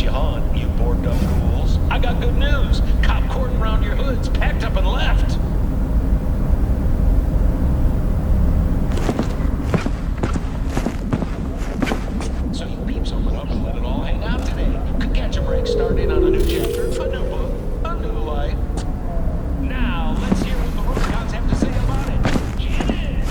you haunt, you bored dumb ghouls. I got good news. Cop cordon around your hoods, packed up and left. So you peeps open up and let it all hang out today. Could catch a break starting on a new chapter, a new book, a new light. Now, let's hear what the Rubicons have to say about it. Get in!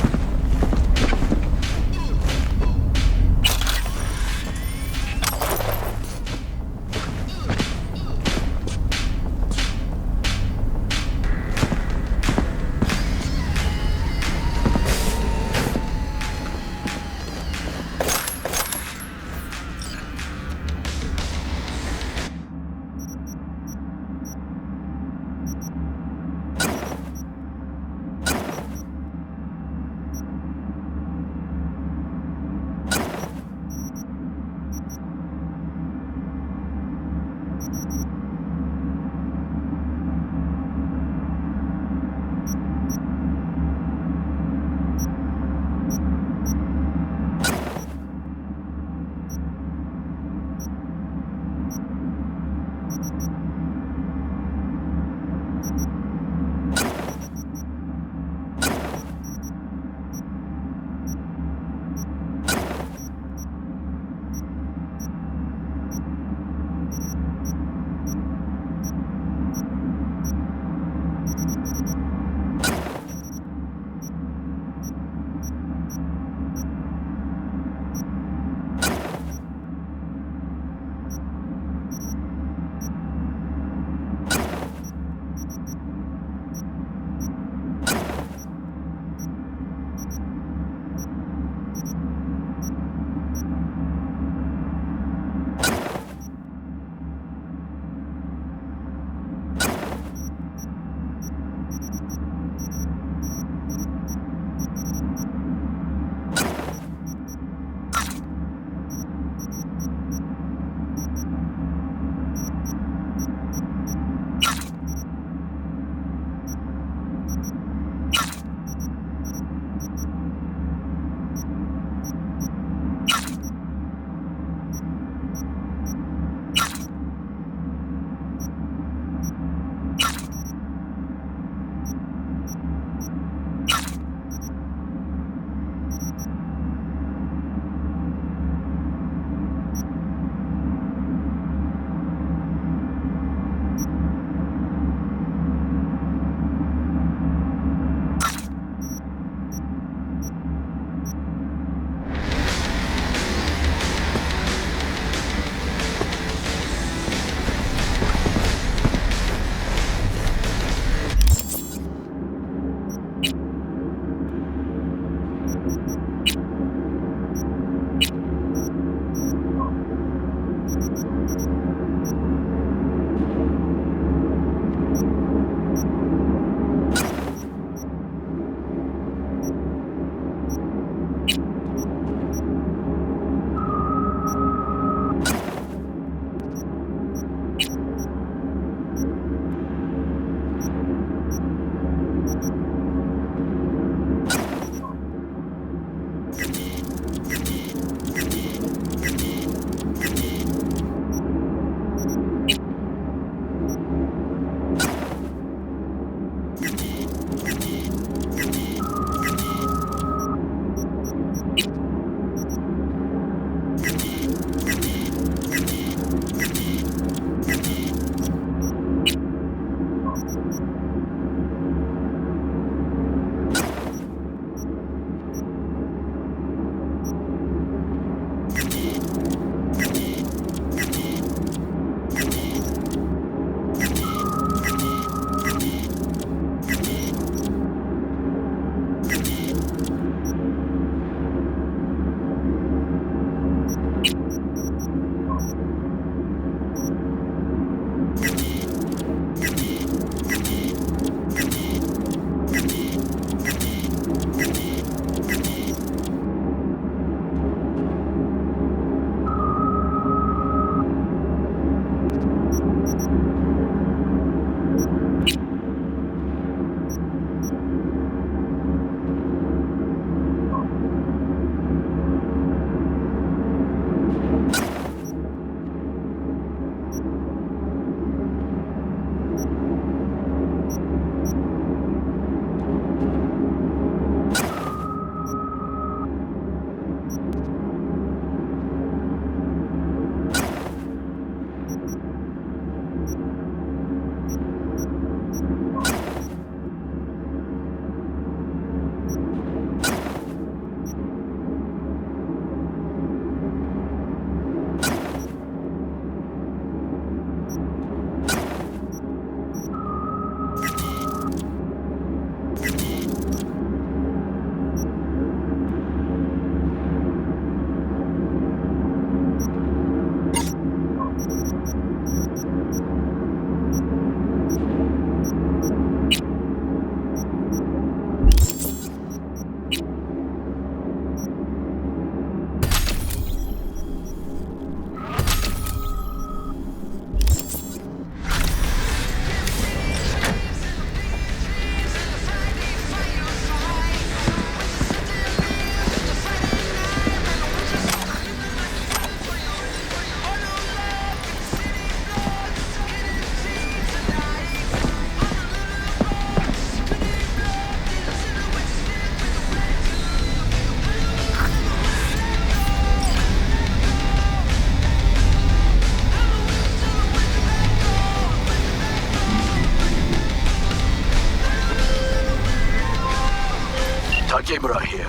Kimura here.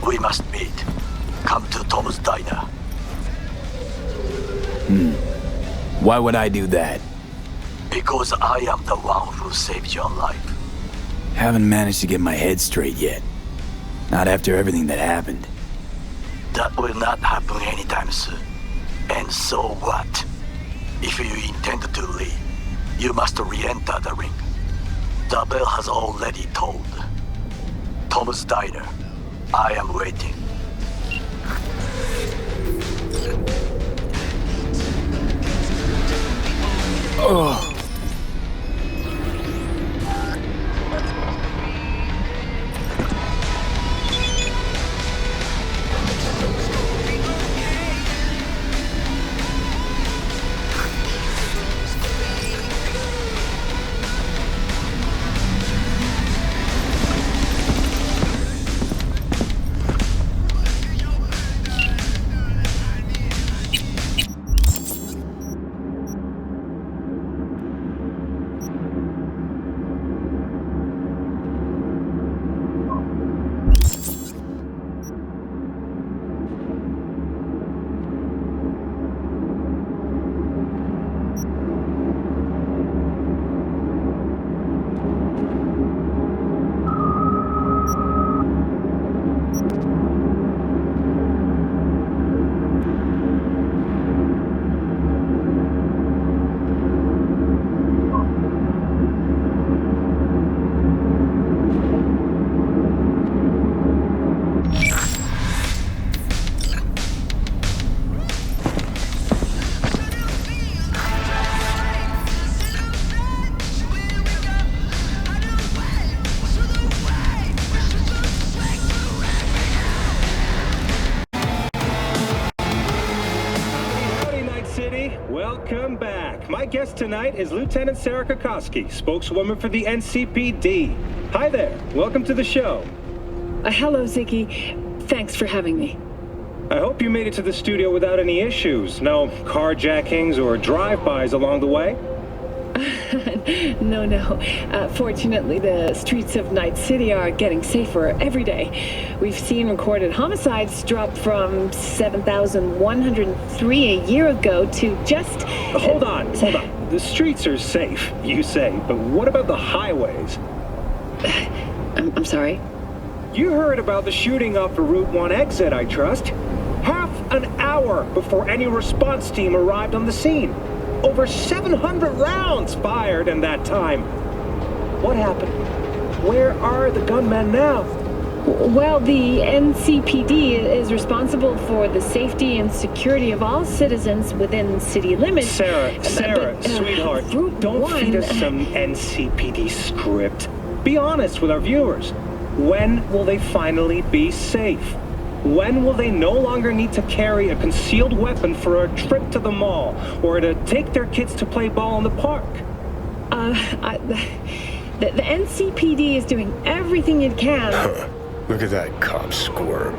We must meet. Come to Tom's diner. Why would I do that? Because I am the one who saved your life. Haven't managed to get my head straight yet. Not after everything that happened. That will not happen anytime soon. And so what? If you intend to leave, you must re-enter the ring. The bell has already tolled. Tom's diner. I am waiting. Oh. Welcome back. My guest tonight is Lieutenant Sarah Kokoski, spokeswoman for the NCPD. Hi there. Welcome to the show. Hello, Ziggy. Thanks for having me. I hope you made it to the studio without any issues. No carjackings or drive-bys along the way? No. Fortunately, the streets of Night City are getting safer every day. We've seen recorded homicides drop from 7,103 a year ago to just... Hold on. The streets are safe, you say, but what about the highways? I'm sorry? You heard about the shooting off the Route 1 exit, I trust. Half an hour before any response team arrived on the scene. Over 700 rounds fired in that time. What happened? Where are the gunmen now? Well, the NCPD is responsible for the safety and security of all citizens within city limits. Sarah, sweetheart, don't feed us some NCPD script. Be honest with our viewers. When will they finally be safe? When will they no longer need to carry a concealed weapon for a trip to the mall or to take their kids to play ball in the park? The NCPD is doing everything it can. Look at that cop squirm.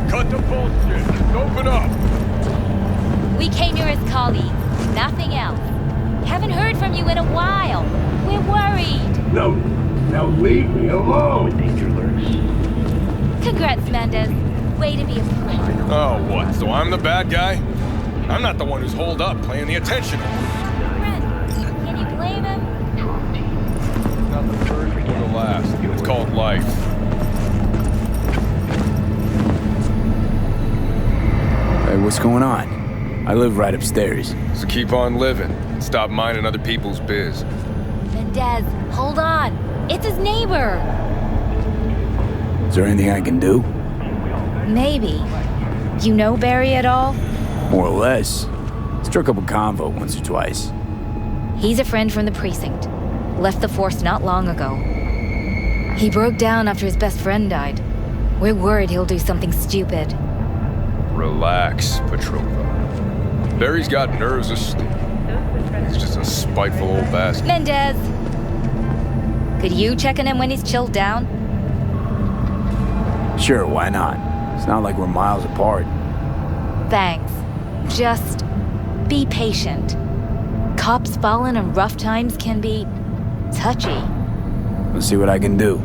Cut the bullshit. Open up. We came here as colleagues, nothing else. Haven't heard from you in a while. We're worried. No, now leave me alone. Danger lurks. Congrats, Mendez. Way to be a friend. Oh, what? So I'm the bad guy? I'm not the one who's holed up playing the attention. Friend, can you blame him? Not the first or the last. It's called life. Hey, what's going on? I live right upstairs. So keep on living. Stop minding other people's biz. Mendez, hold on. It's his neighbor. Is there anything I can do? Maybe. You know Barry at all? More or less. Struck up a convo once or twice. He's a friend from the precinct. Left the force not long ago. He broke down after his best friend died. We're worried he'll do something stupid. Relax, Petrova. Barry's got nerves of steel. He's just a spiteful old bastard. Mendez! Could you check on him when he's chilled down? Sure, why not? It's not like we're miles apart. Thanks. Just be patient. Cops falling in rough times can be touchy. Let's see what I can do.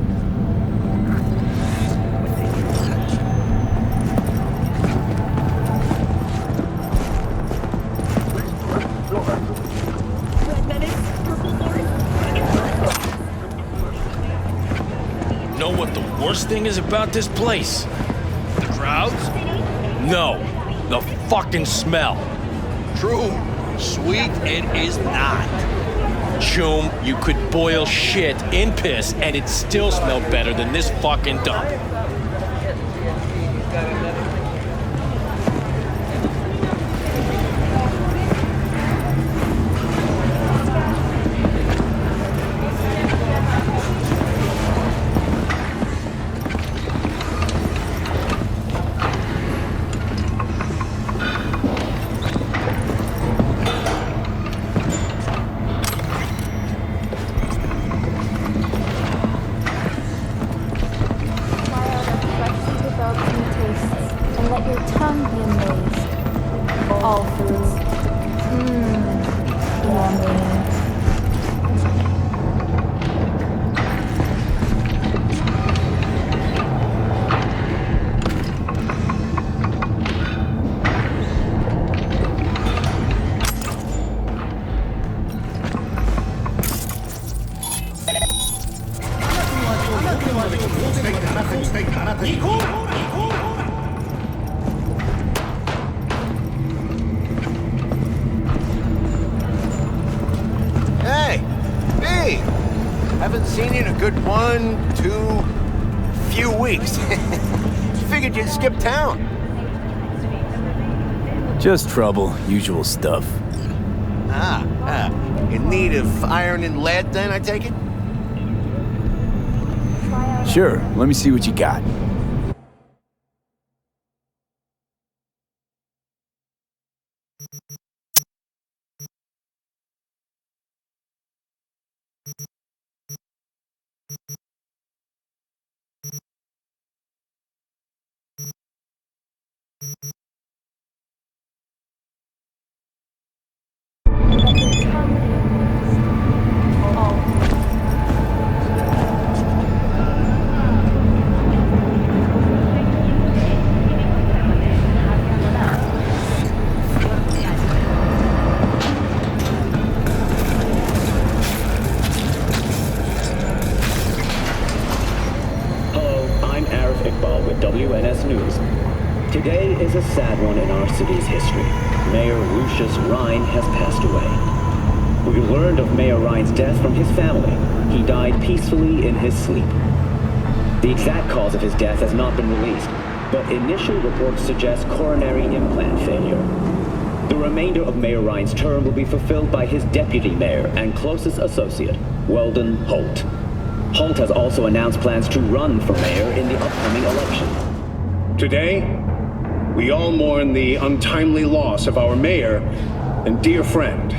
Know what the worst thing is about this place? The crowds? No, the fucking smell. True. Sweet, it is not. Choom, you could boil shit in piss and it'd still smell better than this fucking dump. Hey, B! Haven't seen you in a good 1, 2, few weeks. Figured you'd skip town. Just trouble, usual stuff. In need of iron and lead then, I take it? Sure, let me see what you got. Today is a sad one in our city's history. Mayor Lucius Rhine has passed away. We learned of Mayor Rhine's death from his family. He died peacefully in his sleep. The exact cause of his death has not been released, but initial reports suggest coronary implant failure. The remainder of Mayor Rhine's term will be fulfilled by his deputy mayor and closest associate, Weldon Holt. Holt has also announced plans to run for mayor in the upcoming election. Today, we all mourn the untimely loss of our mayor and dear friend,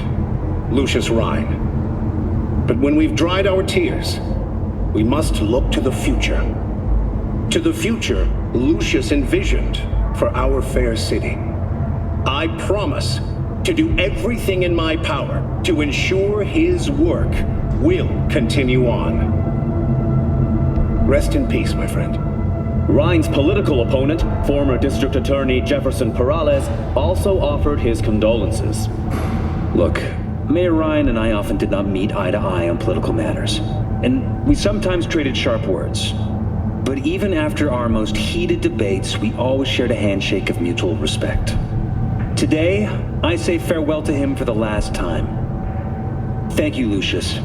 Lucius Rhine. But when we've dried our tears, we must look to the future. To the future Lucius envisioned for our fair city. I promise to do everything in my power to ensure his work will continue on. Rest in peace, my friend. Ryan's political opponent, former District Attorney Jefferson Perales, also offered his condolences. Look, Mayor Ryan and I often did not meet eye to eye on political matters, and we sometimes traded sharp words. But even after our most heated debates, we always shared a handshake of mutual respect. Today, I say farewell to him for the last time. Thank you, Lucius,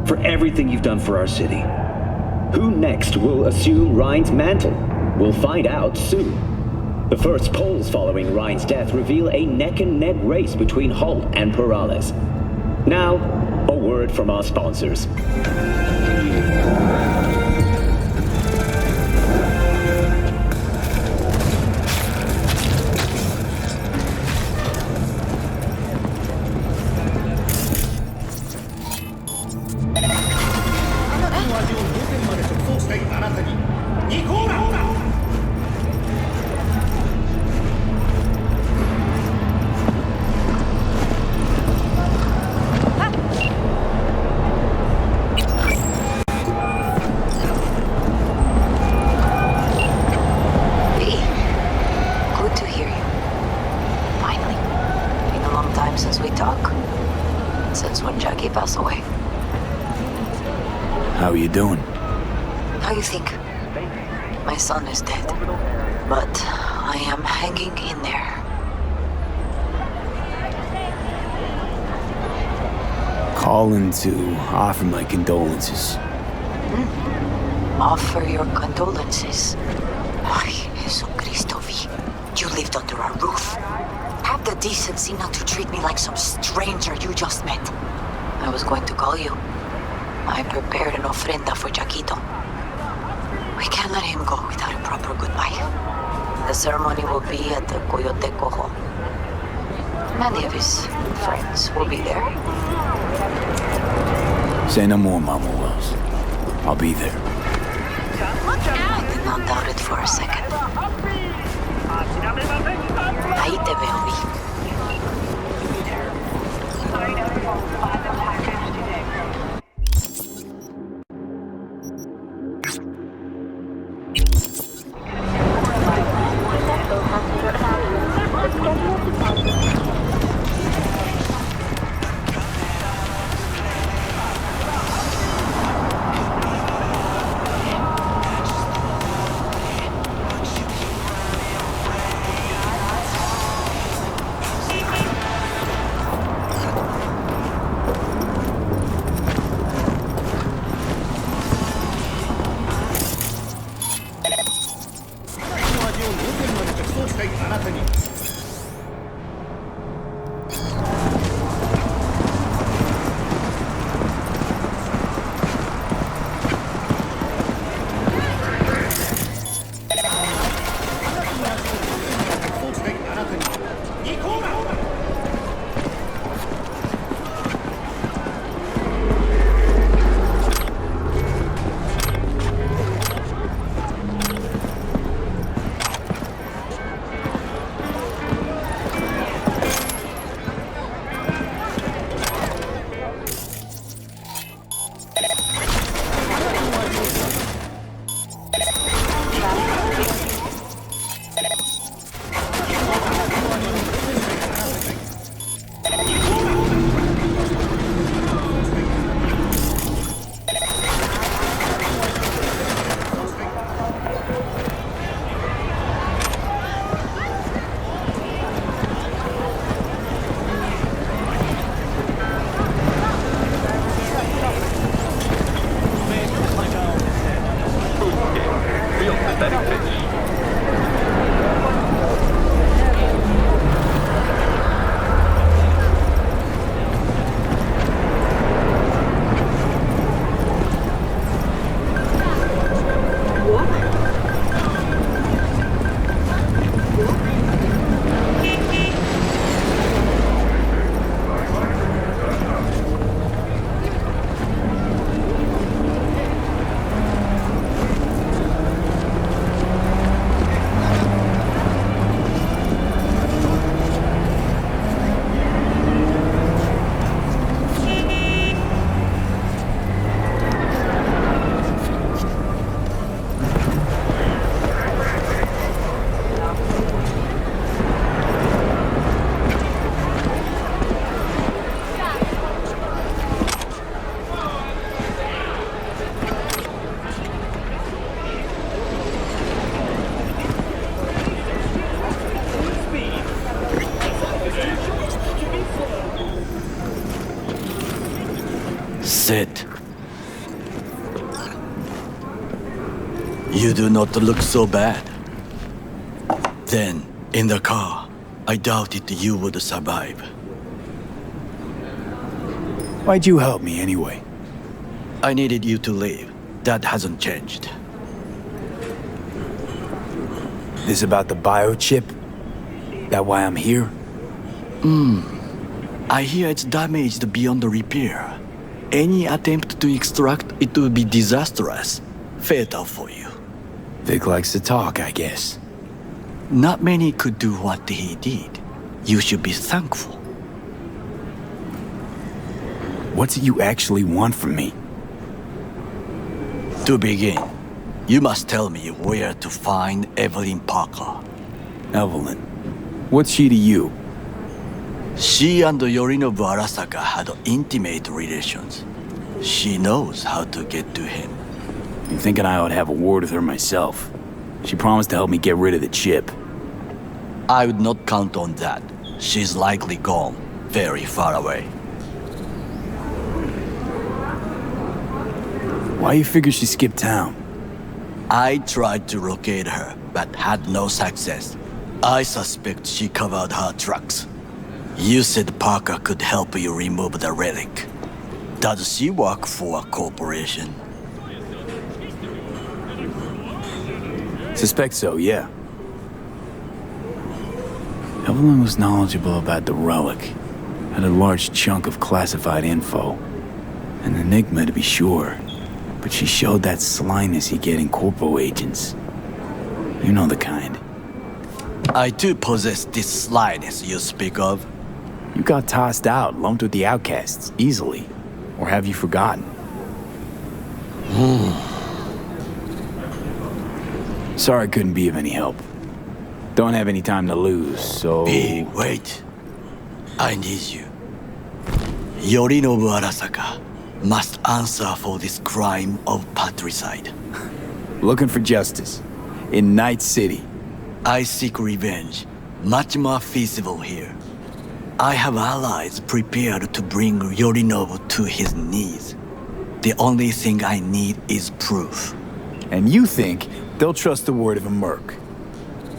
for everything you've done for our city. Who next will assume Ryan's mantle? We'll find out soon. The first polls following Ryan's death reveal a neck-and-neck race between Holt and Perales. Now, a word from our sponsors. How are you doing? How you think? My son is dead, but I am hanging in there. Calling to offer my condolences. Offer your condolences. Ay, Jesucristo V. You lived under our roof. Have the decency not to treat me like some stranger you just met. I was going to call you. I prepared an ofrenda for Jaquito. We can't let him go without a proper goodbye. The ceremony will be at the Coyoteco home. Many of his friends will be there. Say no more, Mama Wells. I'll be there. I did not doubt it for a second. Ahí te veo, Vi. Sit. You do not look so bad. Then, in the car, I doubted you would survive. Why'd you help me anyway? I needed you to leave. That hasn't changed. This about the biochip? That why I'm here? I hear it's damaged beyond repair. Any attempt to extract it would be disastrous. Fatal for you. Vic likes to talk, I guess. Not many could do what he did. You should be thankful. What's it you actually want from me? To begin, you must tell me where to find Evelyn Parker. Evelyn? What's she to you? She and Yorinobu Arasaka had intimate relations. She knows how to get to him. I'm thinking I ought to have a word with her myself. She promised to help me get rid of the chip. I would not count on that. She's likely gone, very far away. Why you figure she skipped town? I tried to locate her, but had no success. I suspect she covered her tracks. You said Parker could help you remove the relic. Does she work for a corporation? Suspect so, yeah. Evelyn was knowledgeable about the relic. Had a large chunk of classified info. An enigma to be sure. But she showed that slyness you get in corpo agents. You know the kind. I too possess this slyness you speak of. You got tossed out, lumped with the outcasts, easily. Or have you forgotten? Sorry I couldn't be of any help. Don't have any time to lose, so... B, wait. I need you. Yorinobu Arasaka must answer for this crime of patricide. Looking for justice. In Night City. I seek revenge. Much more feasible here. I have allies prepared to bring Yorinobu to his knees. The only thing I need is proof. And you think they'll trust the word of a merc?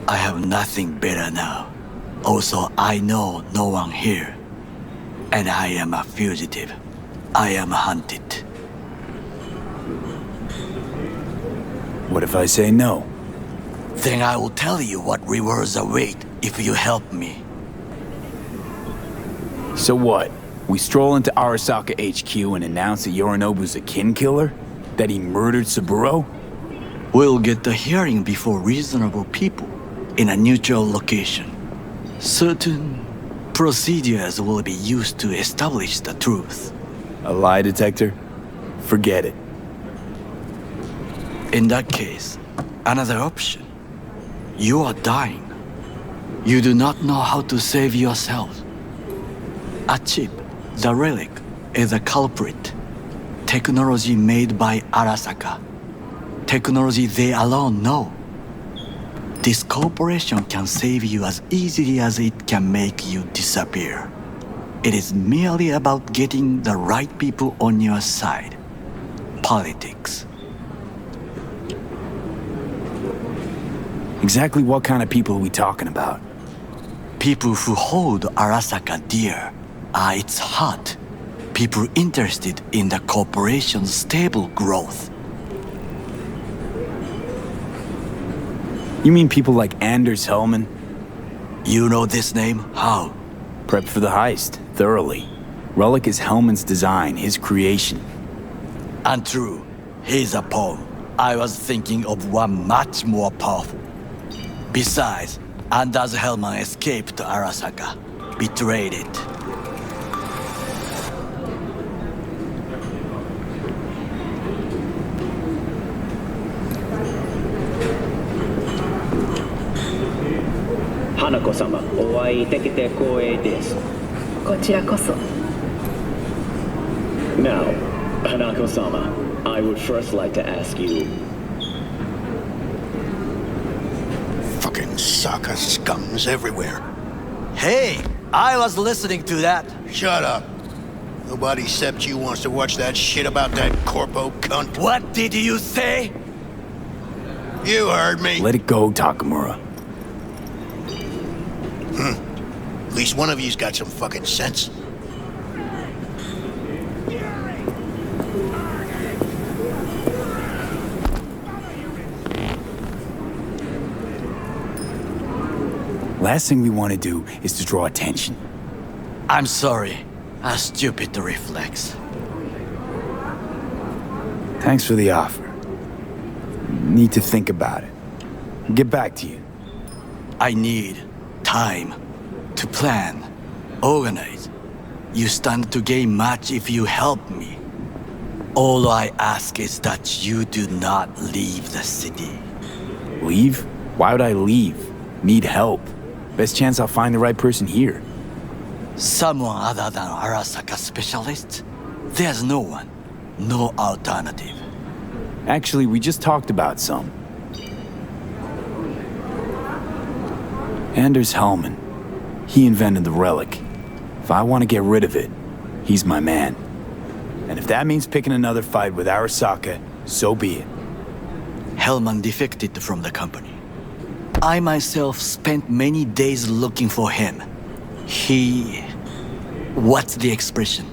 I have nothing better now. Also, I know no one here. And I am a fugitive. I am hunted. What if I say no? Then I will tell you what rewards await if you help me. So what? We stroll into Arasaka HQ and announce that Yorinobu's a kin killer? That he murdered Saburo? We'll get the hearing before reasonable people in a neutral location. Certain procedures will be used to establish the truth. A lie detector? Forget it. In that case, another option. You are dying. You do not know how to save yourself. A chip, the relic, is a culprit. Technology made by Arasaka. Technology they alone know. This corporation can save you as easily as it can make you disappear. It is merely about getting the right people on your side. Politics. Exactly what kind of people are we talking about? People who hold Arasaka dear are its heart. People interested in the corporation's stable growth. You mean people like Anders Hellman? You know this name? How? Prepped for the heist, thoroughly. Relic is Hellman's design, his creation. Untrue. He's a pawn. I was thinking of one much more powerful. Besides, Anders Hellman escaped Arasaka. Betrayed it. Hanako-sama, お会いできて光栄です。こちらこそ。Now, Hanako-sama, I would first like to ask you... Fucking Saka scums everywhere. Hey, I was listening to that. Shut up. Nobody except you wants to watch that shit about that corpo cunt. What did you say? You heard me. Let it go, Takamura. At least one of you's got some fucking sense. Last thing we want to do is to draw attention. I'm sorry. A stupid reflex. Thanks for the offer. Need to think about it. Get back to you. I need time to plan, organize. You stand to gain much if you help me. All I ask is that you do not leave the city. Leave? Why would I leave? Need help. Best chance I'll find the right person here. Someone other than Arasaka specialist? There's no one. No alternative. Actually, we just talked about some. Anders Hellman. He invented the relic. If I want to get rid of it, he's my man. And if that means picking another fight with Arasaka, so be it. Hellman defected from the company. I myself spent many days looking for him. What's the expression?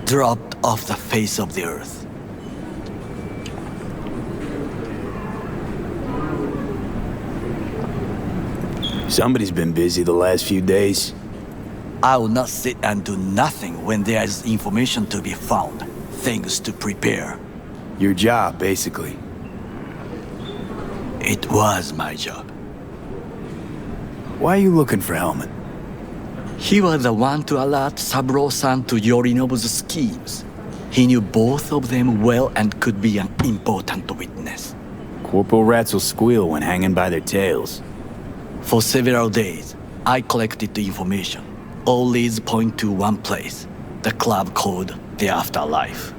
Dropped off the face of the earth. Somebody's been busy the last few days. I will not sit and do nothing when there is information to be found. Things to prepare. Your job, basically. It was my job. Why are you looking for Hellman? He was the one to alert Saburo-san to Yorinobu's schemes. He knew both of them well and could be an important witness. Corporal rats will squeal when hanging by their tails. For several days, I collected the information. All leads point to one place, the club called the Afterlife.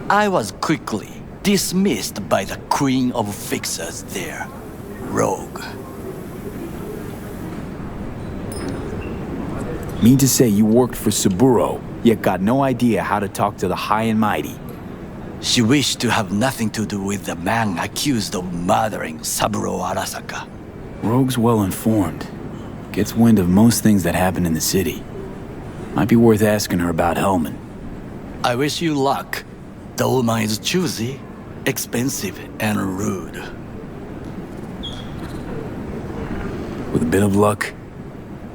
I was quickly dismissed by the queen of fixers there, Rogue. Mean to say you worked for Saburo, yet got no idea how to talk to the high and mighty. She wished to have nothing to do with the man accused of murdering Saburo Arasaka. Rogue's well informed. Gets wind of most things that happen in the city. Might be worth asking her about Hellman. I wish you luck. The woman is choosy, expensive, and rude. With a bit of luck,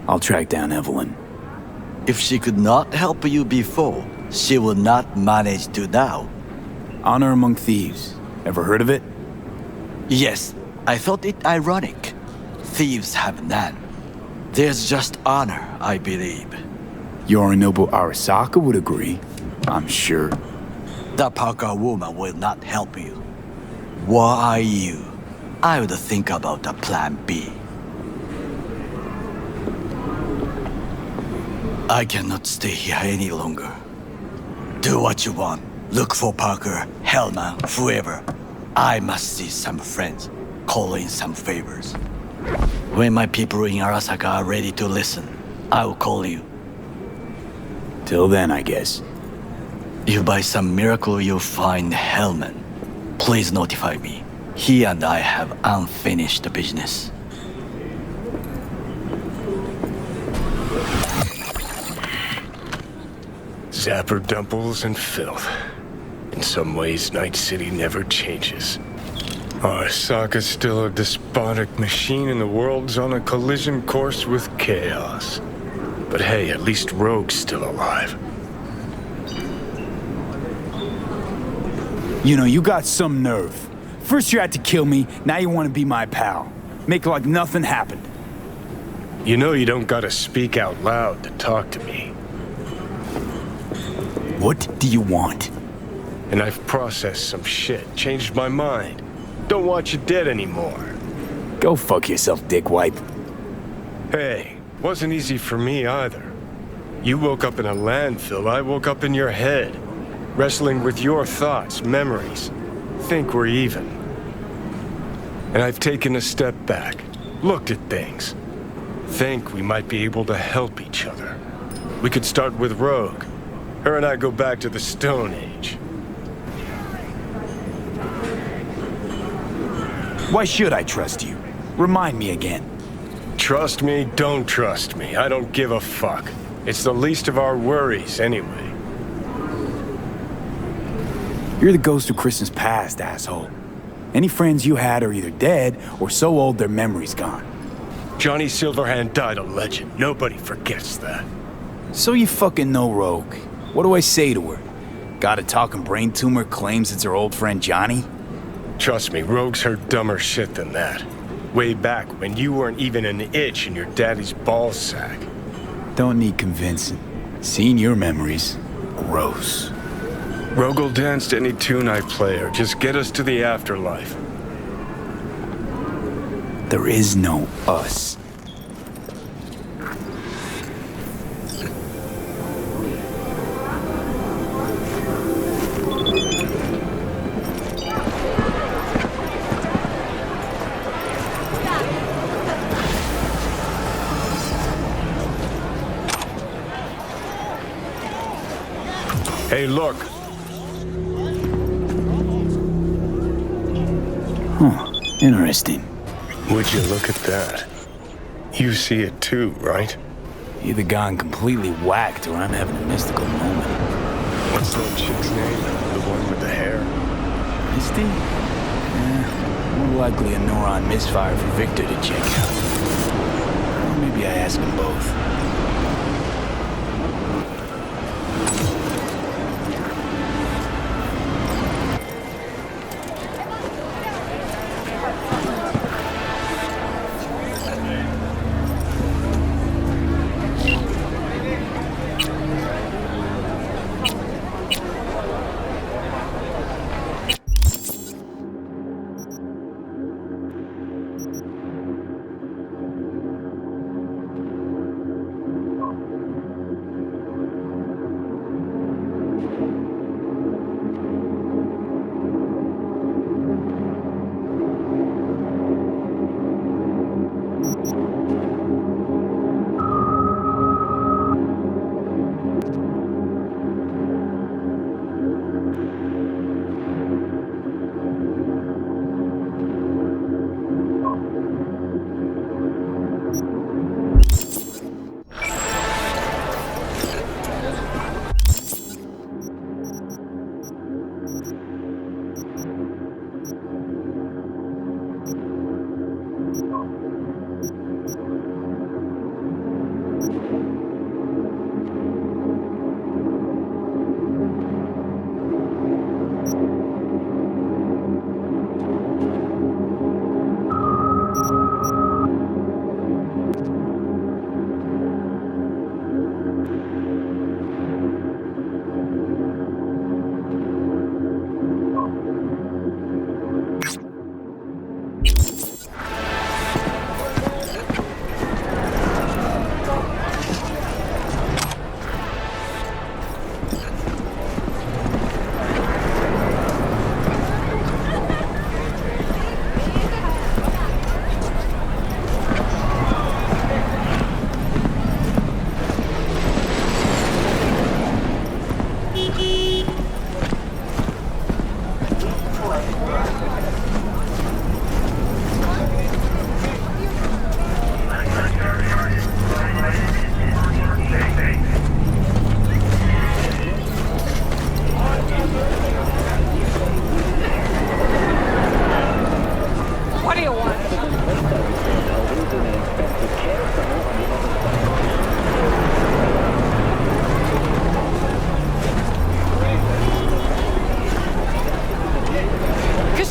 I'll track down Evelyn. If she could not help you before, she will not manage to now. Honor among thieves. Ever heard of it? Yes, I thought it ironic. Thieves have none. There's just honor, I believe. Yorinobu Arasaka would agree, I'm sure. The Parker woman will not help you. Were I you, I would think about a plan B. I cannot stay here any longer. Do what you want. Look for Parker, Hellman, whoever. I must see some friends, call in some favors. When my people in Arasaka are ready to listen, I will call you. Till then, I guess. If by some miracle you find Hellman, please notify me. He and I have unfinished business. Zapper dumples and filth. In some ways, Night City never changes. Arasaka's still a despotic machine and the world's on a collision course with chaos. But hey, at least Rogue's still alive. You know, you got some nerve. First you had to kill me, now you want to be my pal. Make it like nothing happened. You know you don't gotta speak out loud to talk to me. What do you want? And I've processed some shit, changed my mind. Don't want you dead anymore. Go fuck yourself, dickwipe. Hey, wasn't easy for me either. You woke up in a landfill, I woke up in your head. Wrestling with your thoughts, memories. Think we're even. And I've taken a step back, looked at things. Think we might be able to help each other. We could start with Rogue. Her and I go back to the Stone Age. Why should I trust you? Remind me again. Trust me, don't trust me. I don't give a fuck. It's the least of our worries, anyway. You're the ghost of Christmas past, asshole. Any friends you had are either dead or so old their memory's gone. Johnny Silverhand died a legend. Nobody forgets that. So you fucking know Rogue. What do I say to her? Got a talking brain tumor claims it's her old friend Johnny? Trust me, Rogue's heard dumber shit than that. Way back when you weren't even an itch in your daddy's ball sack. Don't need convincing. Seen your memories. Gross. Rogue will dance to any tune I play or just get us to the afterlife. There is no us. Hey, look. Huh. Interesting. Would you look at that? You see it too, right? Either gone completely whacked or I'm having a mystical moment. What's that chick's name? The one with the hair? Misty? Yeah, more likely a neuron misfire for Victor to check out. Or maybe I ask them both.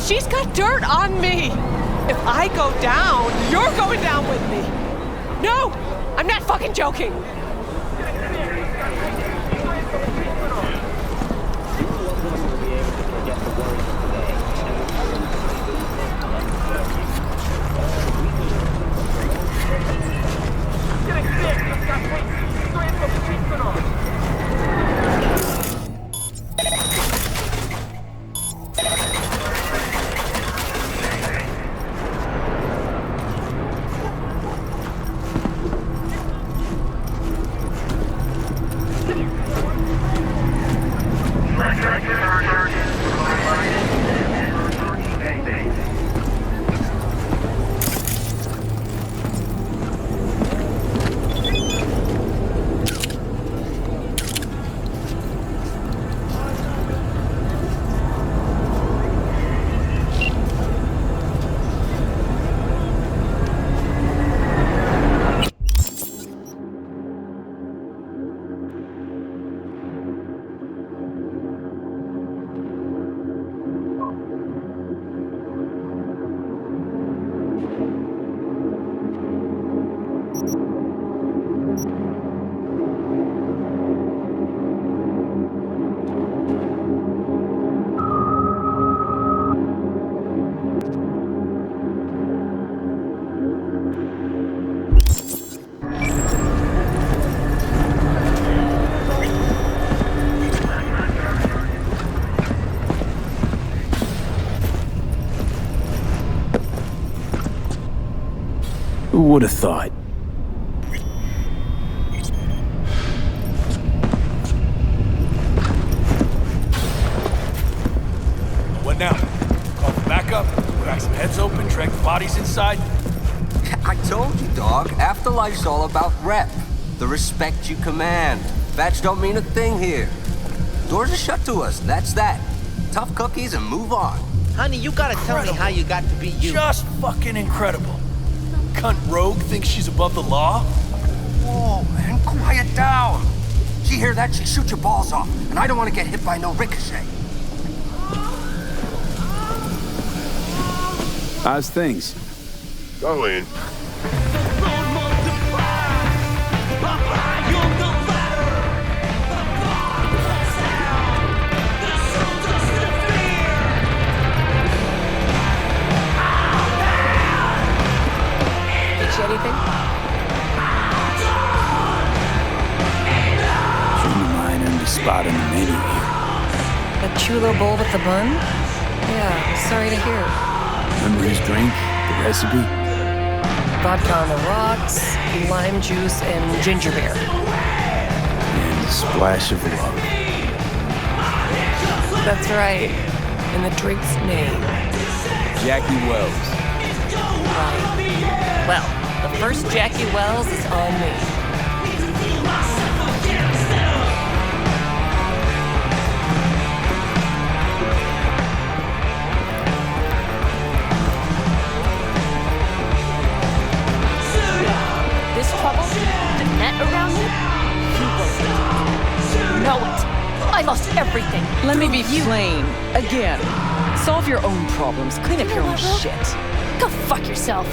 She's got dirt on me. If I go down, you're going down with me. No, I'm not fucking joking. Who would have thought? What now? Call for backup, crack some heads open, drag the bodies inside? I told you, dog. Afterlife's all about rep. The respect you command. Badge don't mean a thing here. Doors are shut to us, that's that. Tough cookies and move on. Honey, you gotta tell me how you got to be you. Just fucking incredible. Cunt rogue thinks she's above the law? Whoa, man, quiet down. She hear that, she'd shoot your balls off. And I don't want to get hit by no ricochet. How's things? Going. Anything? Junior mine earned a spot on the menu here. A chulo bowl with the bun? Yeah, sorry to hear. Remember his drink? The recipe? Vodka on the rocks, lime juice, and ginger beer. And a splash of love. That's right. And the drink's name? Jackie Wells. Right. Well, the first Jackie Wells is on me. This trouble, the net around me, you wrote it. You know it. I lost everything. Let me be plain. Again. Solve your own problems. Clean up your own shit. Go fuck yourself.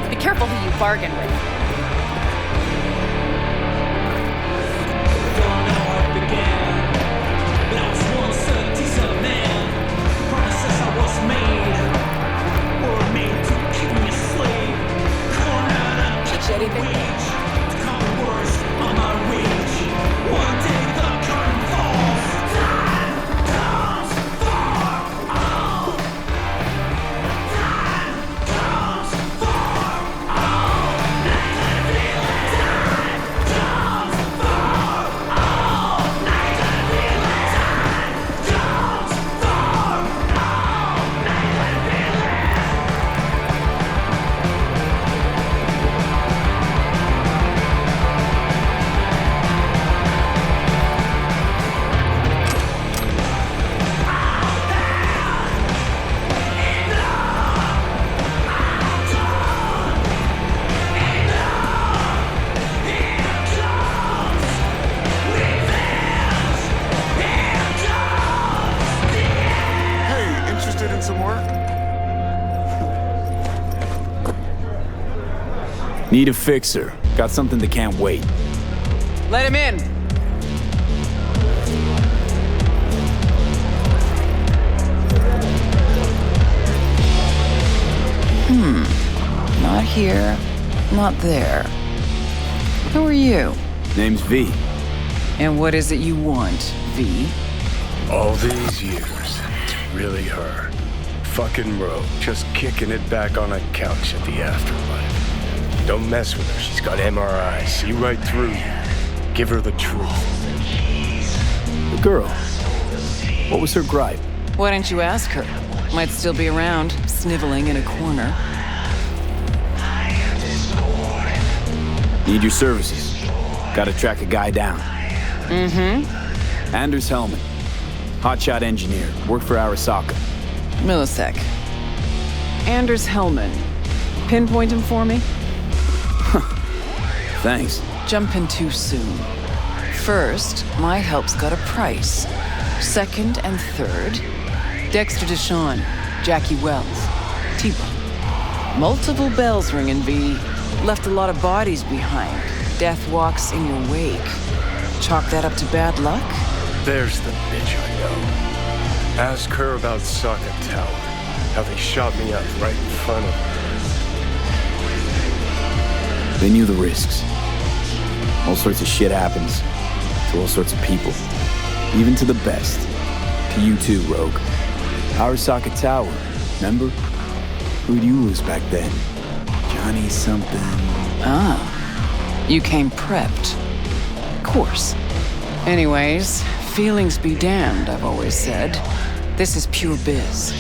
Be careful who you bargain with. Teach anything? Need a fixer. Got something that can't wait. Let him in. Not here, not there. Who are you? Name's V. And what is it you want, V? All these years, it's really her. Fucking rogue, just kicking it back on a couch at the afterlife. Don't mess with her, she's got MRI, see right through you. Give her the truth. The girl. What was her gripe? Why didn't you ask her? Might still be around, sniveling in a corner. Need your services. Gotta track a guy down. Mm-hmm. Anders Hellman. Hotshot engineer. Worked for Arasaka. Millisec. Anders Hellman. Pinpoint him for me? Thanks. Jumping too soon. First, my help's got a price. Second and third, Dexter Deshawn, Jackie Wells, T-Bone. Multiple bells ringing, V. Left a lot of bodies behind. Death walks in your wake. Chalk that up to bad luck? There's the bitch I know. Ask her about Saka Tower. How they shot me up right in front of her. They knew the risks. All sorts of shit happens to all sorts of people. Even to the best. To you too, Rogue. Arasaka Tower, remember? Who'd you lose back then? honey something. Ah, you came prepped. Of course. Anyways, feelings be damned, I've always said. This is pure biz.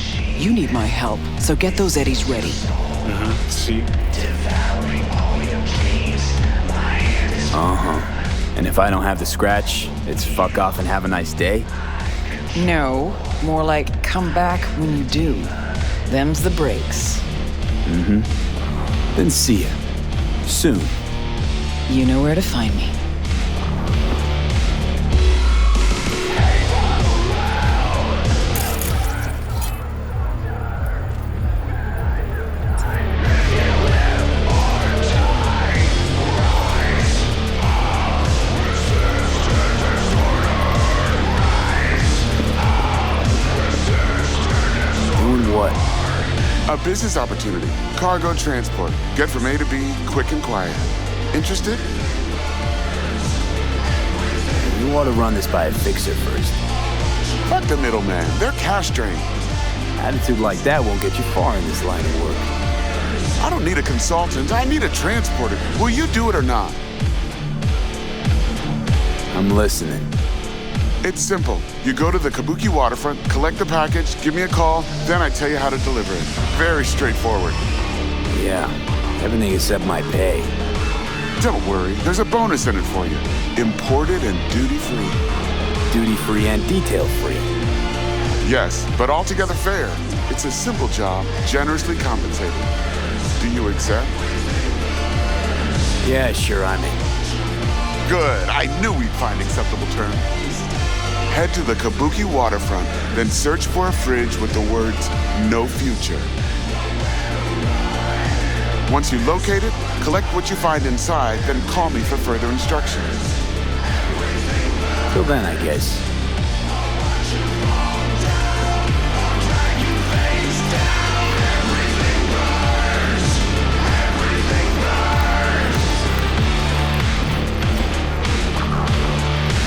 You need my help, so get those eddies ready. See? Uh-huh. And if I don't have the scratch, it's fuck off and have a nice day? No, more like come back when you do. Them's the breaks. Mm-hmm. Then see ya. Soon. You know where to find me. What? A business opportunity. Cargo transport. Get from A to B, quick and quiet. Interested? You ought to run this by a fixer first. Fuck the middleman. They're cash drained. Attitude like that won't get you far in this line of work. I don't need a consultant. I need a transporter. Will you do it or not? I'm listening. It's simple. You go to the Kabuki waterfront, collect the package, give me a call, then I tell you how to deliver it. Very straightforward. Yeah, everything except my pay. Don't worry, there's a bonus in it for you. Imported and duty-free. Duty-free and detail-free. Yes, but altogether fair. It's a simple job, generously compensated. Do you accept? Yeah, sure, I'm in. Good, I knew we'd find acceptable terms. Head to the Kabuki waterfront, then search for a fridge with the words, "No future." Once you locate it, collect what you find inside, then call me for further instructions. Till then, I guess.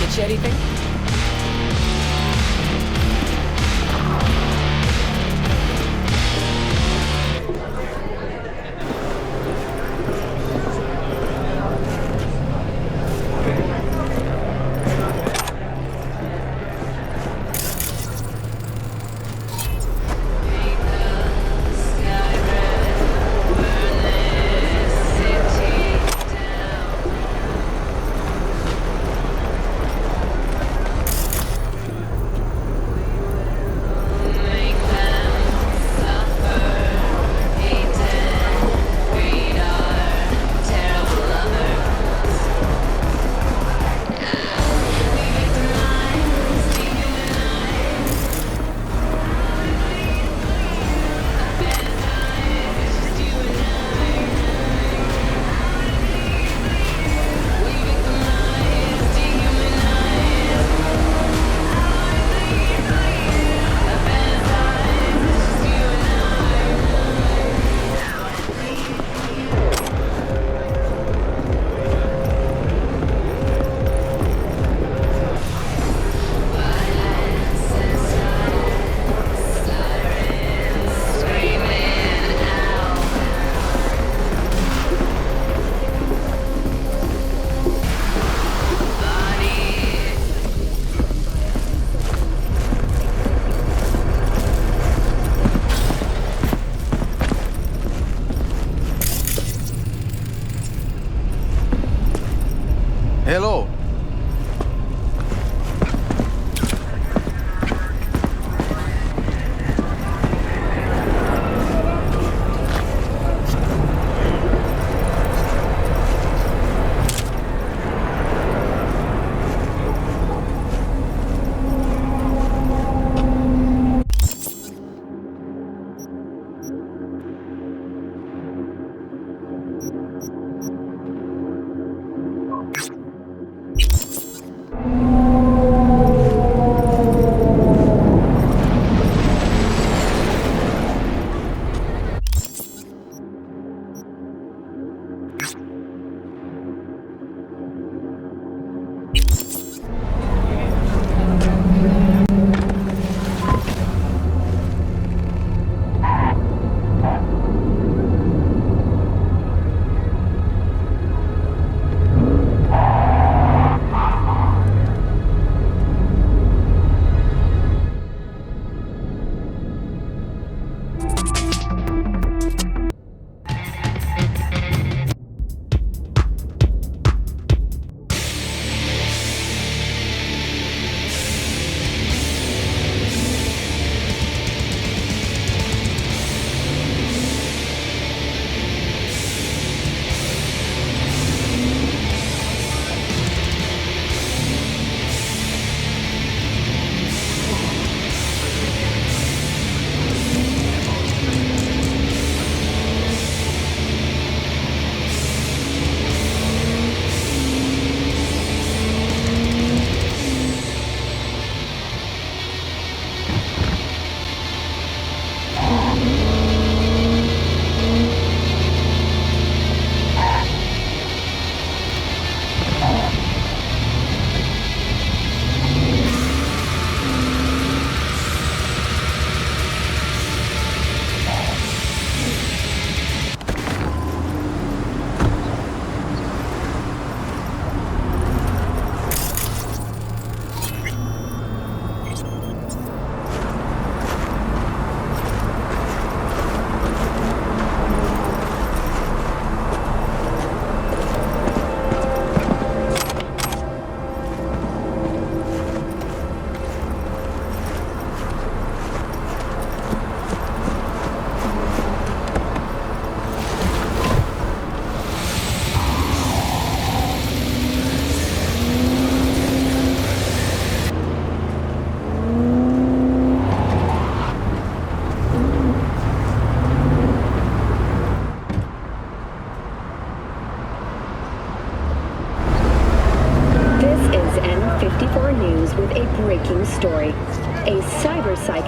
Get you anything?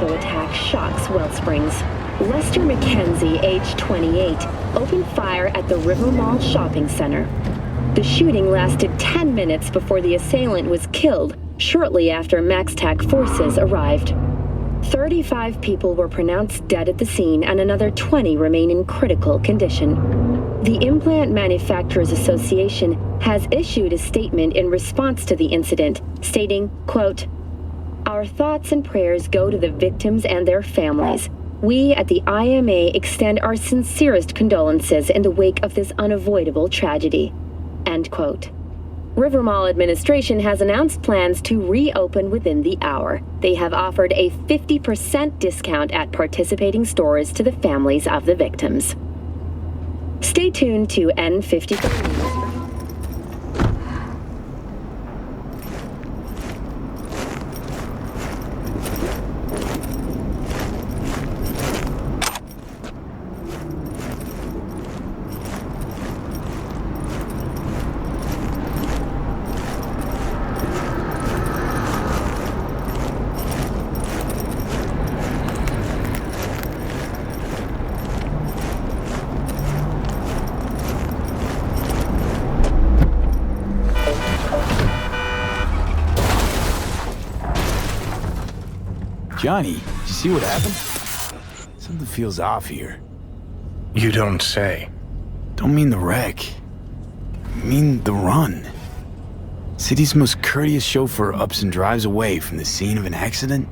psycho attack shocks Wellsprings. Lester McKenzie, age 28, opened fire at the River Mall shopping center. The shooting lasted 10 minutes before the assailant was killed, shortly after MaxTac forces arrived. 35 people were pronounced dead at the scene and another 20 remain in critical condition. The Implant Manufacturers Association has issued a statement in response to the incident, stating, quote, "Our thoughts and prayers go to the victims and their families. We at the IMA extend our sincerest condolences in the wake of this unavoidable tragedy." End quote. River Mall administration has announced plans to reopen within the hour. They have offered a 50% discount at participating stores to the families of the victims. Stay tuned to N54 News. Johnny, did you see what happened? Something feels off here. You don't say. Don't mean the wreck. I mean the run. City's most courteous chauffeur ups and drives away from the scene of an accident.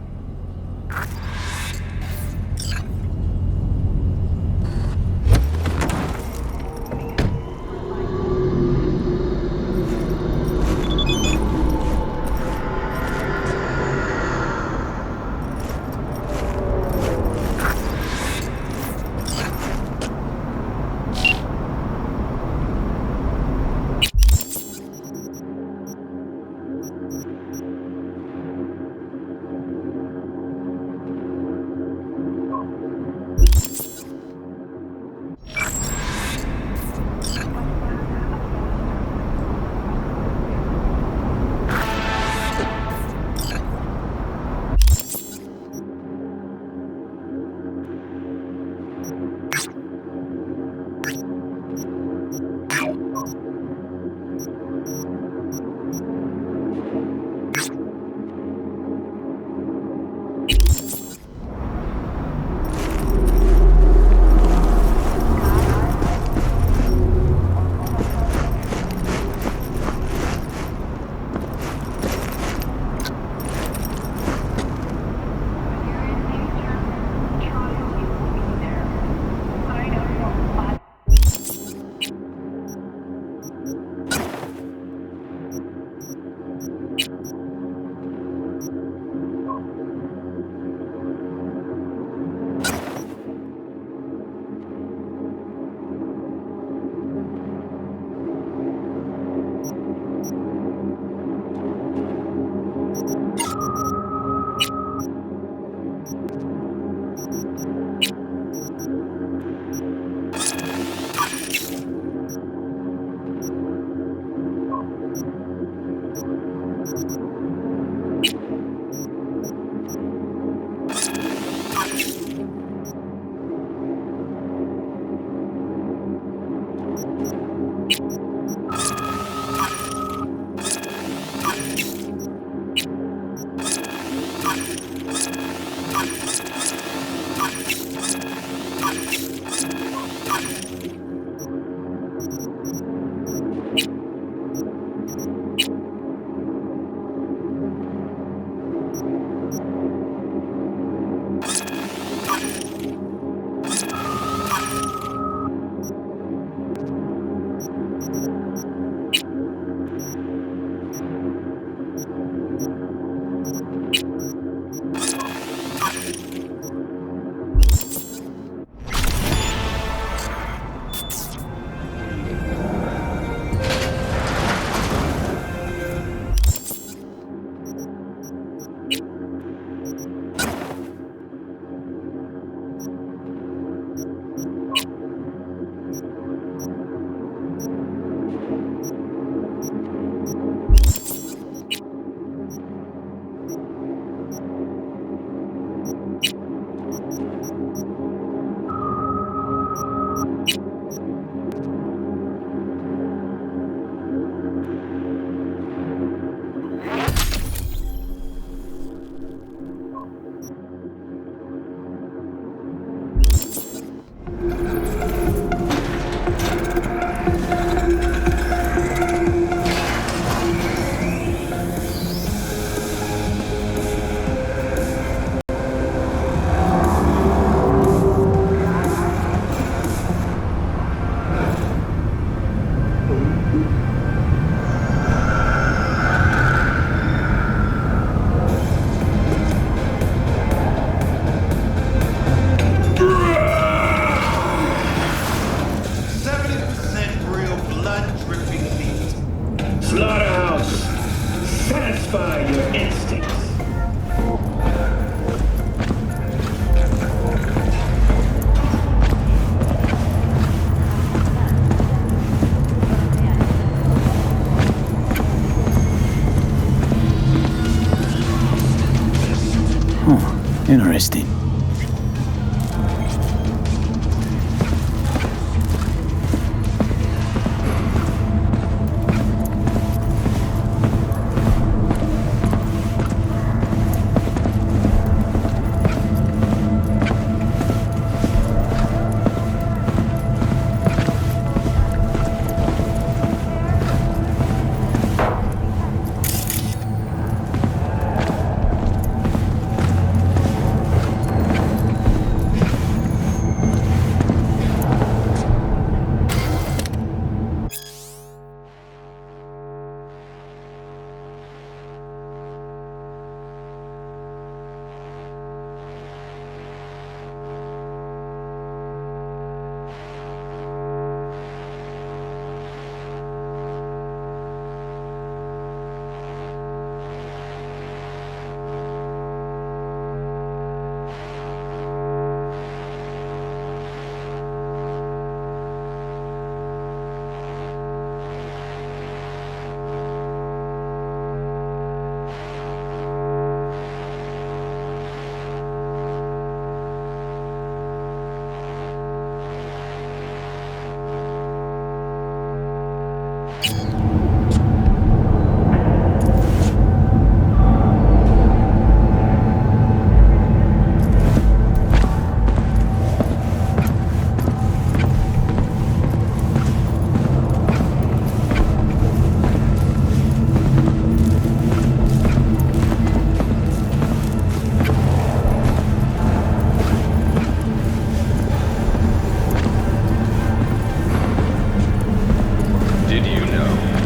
Interesting.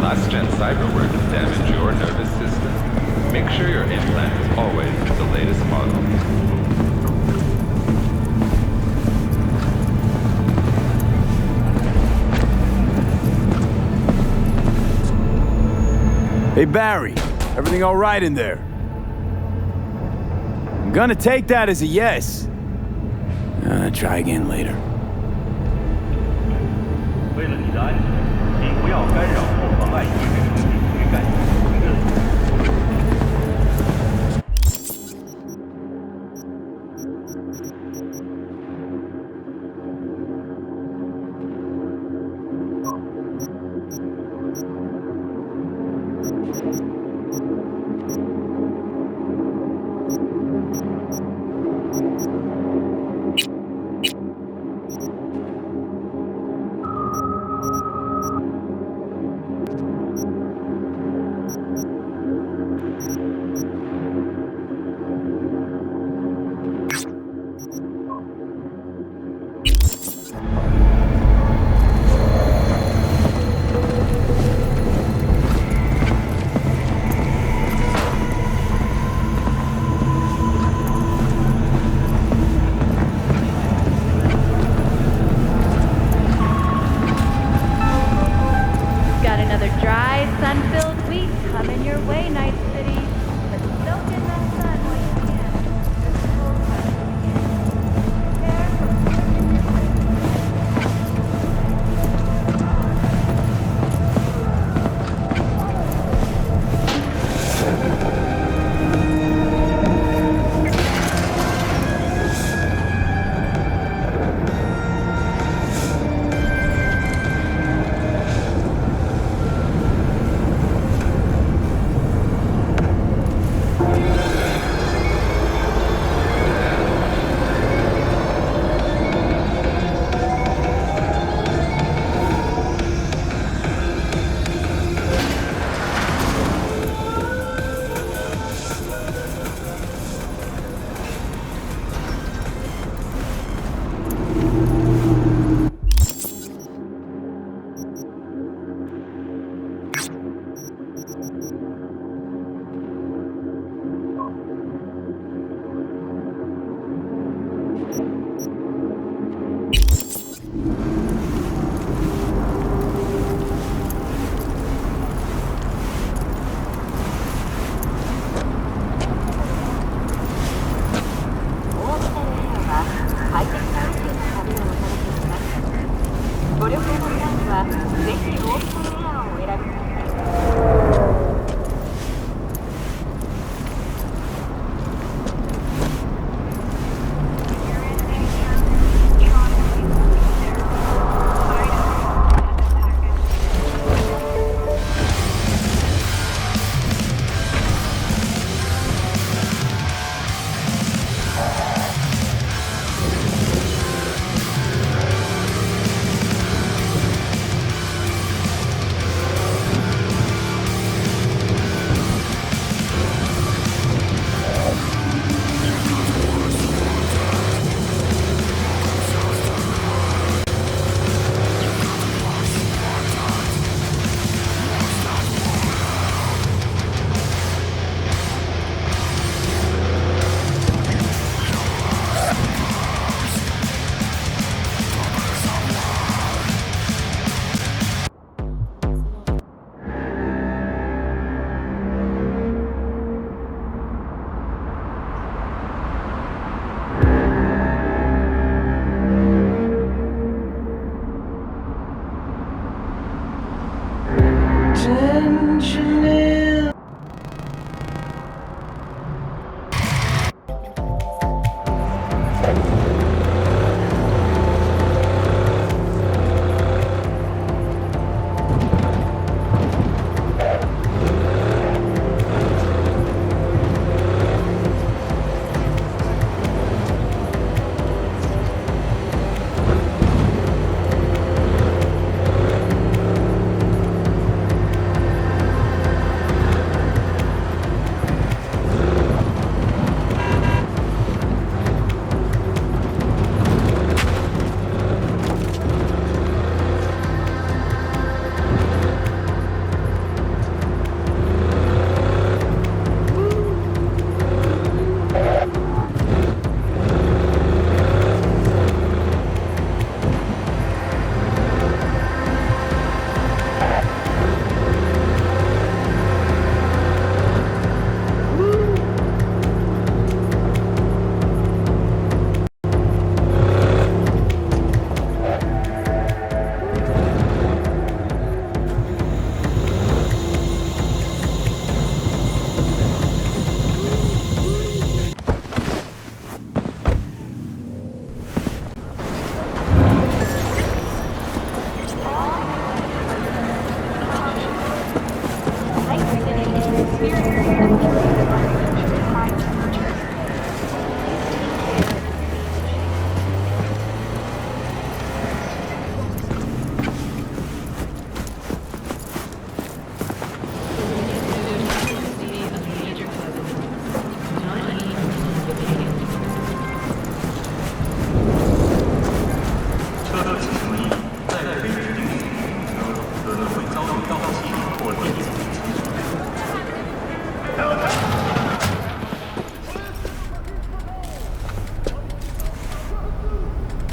Last-gen cyberware can damage your nervous system. Make sure your implant is always the latest model. Hey, Barry. Everything all right in there? I'm gonna take that as a yes. Try again later. 为了你的安全，请不要干扰或妨碍议会程序与改公认。 Got another dry, sun-filled week coming your way, Night City. But soak in that sun while you can.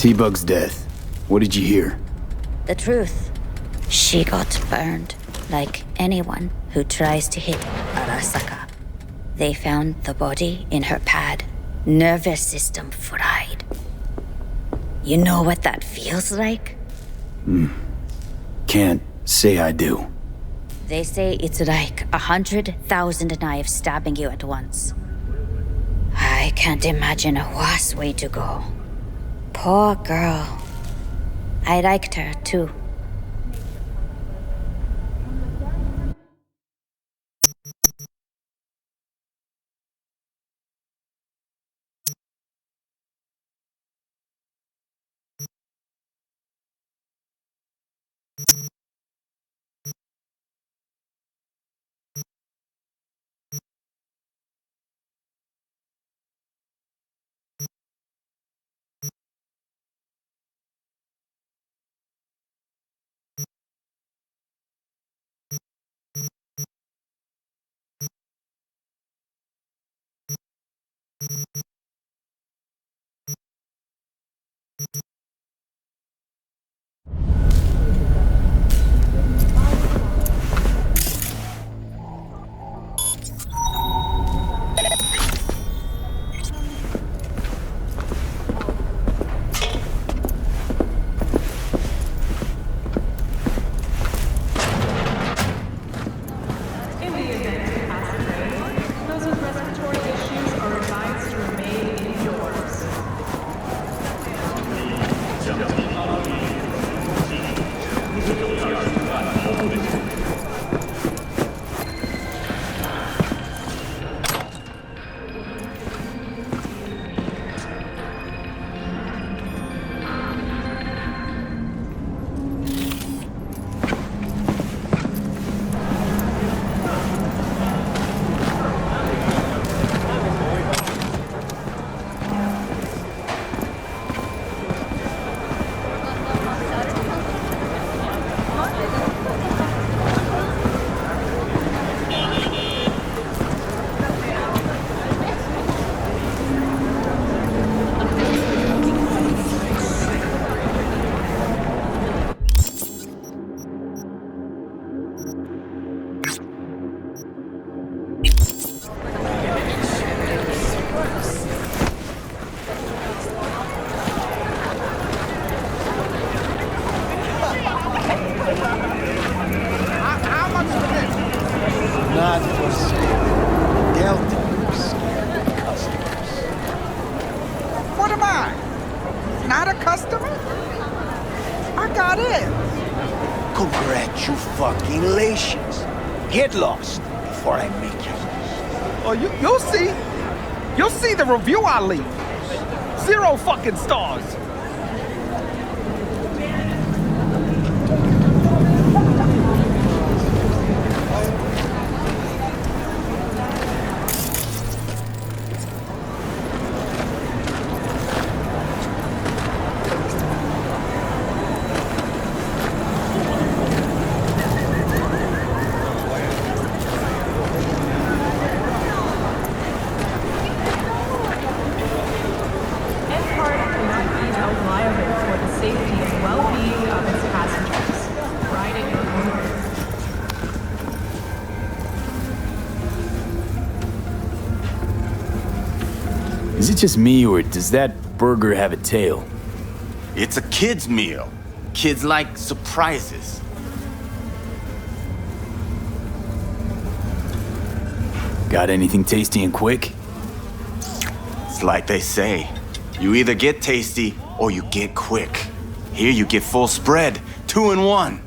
T-Bug's death. What did you hear? The truth. She got burned, like anyone who tries to hit Arasaka. They found the body in her pad. Nervous system fried. You know what that feels like? Can't say I do. They say it's like 100,000 knives stabbing you at once. I can't imagine a worse way to go. Poor girl. I liked her too. What am I? Not a customer? I got in. Congratulations. Get lost before I make you. Oh, you'll see. You'll see the review I leave. 0 fucking stars. Is it just me, or does that burger have a tail? It's a kid's meal. Kids like surprises. Got anything tasty and quick? It's like they say. You either get tasty, or you get quick. Here you get full spread, 2 in 1.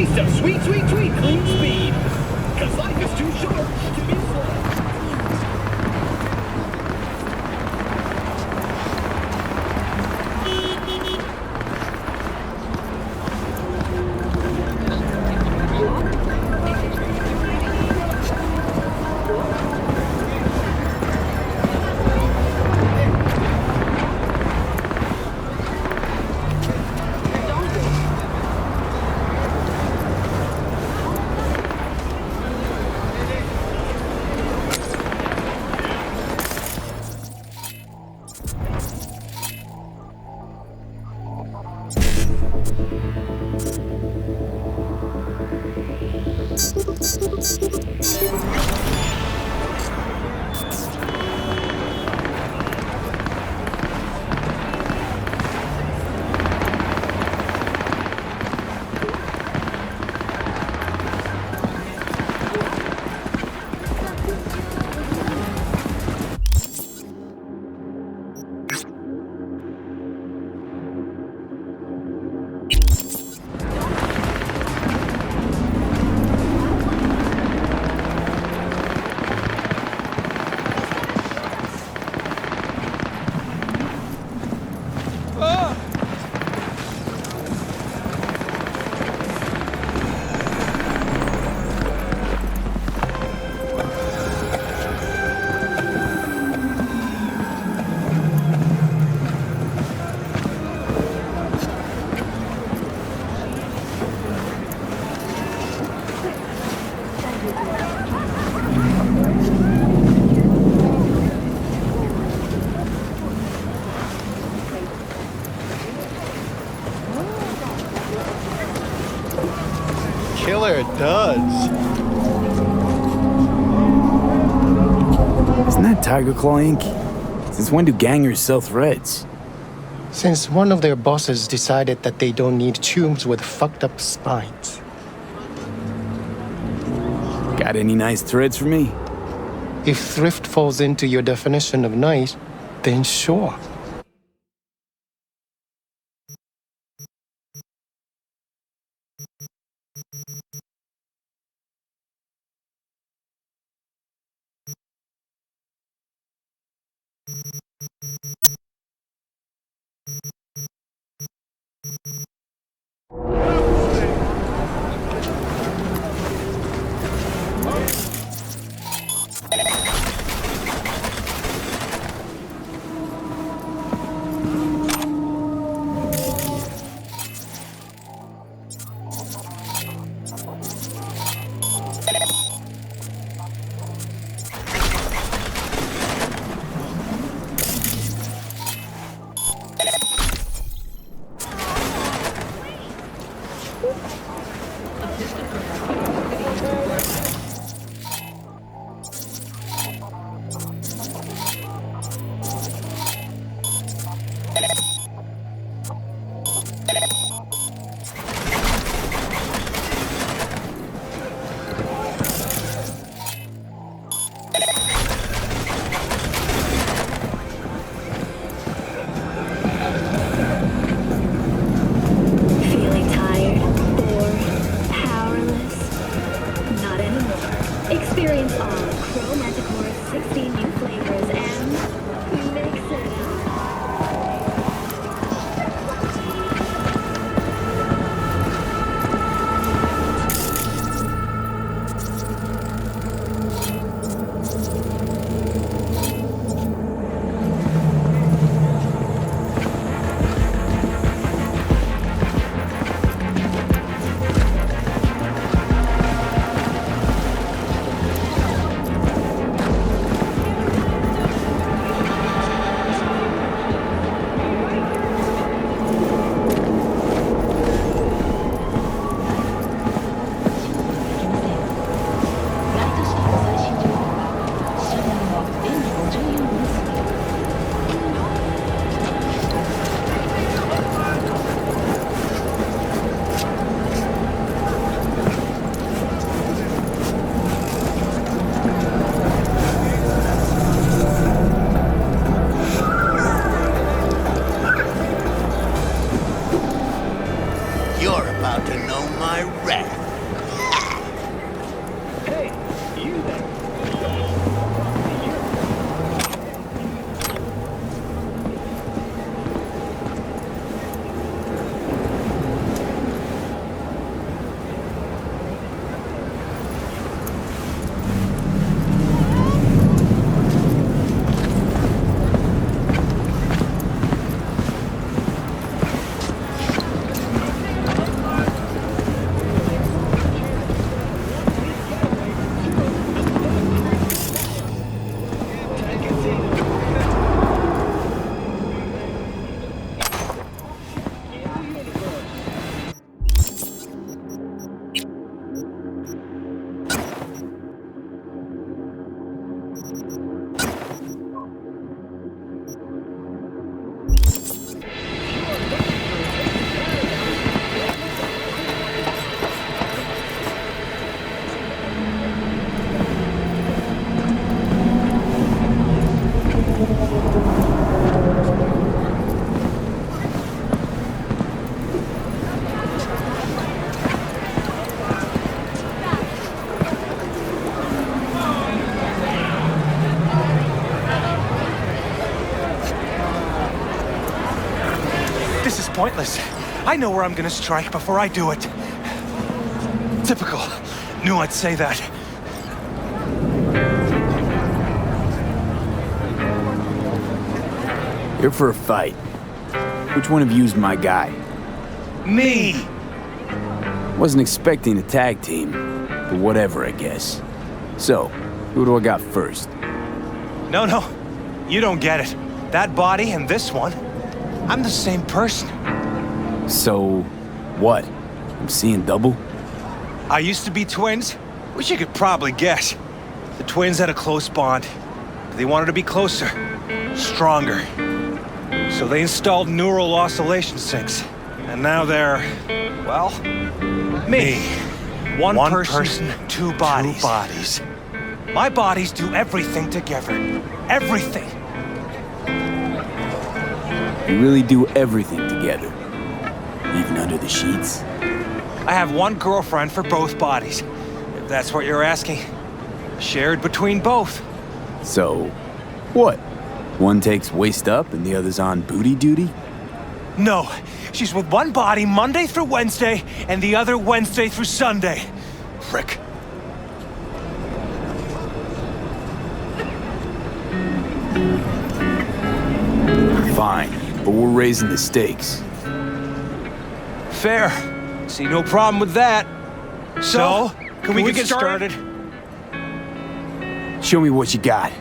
taste of sweet, sweet, sweet clean speed. Cause life is too short to be slow. Killer it does. Isn't that Tiger Claw ink? Since when do gangers sell threads? Since one of their bosses decided that they don't need tombs with fucked up spines. Got any nice threads for me? If thrift falls into your definition of nice, then sure. This is pointless. I know where I'm gonna strike before I do it. Typical. Knew I'd say that. Here for a fight. Which one of you's my guy? Me! Wasn't expecting a tag team, but whatever, I guess. So, who do I got first? No. You don't get it. That body and this one, I'm the same person. So, what? I'm seeing double? I used to be twins, which you could probably guess. The twins had a close bond. They wanted to be closer, stronger. So they installed neural oscillation syncs. And now they're, well, me. One person, two bodies. My bodies do everything together. Everything. You really do everything together. Even under the sheets? I have one girlfriend for both bodies, if that's what you're asking. Shared between both. So, what? One takes waist up and the other's on booty duty? No, she's with one body Monday through Wednesday and the other Wednesday through Sunday. Prick. Fine, but we're raising the stakes. Fair. See no problem with that. So, can we get started? Show me what you got.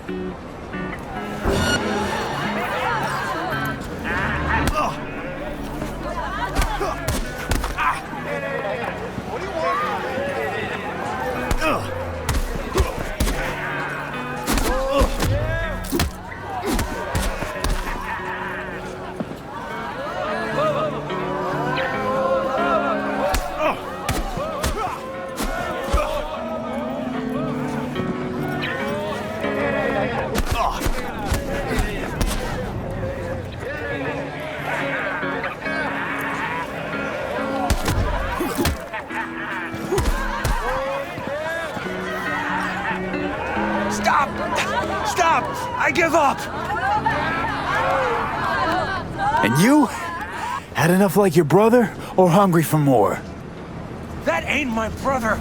Stop! I give up! And you? Had enough like your brother, or hungry for more? That ain't my brother.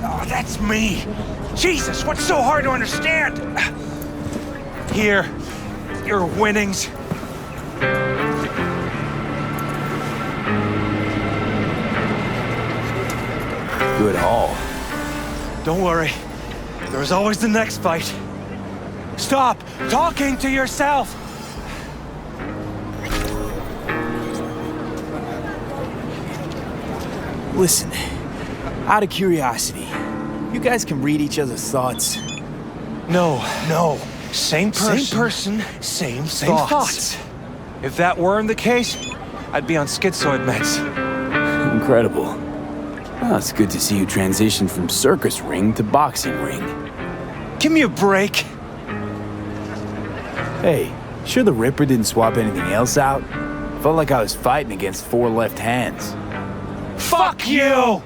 Oh, that's me. Jesus, what's so hard to understand? Here, your winnings. Good haul. Don't worry. There's always the next fight. Stop talking to yourself! Listen, out of curiosity, you guys can read each other's thoughts? No. Same person, same thoughts. If that weren't the case, I'd be on schizoid meds. Incredible. Well, it's good to see you transition from circus ring to boxing ring. Give me a break. Hey, sure the Ripper didn't swap anything else out? Felt like I was fighting against four left hands. Fuck you!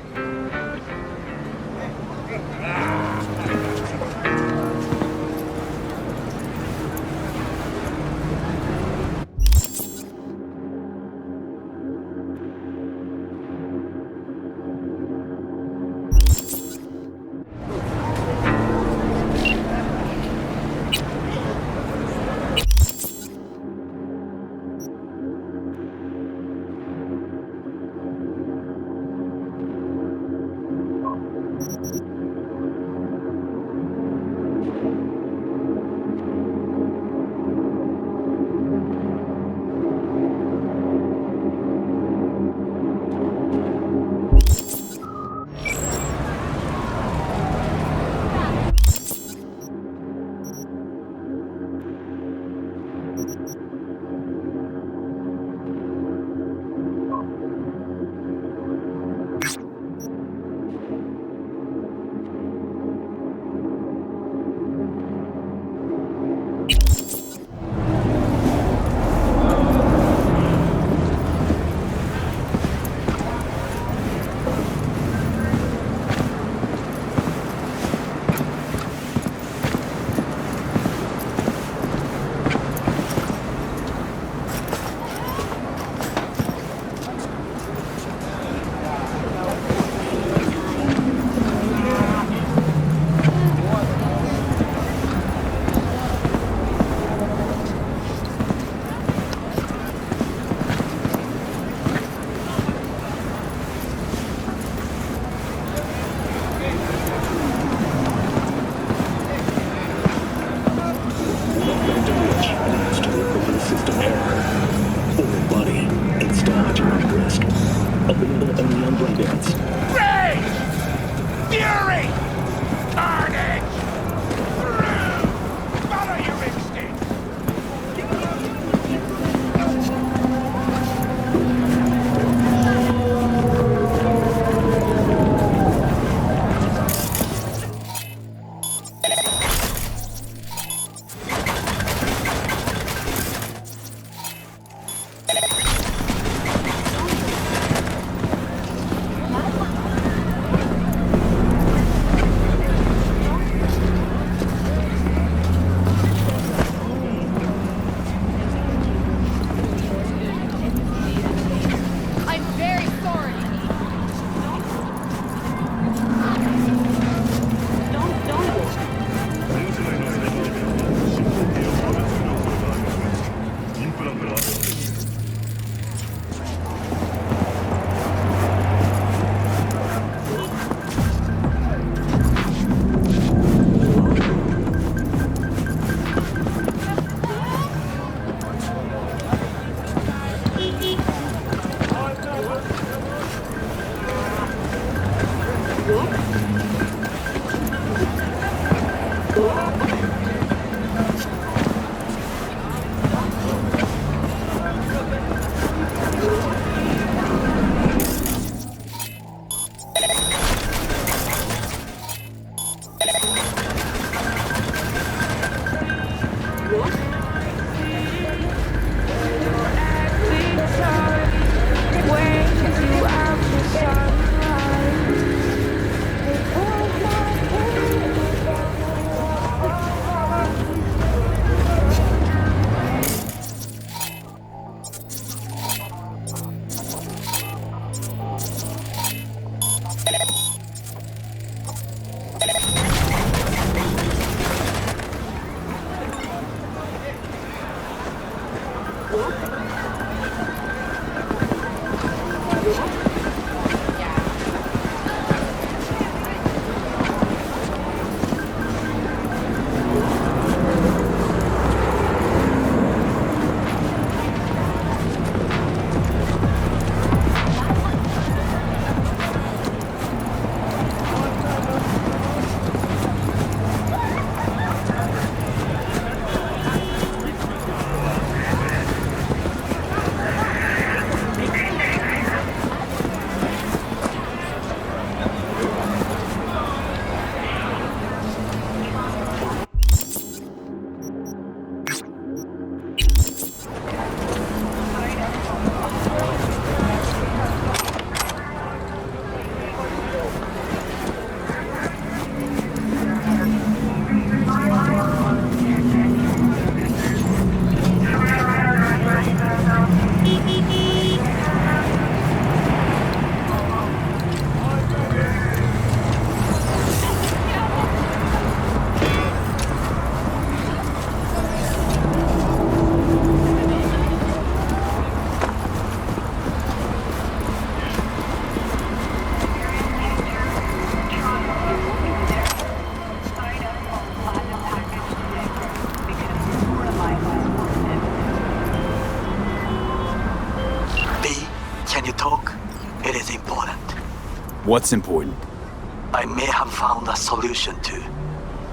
What's important? I may have found a solution to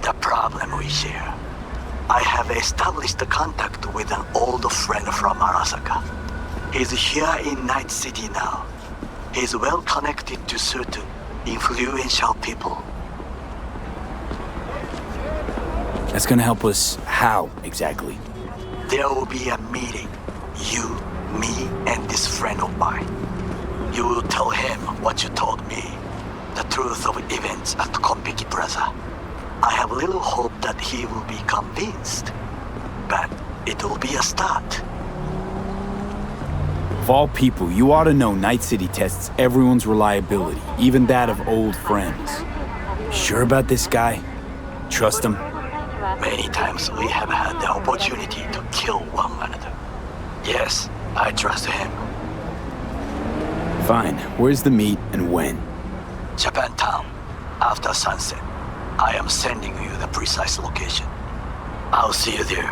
the problem we share. I have established contact with an old friend from Arasaka. He's here in Night City now. He's well connected to certain influential people. That's gonna help us how, exactly? There will be a meeting. You, me, and this friend of mine. You will tell him what you told me. The truth of events at Konpeki Plaza. I have little hope that he will be convinced. But it will be a start. Of all people, you ought to know Night City tests everyone's reliability, even that of old friends. Sure about this guy? Trust him? Many times we have had the opportunity to kill one another. Yes, I trust him. Fine. Where's the meet and when? Japantown, after sunset. I am sending you the precise location. I'll see you there.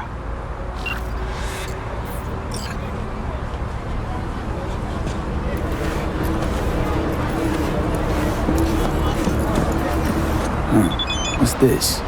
What's this?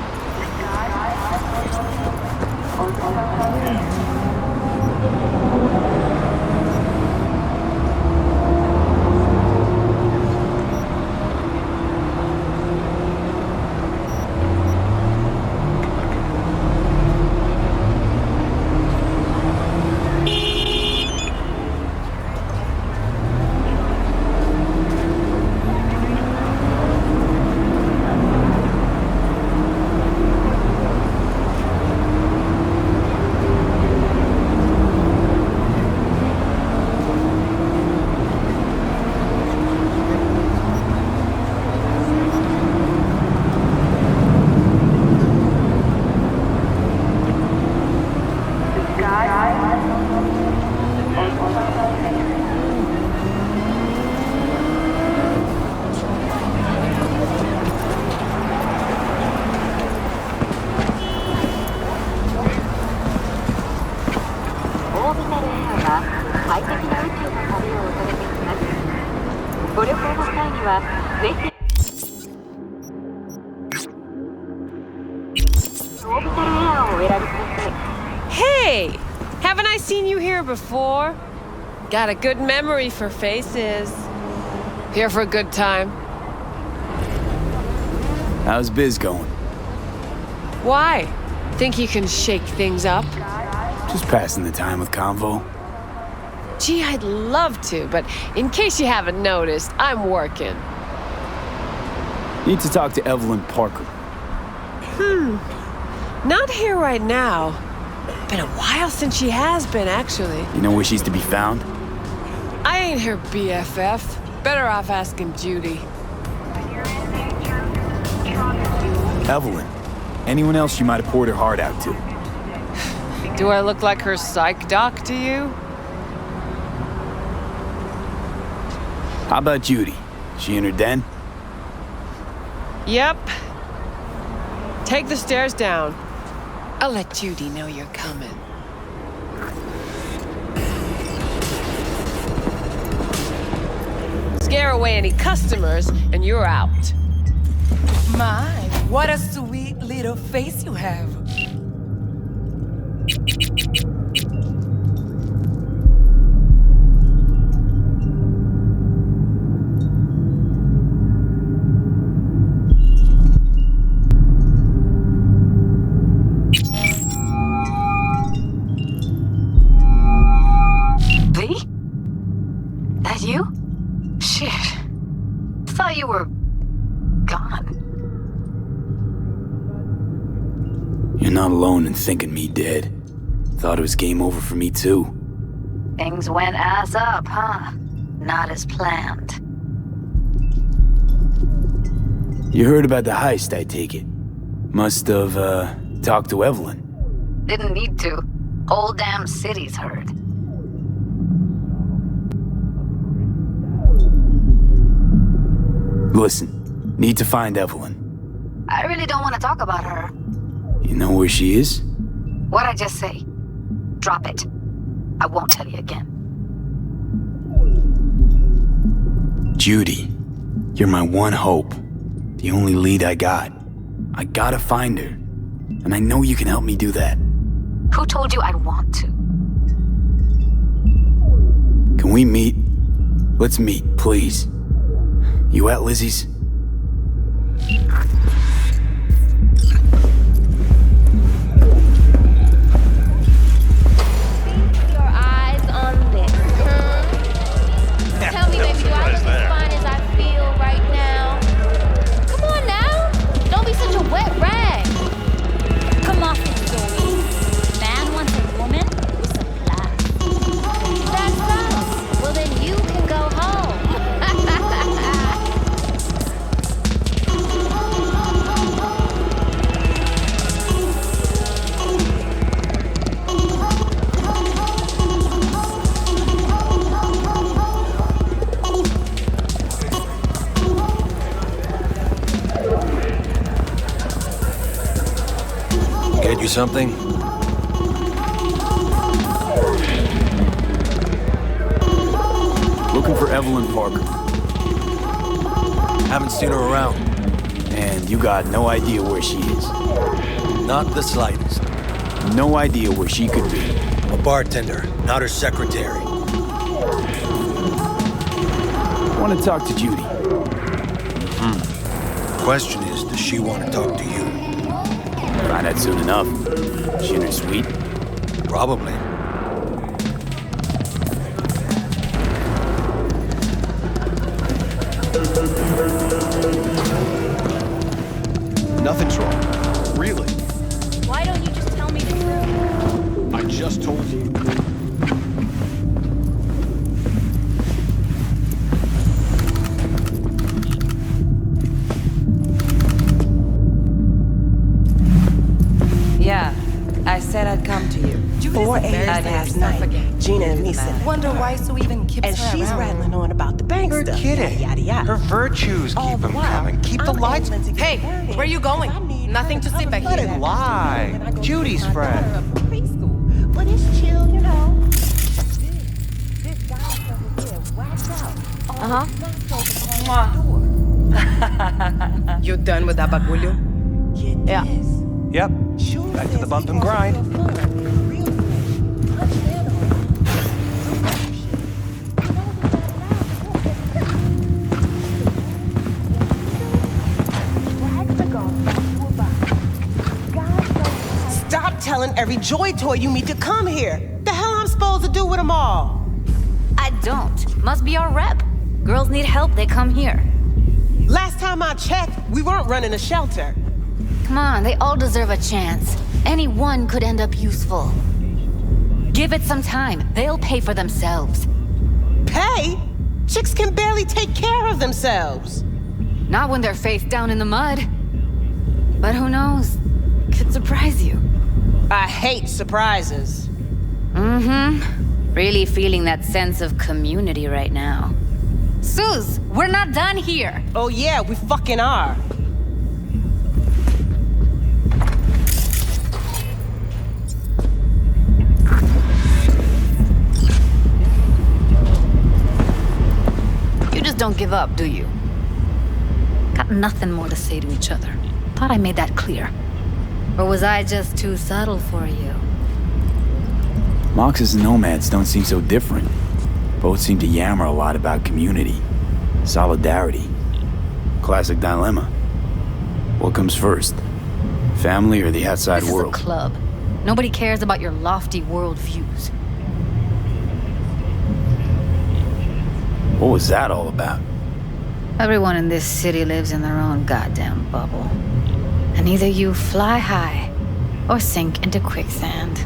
Hey! Haven't I seen you here before? Got a good memory for faces. Here for a good time. How's biz going? Why? Think you can shake things up? Just passing the time with convo. Gee, I'd love to, but in case you haven't noticed, I'm working. Need to talk to Evelyn Parker. Not here right now. Been a while since she has been, actually. You know where she's to be found? I ain't her BFF. Better off asking Judy. Evelyn. Anyone else you might have poured her heart out to? Do I look like her psych doc to you? How about Judy? She in her den? Yep. Take the stairs down. I'll let Judy know you're coming. Scare away any customers, and you're out. My, what a sweet little face you have. That you? Shit. Thought you were gone. You're not alone in thinking me dead. Thought it was game over for me too. Things went ass up, huh? Not as planned. You heard about the heist, I take it. Must have, talked to Evelyn. Didn't need to. Whole damn city's heard. Listen, need to find Evelyn. I really don't want to talk about her. You know where she is? What'd I just say? Drop it. I won't tell you again. Judy, you're my one hope. The only lead I got. I gotta find her. And I know you can help me do that. Who told you I'd want to? Can we meet? Let's meet, please. You at Lizzie's? Your eyes on this. Tell me, baby, do I look as fine as I feel right now? Come on now. Don't be such a wet rag. Come off it, Zoe. Man wants a woman with some class. That's us. Well, then you can go home. Get you something? Looking for Evelyn Parker. Haven't seen her around. And you got no idea where she is? Not the slightest. No idea where she could be? A bartender, not her secretary. I want to talk to Judy. Question is, does she want to talk to you? Find out soon enough. She in her suite? Probably. Nothing's wrong. Really. Why don't you just tell me the truth? I just told you. Yeah, I said I'd come to you. 4 a.m. last night, Gina and me said, Wonder why Sue even keeps and her she's around. rattling on about the bank Her stuff. kidding. Yada, yada. Her virtues keep them coming. Keep the lights. Hey, where you going? Nothing to see back Let here. it lie. Judy's friend. Preschool, but it's chill, you know. You done with that bagulho? Yeah. Yep. Back to the bump and grind. Stop telling every joy toy you meet to come here. The hell I'm supposed to do with them all? I don't. Must be our rep. Girls need help, they come here. Last time I checked, we weren't running a shelter. Come on, they all deserve a chance. Any one could end up useful. Give it some time. They'll pay for themselves. Pay? Chicks can barely take care of themselves. Not when they're face down in the mud. But who knows? Could surprise you. I hate surprises. Mm-hmm. Really feeling that sense of community right now. Suze, we're not done here. Oh yeah, we fucking are. You just don't give up, do you? Got nothing more to say to each other. Thought I made that clear. Or was I just too subtle for you? Moxes and nomads don't seem so different. Both seem to yammer a lot about community, solidarity. Classic dilemma. What comes first? Family or the outside world? This is a club. Nobody cares about your lofty worldviews. What was that all about? Everyone in this city lives in their own goddamn bubble. And either you fly high or sink into quicksand.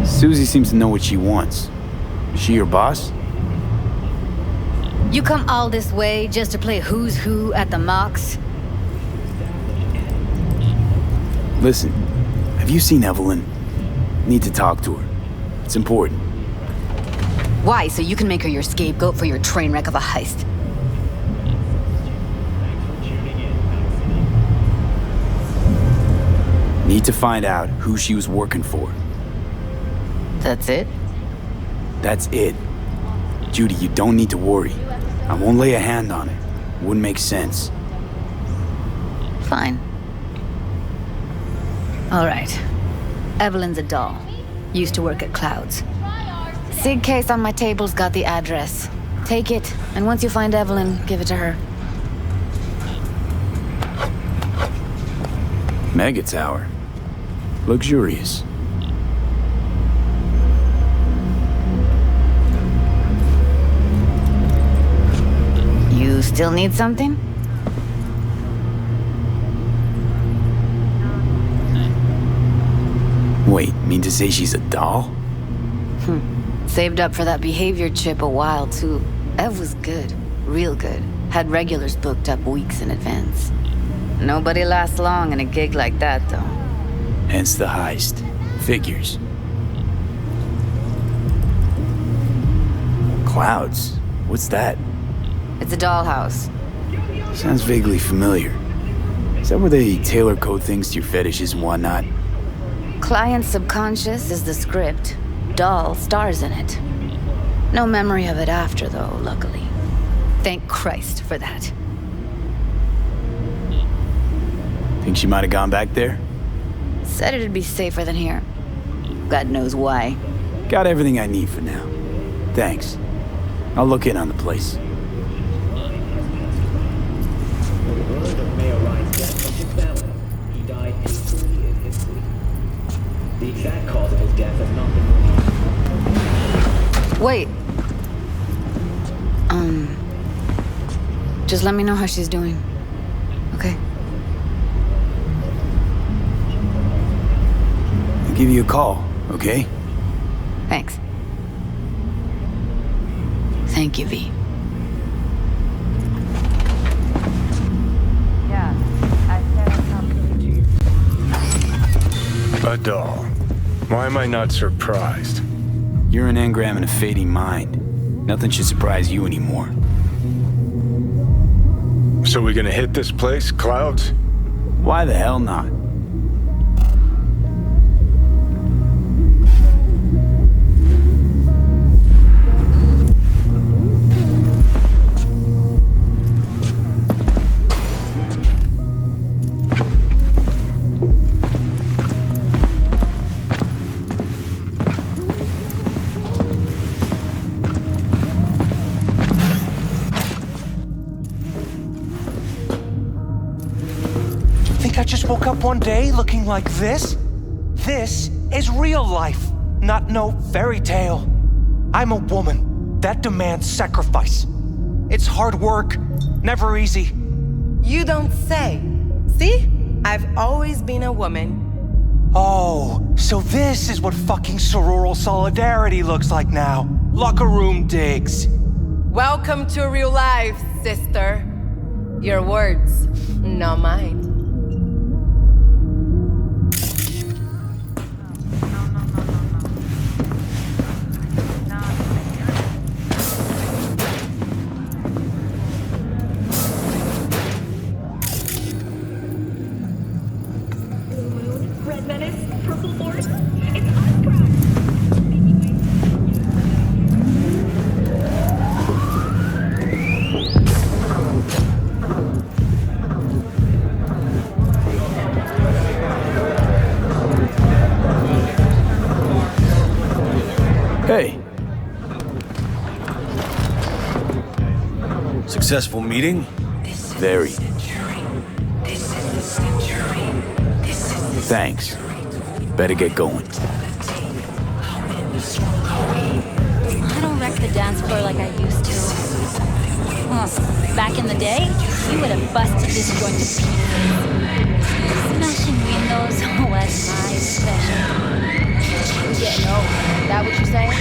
Susie seems to know what she wants. Is she your boss? You come all this way just to play who's who at the Mox? Listen, have you seen Evelyn? Need to talk to her. It's important. Why? So you can make her your scapegoat for your train wreck of a heist. Need to find out who she was working for. That's it? That's it. Judy, you don't need to worry. I won't lay a hand on it. Wouldn't make sense. Fine. All right. Evelyn's a doll. Used to work at Clouds. Sig case on my table's got the address. Take it, and once you find Evelyn, give it to her. Mega Tower. Luxurious. You still need something? Wait, mean to say she's a doll? Saved up for that behavior chip a while, too. Ev was good. Real good. Had regulars booked up weeks in advance. Nobody lasts long in a gig like that, though. Hence the heist. Figures. Clouds? What's that? It's a dollhouse. Sounds vaguely familiar. Is that where they tailor code things to your fetishes and whatnot? Client's subconscious is the script. Doll stars in it. No memory of it after, though, luckily. Thank Christ for that. Think she might have gone back there? Said it'd be safer than here. God knows why. Got everything I need for now. Thanks. I'll look in on the place. The exact cause of his death has not been released. Wait. Just let me know how she's doing. Okay? I'll give you a call, okay? Thanks. Thank you, V. A doll. Why am I not surprised? You're an engram and a fading mind. Nothing should surprise you anymore. So we gonna hit this place, Clouds? Why the hell not? I just woke up one day looking like this? This is real life, not no fairy tale. I'm a woman. That demands sacrifice. It's hard work, never easy. You don't say. See? I've always been a woman. Oh, so this is what fucking sororal solidarity looks like now. Locker room digs. Welcome to real life, sister. Your words, not mine. muscle force. It's unproven. Hey. Successful meeting? Very. Thanks. Better get going. I don't wreck the dance floor like I used to. Back in the day, you would have busted this joint to pieces. Smashing windows was my special. You're getting old. That what you're saying?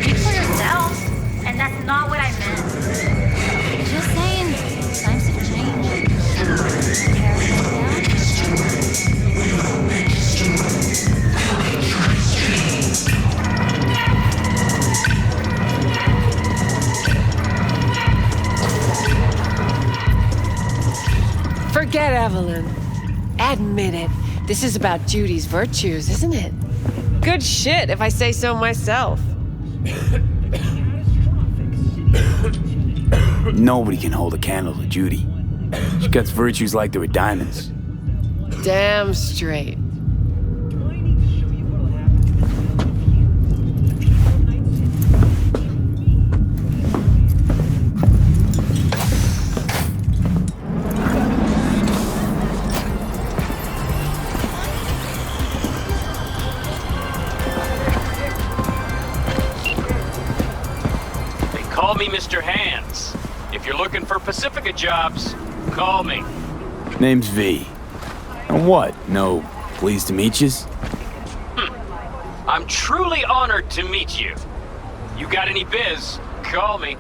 Speak for yourself. And that's not what I meant. Just saying, times have changed. Tear it down. Forget Evelyn. Admit it. This is about Judy's virtues, isn't it? Good shit, if I say so myself. Nobody can hold a candle to Judy. She got virtues like they were diamonds. Damn straight. Call me Mr. Hands. If you're looking for Pacifica jobs, call me. Name's V. And what? No pleased to meet yous? I'm truly honored to meet you. You got any biz, call me.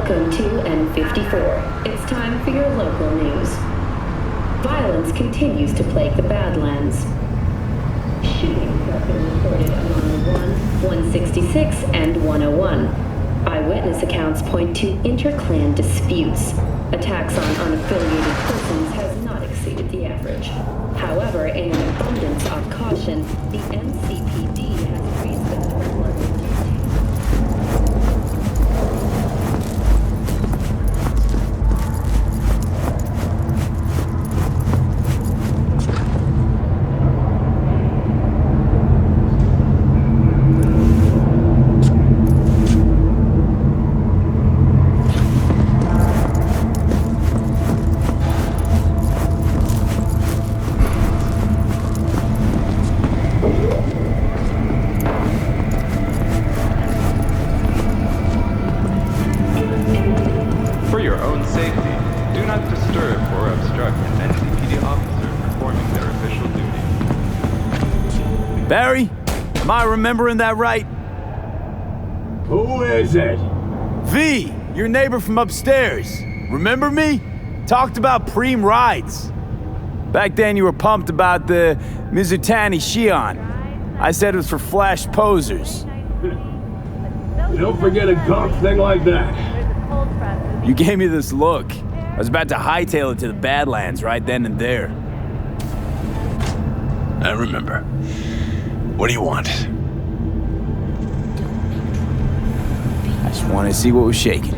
Welcome to N54. It's time for your local news. Violence continues to plague the Badlands. Shootings have been reported among 166, and 101. Eyewitness accounts point to inter-clan disputes. Attacks on unaffiliated persons has not exceeded the average. However, in an abundance of caution, the NCPD has raised the threat level to 2. For your own safety, do not disturb or obstruct an NCPD officer performing their official duty. Barry? Am I remembering that right? Who is it? V, your neighbor from upstairs. Remember me? Talked about preem rides. Back then you were pumped about the Mizutani Shion. I said it was for flash posers. You don't forget a gawk thing like that. You gave me this look. I was about to hightail it to the Badlands right then and there. I remember. What do you want? I just wanted to see what was shaking.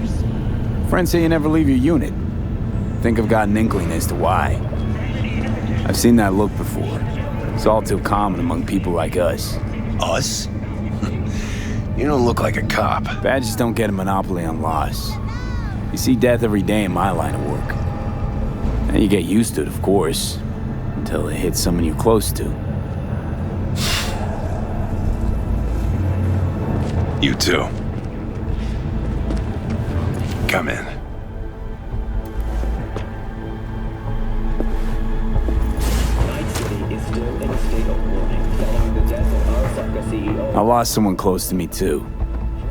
Friends say you never leave your unit. Think I've got an inkling as to why. I've seen that look before. It's all too common among people like us. Us? You don't look like a cop. Badges don't get a monopoly on loss. You see death every day in my line of work. And you get used to it, of course, until it hits someone you're close to. You too. Come in. I lost someone close to me too.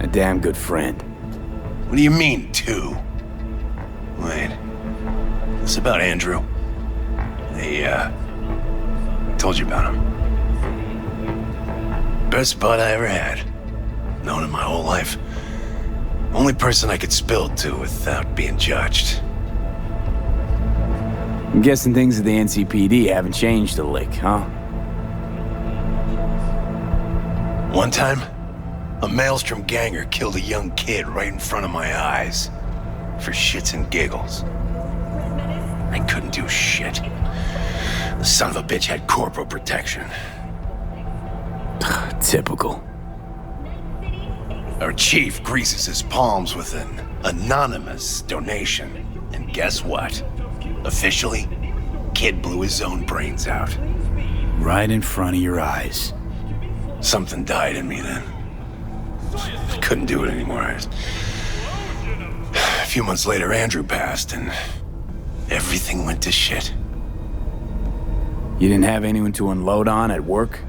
A damn good friend. What do you mean, two? Wait. This about Andrew? I told you about him. Best bud I ever had. Known him my whole life. Only person I could spill to without being judged. I'm guessing things at the NCPD haven't changed a lick, huh? One time, a Maelstrom ganger killed a young kid right in front of my eyes. For shits and giggles. I couldn't do shit. The son of a bitch had corporal protection. Typical. Our chief greases his palms with an anonymous donation. And guess what? Officially, kid blew his own brains out. Right in front of your eyes. Something died in me then. I couldn't do it anymore. A few months later, Andrew passed, and everything went to shit. You didn't have anyone to unload on at work?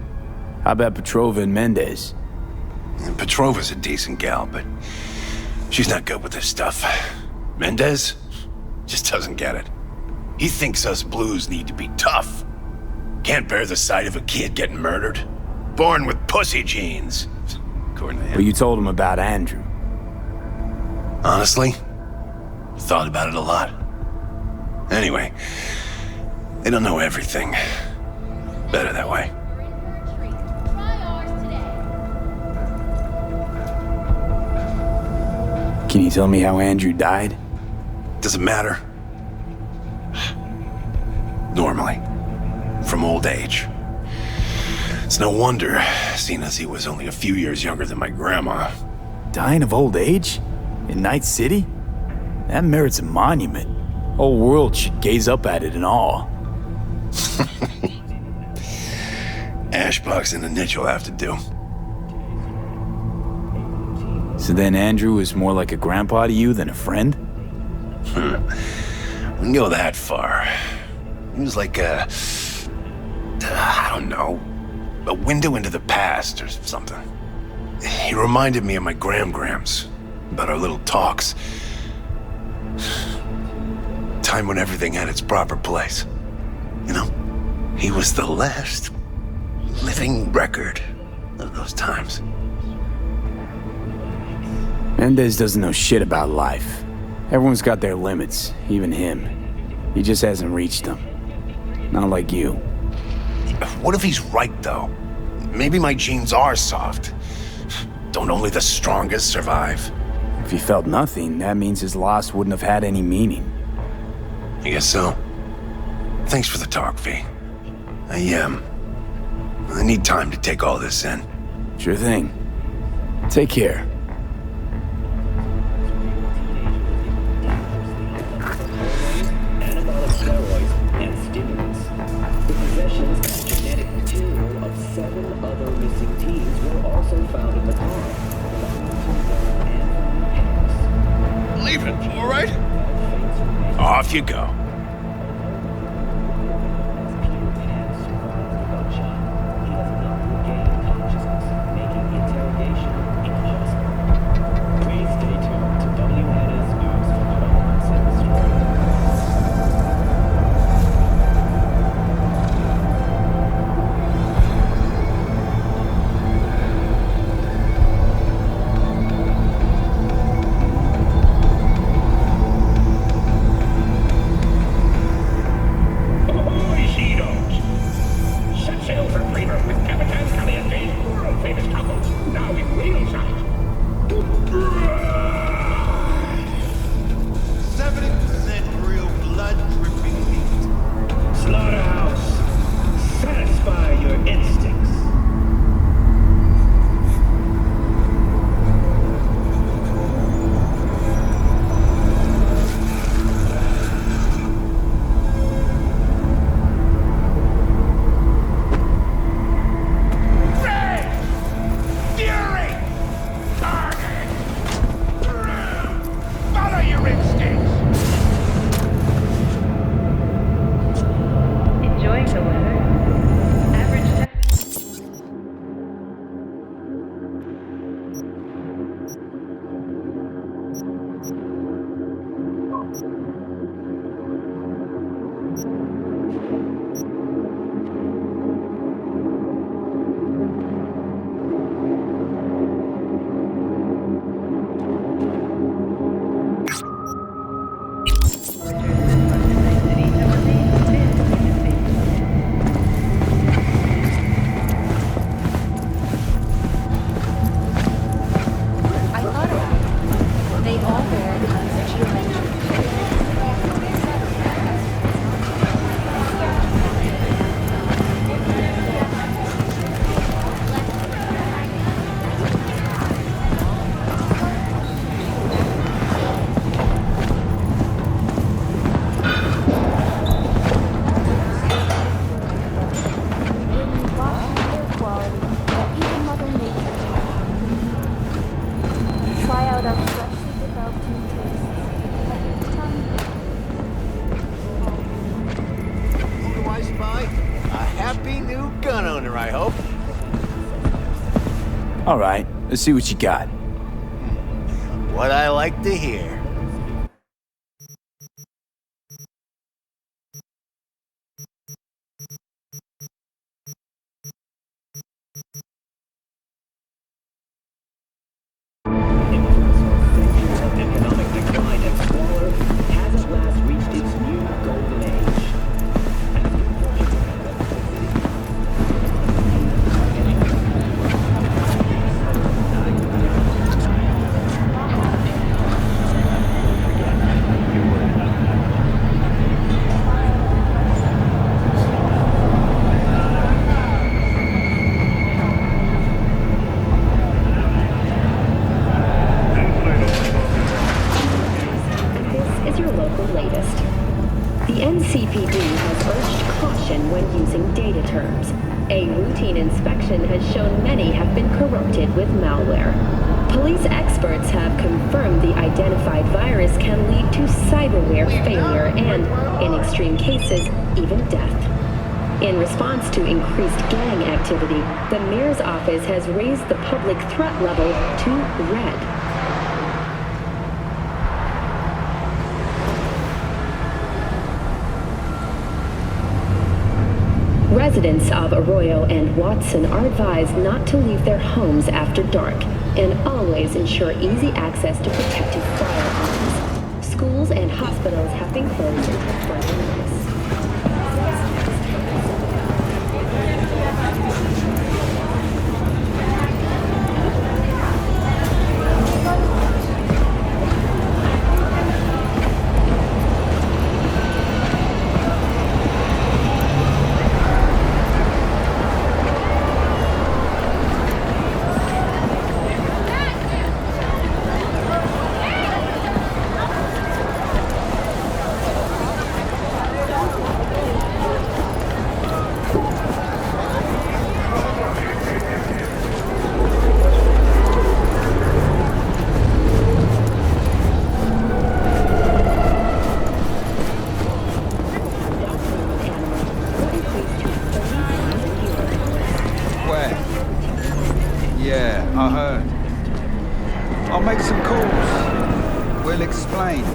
How about Petrova and Mendez? Petrova's a decent gal, but she's not good with this stuff. Mendez just doesn't get it. He thinks us blues need to be tough. Can't bear the sight of a kid getting murdered. Born with pussy genes, according to him. But you told him about Andrew. Honestly, thought about it a lot. Anyway, they don't know everything. Better that way. Can you tell me how Andrew died? Doesn't matter. Normally. From old age. It's no wonder, seeing as he was only a few years younger than my grandma. Dying of old age? In Night City? That merits a monument. Whole world should gaze up at it in awe. Ashbox and a niche will have to do. So then Andrew was more like a grandpa to you than a friend? Wouldn't go that far. He was like I don't know, a window into the past or something. He reminded me of my grams about our little talks. Time when everything had its proper place. You know, he was the last living record of those times. Mendez doesn't know shit about life. Everyone's got their limits, even him. He just hasn't reached them. Not like you. What if he's right, though? Maybe my genes are soft. Don't only the strongest survive? If he felt nothing, that means his loss wouldn't have had any meaning. I guess so. Thanks for the talk, V. I need time to take all this in. Sure thing. Take care. Anabolic steroids and stimulants. The possessions and genetic material of 7 other missing teens were also found in the car. Leave it, all right? Off you go. All right, let's see what you got. What I like to hear. Economic decline and squalor has at last reached its new golden age. NCPD has urged caution when using data terms. A routine inspection has shown many have been corrupted with malware. Police experts have confirmed the identified virus can lead to cyberware failure and, in extreme cases, even death. In response to increased gang activity, the mayor's office has raised the public threat level to red. Residents of Arroyo and Watson are advised not to leave their homes after dark and always ensure easy access to protective firearms. Schools and hospitals have been closed until further notice. I heard. I'll make some calls. We'll explain.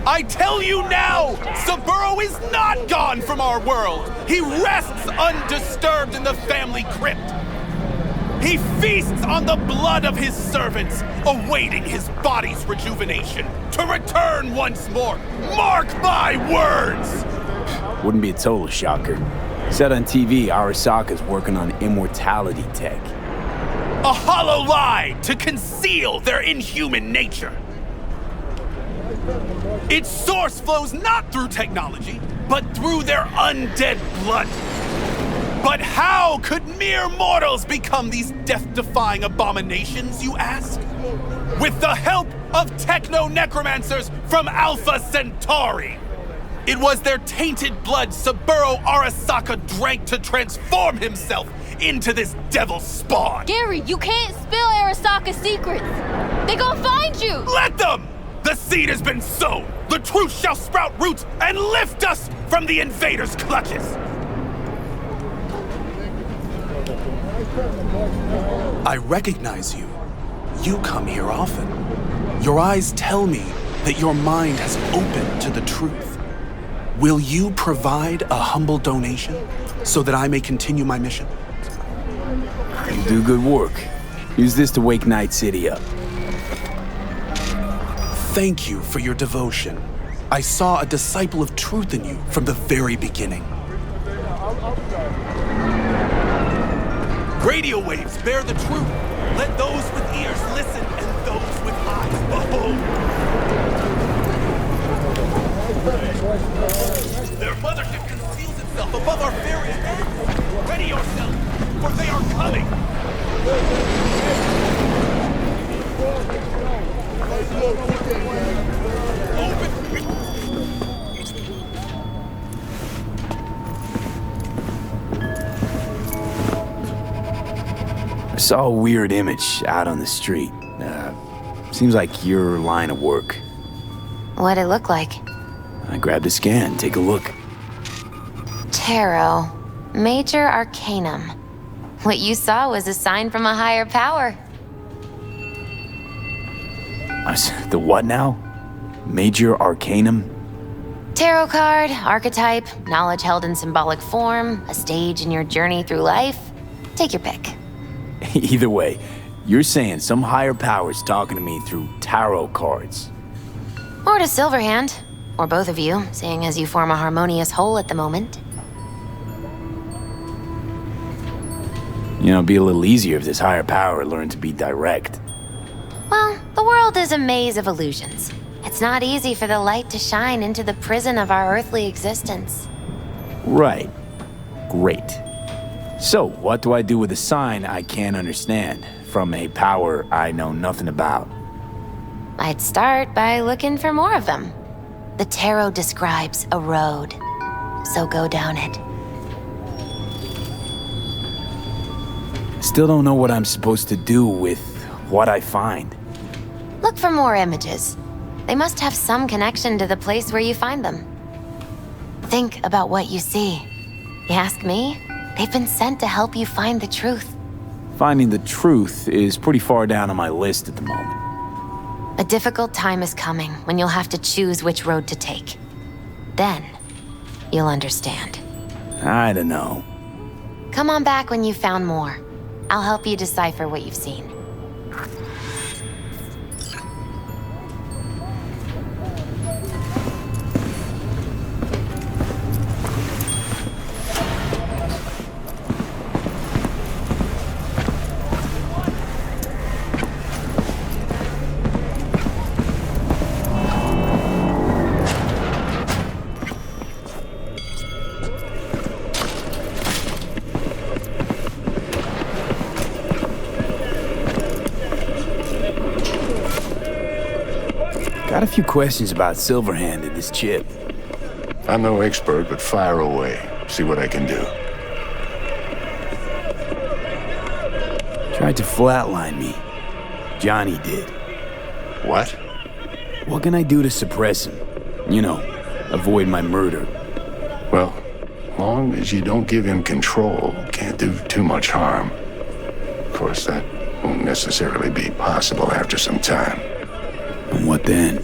I tell you now, Saburo is not gone from our world. He rests undisturbed in the family crypt. He feasts on the blood of his servants, awaiting his body's rejuvenation to return once more. Mark my words! Wouldn't be a total shocker. Said on TV, Arasaka's working on immortality tech. A hollow lie to conceal their inhuman nature. Its source flows not through technology, but through their undead blood. But how could mere mortals become these death-defying abominations, you ask? With the help of techno-necromancers from Alpha Centauri. It was their tainted blood Saburo Arasaka drank to transform himself into this devil spawn. Gary, you can't spill Arasaka's secrets. They gon' find you. Let them! The seed has been sown. The truth shall sprout roots and lift us from the invaders' clutches. I recognize you. You come here often. Your eyes tell me that your mind has opened to the truth. Will you provide a humble donation so that I may continue my mission? You do good work. Use this to wake Night City up. Thank you for your devotion. I saw a disciple of truth in you from the very beginning. Radio waves bear the truth. Let those with ears listen and those with eyes behold. Their mothership conceals itself above our very heads. Ready yourself, for they are coming. I saw a weird image out on the street. Seems like your line of work. What'd it look like? I grabbed a scan. Take a look. Tarot. Major Arcanum. What you saw was a sign from a higher power. The what now? Major Arcanum? Tarot card, archetype, knowledge held in symbolic form, a stage in your journey through life. Take your pick. Either way, you're saying some higher power's talking to me through tarot cards. Or to Silverhand. Or both of you, seeing as you form a harmonious whole at the moment. You know, it'd be a little easier if this higher power learned to be direct. Well, the world is a maze of illusions. It's not easy for the light to shine into the prison of our earthly existence. Right. Great. So, what do I do with a sign I can't understand, from a power I know nothing about? I'd start by looking for more of them. The tarot describes a road, so go down it. Still don't know what I'm supposed to do with what I find. Look for more images. They must have some connection to the place where you find them. Think about what you see. You ask me, they've been sent to help you find the truth. Finding the truth is pretty far down on my list at the moment. A difficult time is coming when you'll have to choose which road to take. Then, you'll understand. I don't know. Come on back when you've found more. I'll help you decipher what you've seen. Got a few questions about Silverhand and this chip. I'm no expert, but fire away. See what I can do. Tried to flatline me. Johnny did. What? What can I do to suppress him? You know, avoid my murder. Well, long as you don't give him control, can't do too much harm. Of course, that won't necessarily be possible after some time. And what then?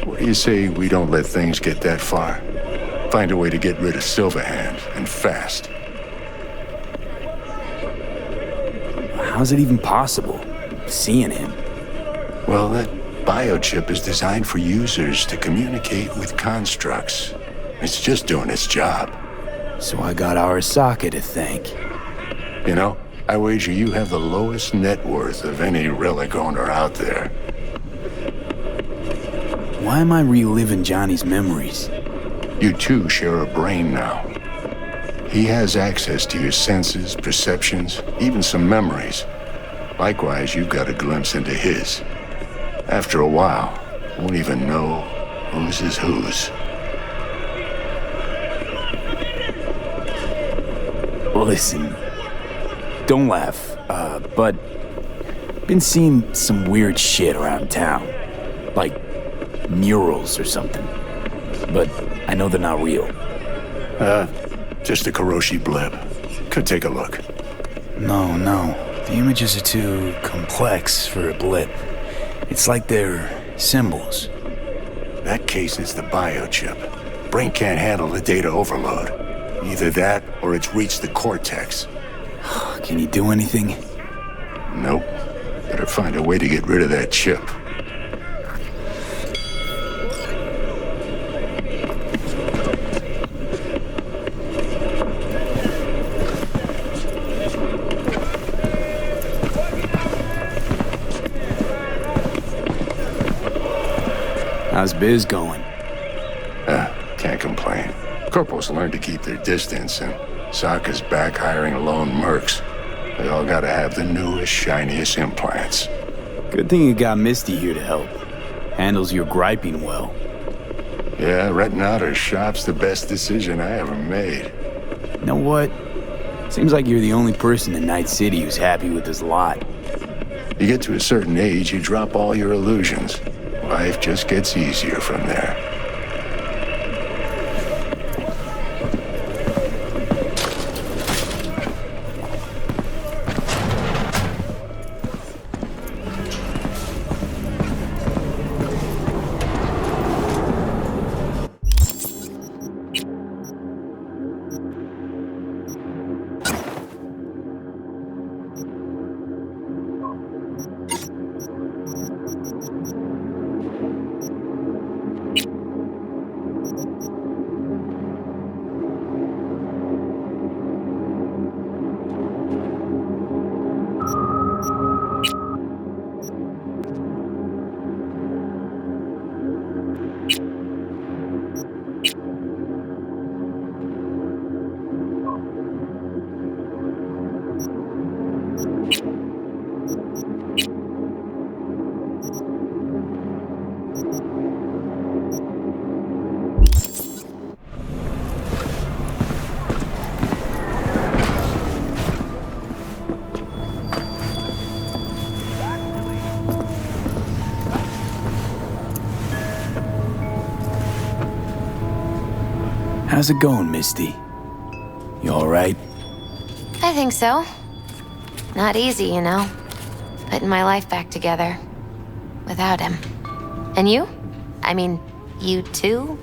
What do you say we don't let things get that far? Find a way to get rid of Silverhand, and fast. How's it even possible? Seeing him? Well, that biochip is designed for users to communicate with constructs. It's just doing its job. So I got Arasaka to thank. You know, I wager you have the lowest net worth of any relic owner out there. Why am I reliving Johnny's memories? You two share a brain now. He has access to your senses, perceptions, even some memories. Likewise, you've got a glimpse into his. After a while, you won't even know whose is whose. Listen, don't laugh, but been seeing some weird shit around town. Like murals or something. But I know they're not real. Just a Kuroshi blip. Could take a look. No. The images are too complex for a blip. It's like they're symbols. That case is the biochip. Brain can't handle the data overload. Either that, or it's reached the cortex. Can you do anything? Nope. Better find a way to get rid of that chip. How's biz going? Can't complain. Corporals learn to keep their distance, and Sokka's back hiring lone mercs. They all gotta have the newest, shiniest implants. Good thing you got Misty here to help. Handles your griping well. Yeah, renting out her shop's the best decision I ever made. You know what? Seems like you're the only person in Night City who's happy with this lot. You get to a certain age, you drop all your illusions. Life just gets easier from there. How's it going, Misty? You alright? I think so. Not easy, you know. Putting my life back together. Without him. And you? I mean, you too?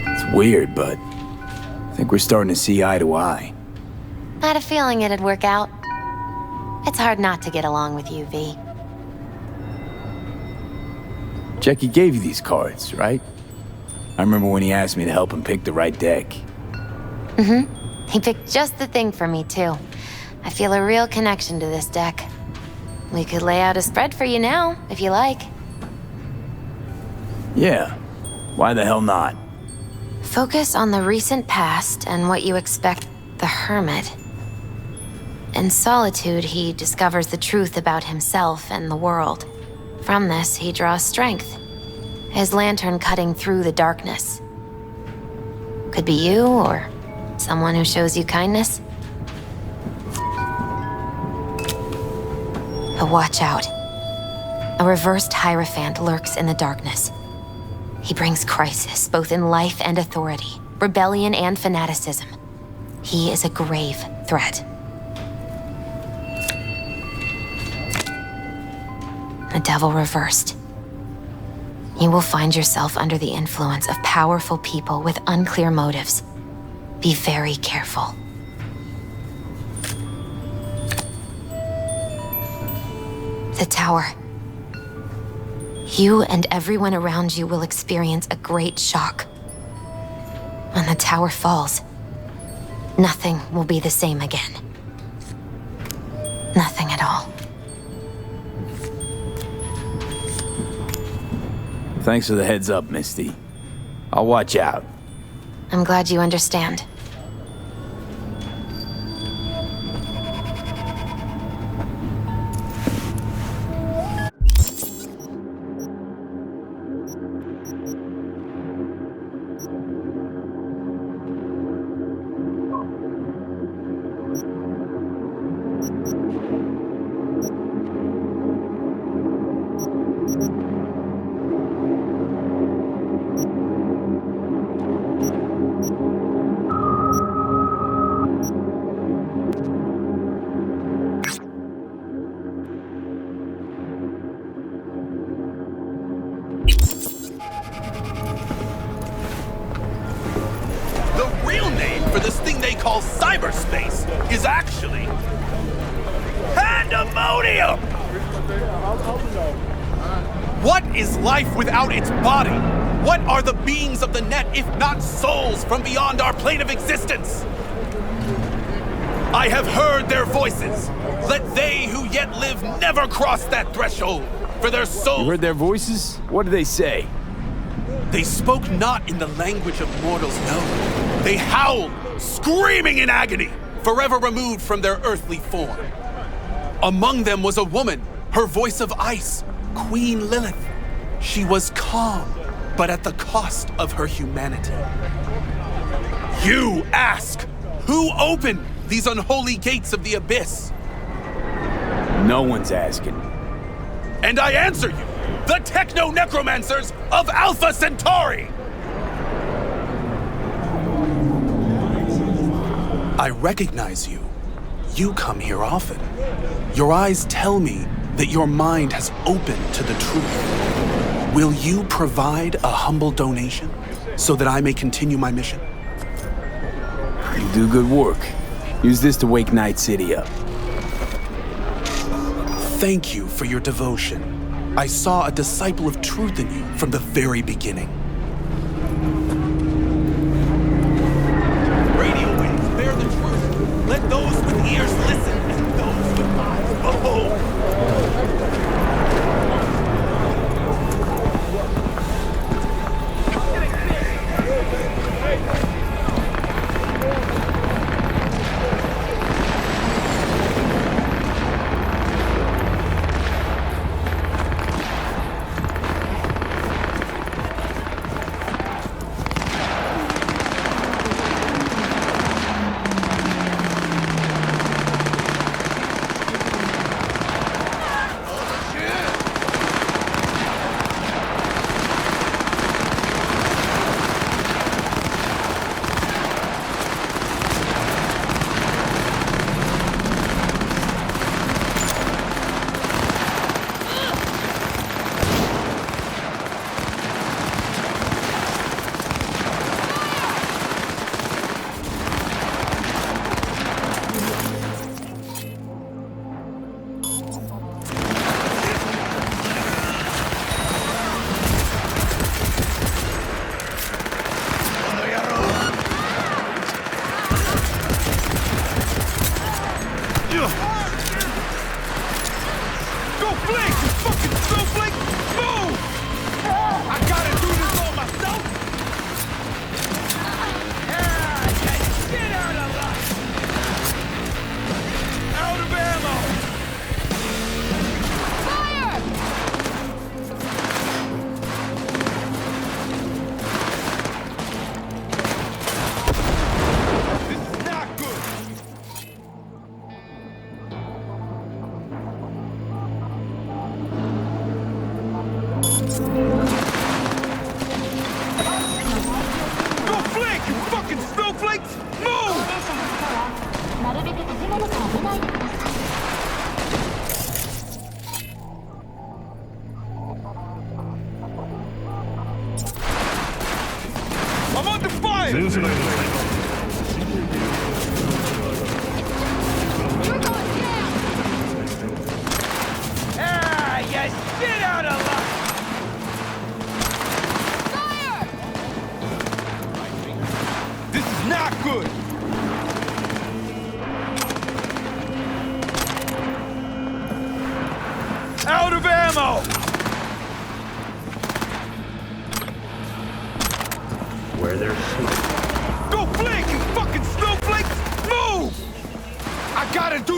It's weird, but I think we're starting to see eye to eye. I had a feeling it'd work out. It's hard not to get along with you, V. Jackie gave you these cards, right? I remember when he asked me to help him pick the right deck. Mm-hmm. He picked just the thing for me, too. I feel a real connection to this deck. We could lay out a spread for you now, if you like. Yeah. Why the hell not? Focus on the recent past and what you expect the Hermit. In solitude, he discovers the truth about himself and the world. From this, he draws strength. His lantern cutting through the darkness. Could be you, or someone who shows you kindness. But watch out. A reversed Hierophant lurks in the darkness. He brings crisis, both in life and authority, rebellion and fanaticism. He is a grave threat. The devil reversed. You will find yourself under the influence of powerful people with unclear motives. Be very careful. The tower. You and everyone around you will experience a great shock. When the tower falls, nothing will be the same again. Nothing at all. Thanks for the heads up, Misty. I'll watch out. I'm glad you understand. Cyberspace is actually pandemonium! What is life without its body? What are the beings of the net if not souls from beyond our plane of existence? I have heard their voices. Let they who yet live never cross that threshold, for their souls... You heard their voices? What did they say? They spoke not in the language of mortals, no. They howled, screaming in agony, forever removed from their earthly form. Among them was a woman, her voice of ice, Queen Lilith. She was calm, but at the cost of her humanity. You ask, who opened these unholy gates of the abyss? No one's asking. And I answer you, the techno-necromancers of Alpha Centauri! I recognize you. You come here often. Your eyes tell me that your mind has opened to the truth. Will you provide a humble donation so that I may continue my mission? You do good work. Use this to wake Night City up. Thank you for your devotion. I saw a disciple of truth in you from the very beginning. Radio waves bear the truth. Let those with ears listen and those with eyes behold.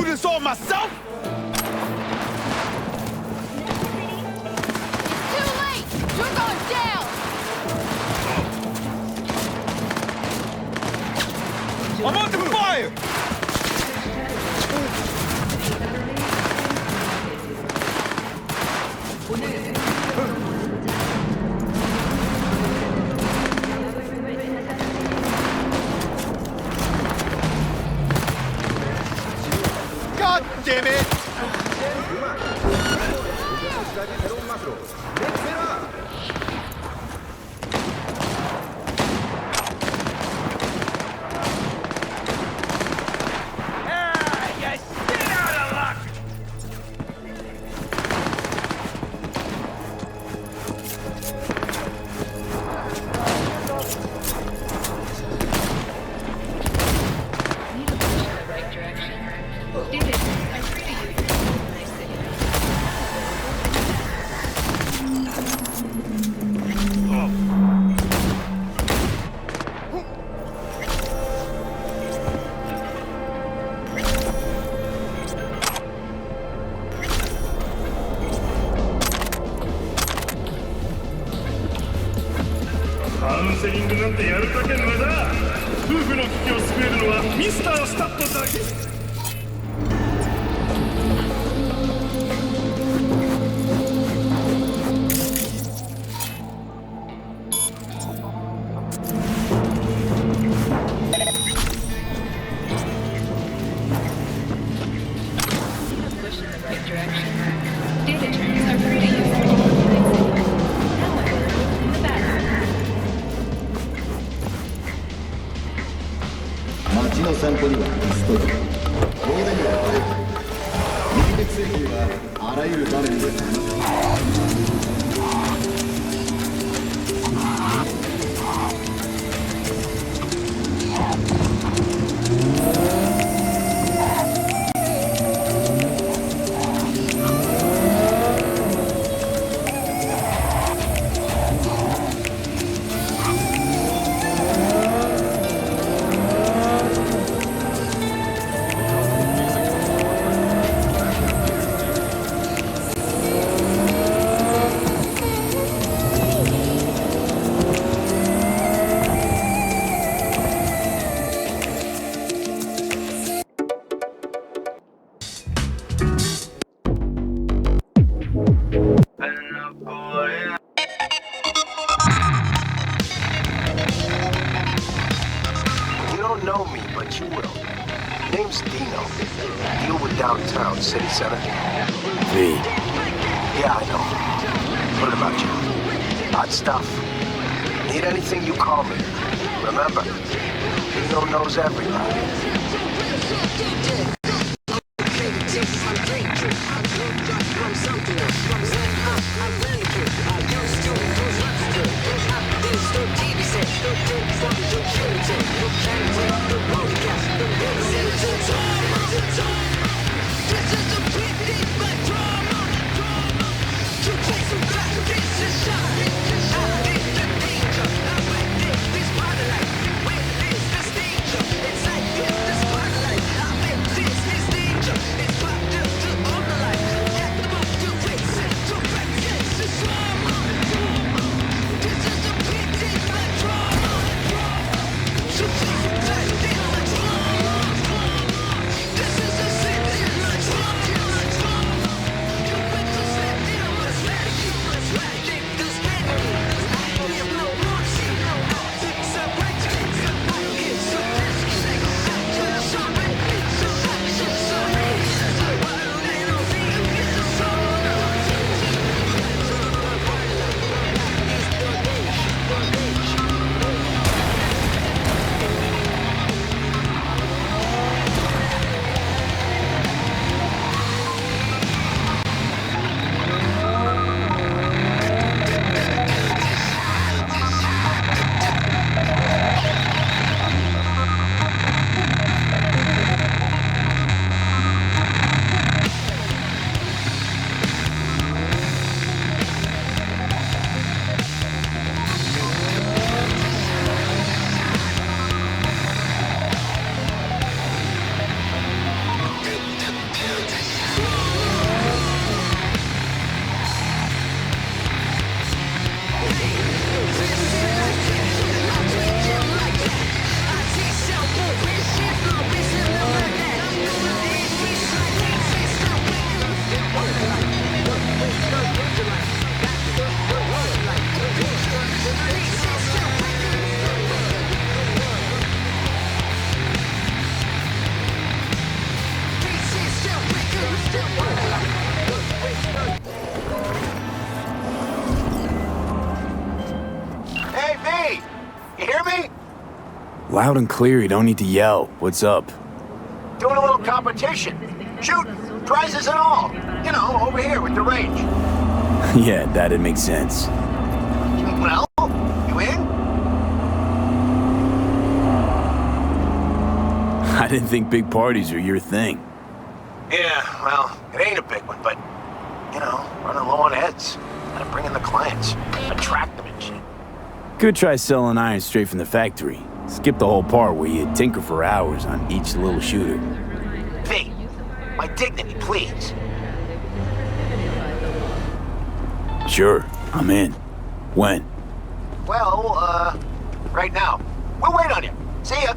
this all myself? Too late! You're going down! I'm under fire! God damn it! Downtown city center. V. Yeah, I know. What about you? Hot stuff. Need anything, you call me. Remember, Dino knows everybody. Inside Loud and clear, you don't need to yell. What's up? Doing a little competition. Shooting, prizes and all. You know, over here with the range. Yeah, that'd make sense. Well, you in? I didn't think big parties are your thing. Yeah, well, it ain't a big one, but, you know, running low on heads. Gotta bring in the clients. Attract them and shit. Could try selling iron straight from the factory. Skip the whole part where you tinker for hours on each little shooter. V, my dignity, please. Sure, I'm in. When? Well, right now. We'll wait on you. See ya.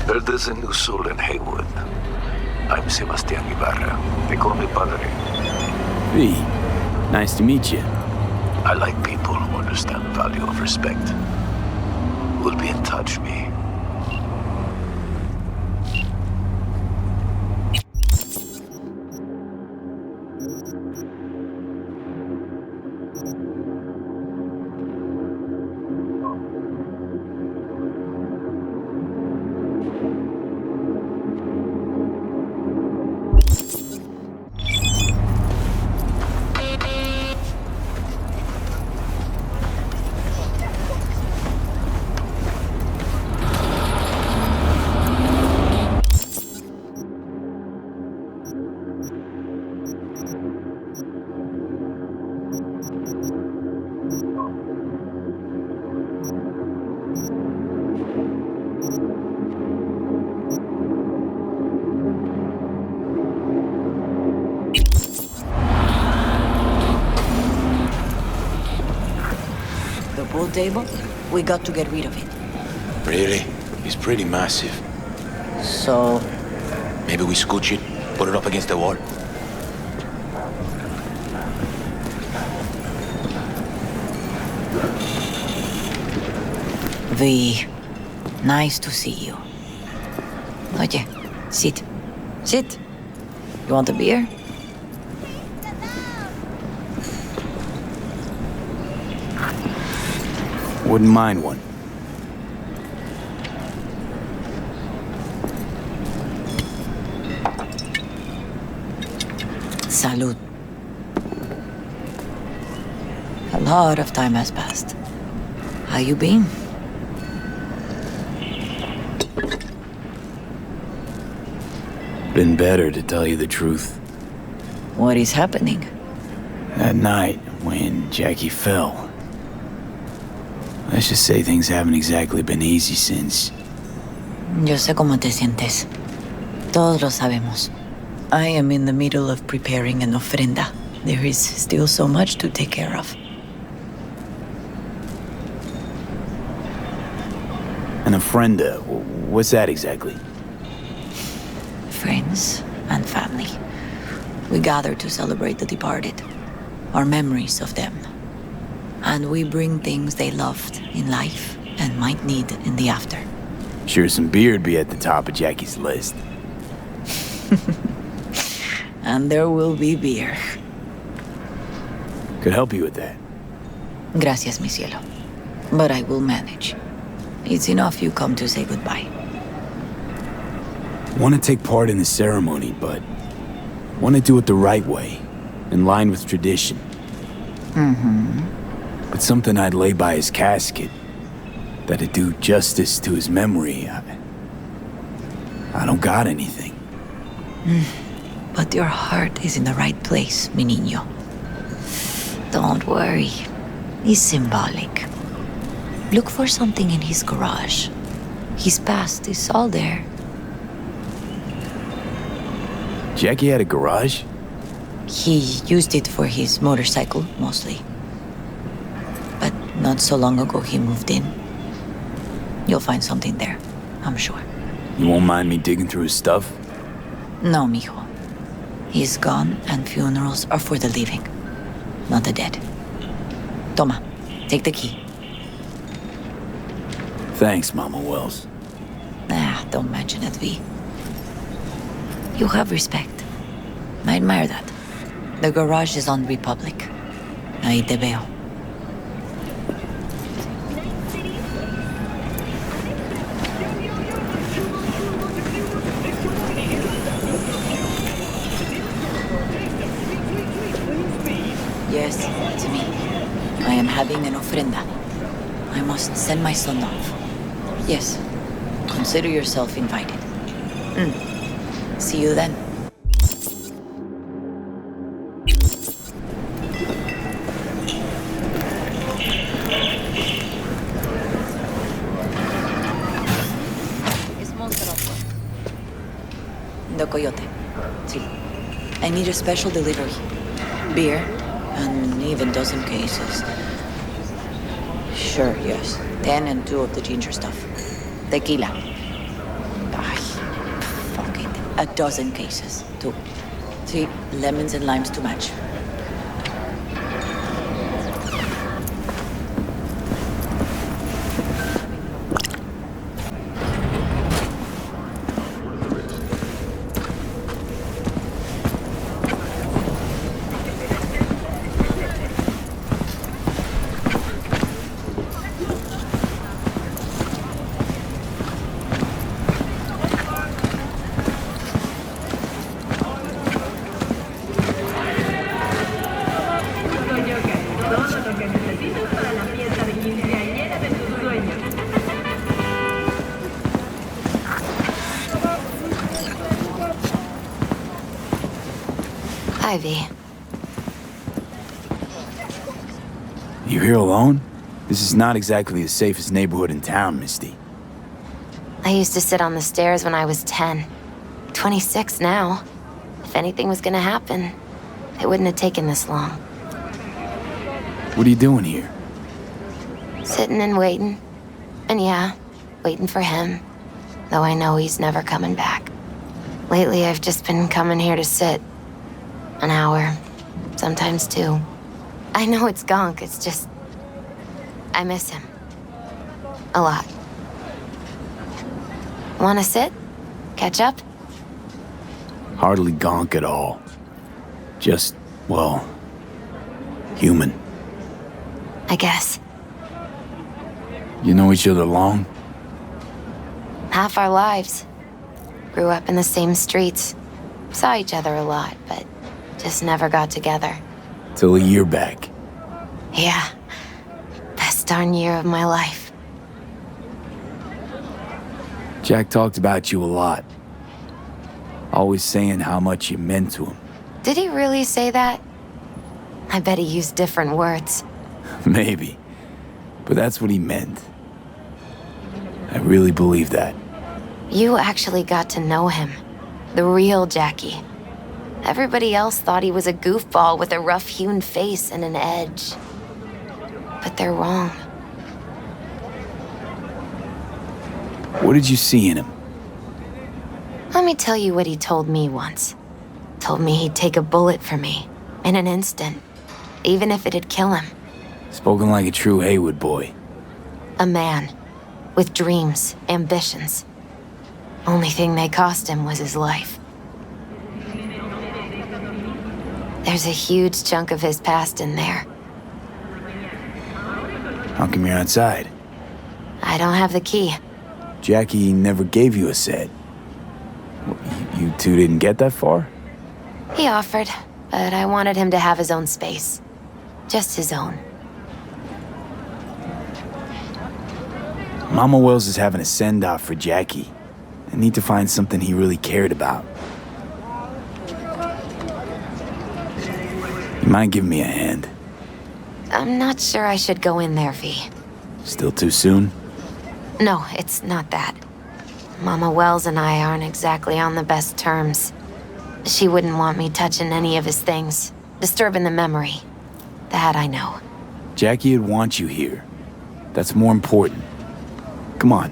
There's a new soul in Haywood. I'm Sebastián Ibarra. They call me Padre. V, nice to meet you. I like people who understand the value of respect. We'll be in touch, V. Pool table? We got to get rid of it. Really? It's pretty massive. So... Maybe we scooch it, put it up against the wall. V, nice to see you. Oye, sit. Sit. You want a beer? Wouldn't mind one. Salud. A lot of time has passed. How you been? Been better, to tell you the truth. What is happening? That night, when Jackie fell. Let's just say things haven't exactly been easy since. Yo sé cómo te sientes. Todos lo sabemos. I am in the middle of preparing an ofrenda. There is still so much to take care of. An ofrenda? What's that exactly? Friends and family. We gather to celebrate the departed. Our memories of them. And we bring things they loved in life and might need in the after. Sure, some beer'd be at the top of Jackie's list. And there will be beer. Could help you with that. Gracias, mi cielo. But I will manage. It's enough you come to say goodbye. Want to take part in the ceremony, but want to do it the right way, in line with tradition. Mm-hmm. But something I'd lay by his casket, that'd do justice to his memory. I don't got anything. But your heart is in the right place, mi niño. Don't worry. It's symbolic. Look for something in his garage. His past is all there. Jackie had a garage? He used it for his motorcycle, mostly. But not so long ago he moved in. You'll find something there, I'm sure. You won't mind me digging through his stuff? No, mijo. He's gone and funerals are for the living, not the dead. Toma, take the key. Thanks, Mama Wells. Don't mention it, V. You have respect. I admire that. The garage is on Republic. Ahí te veo. send my son off. Yes. Consider yourself invited. See you then. The Coyote. Sí. I need a special delivery. Beer, and even dozen cases. Sure, yes. 10 and 2 of the ginger stuff. Tequila. Ay, fuck it. A dozen cases, 2. See, lemons and limes to match. Ivy. You here alone? This is not exactly the safest neighborhood in town, Misty. I used to sit on the stairs when I was 10. 26 now. If anything was gonna happen, it wouldn't have taken this long. What are you doing here? Sitting and waiting. And yeah, waiting for him. Though I know he's never coming back. Lately, I've just been coming here to sit. An hour. Sometimes 2. I know it's gonk, it's just... I miss him. A lot. Wanna sit? Catch up? Hardly gonk at all. Just, well, human. I guess. You know each other long? Half our lives. Grew up in the same streets. Saw each other a lot, but just never got together. Till a year back. Yeah. Best darn year of my life. Jack talked about you a lot. Always saying how much you meant to him. Did he really say that? I bet he used different words. Maybe. But that's what he meant. I really believe that. You actually got to know him. The real Jackie. Everybody else thought he was a goofball with a rough-hewn face and an edge. But they're wrong. What did you see in him? Let me tell you what he told me once. Told me he'd take a bullet for me, in an instant, even if it'd kill him. Spoken like a true Haywood boy. A man, with dreams, ambitions. Only thing they cost him was his life. There's a huge chunk of his past in there. How come you're outside? I don't have the key. Jackie never gave you a set. You two didn't get that far? He offered, but I wanted him to have his own space. Just his own. Mama Wells is having a send-off for Jackie. I need to find something he really cared about. You mind giving me a hand? I'm not sure I should go in there, V. Still too soon? No, it's not that. Mama Wells and I aren't exactly on the best terms. She wouldn't want me touching any of his things, disturbing the memory. That I know. Jackie would want you here. That's more important. Come on.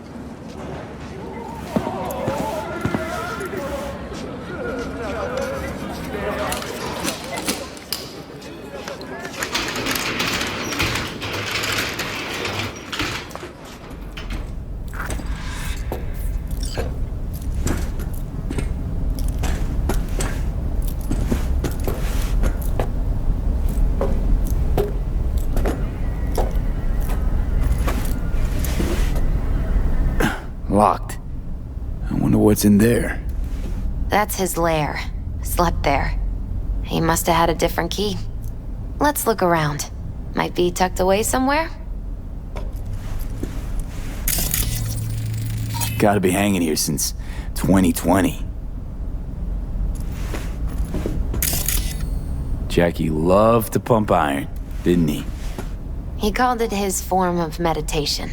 Locked. I wonder what's in there. That's his lair. Slept there. He must have had a different key. Let's look around. Might be tucked away somewhere? Gotta be hanging here since 2020. Jackie loved to pump iron, didn't he? He called it his form of meditation.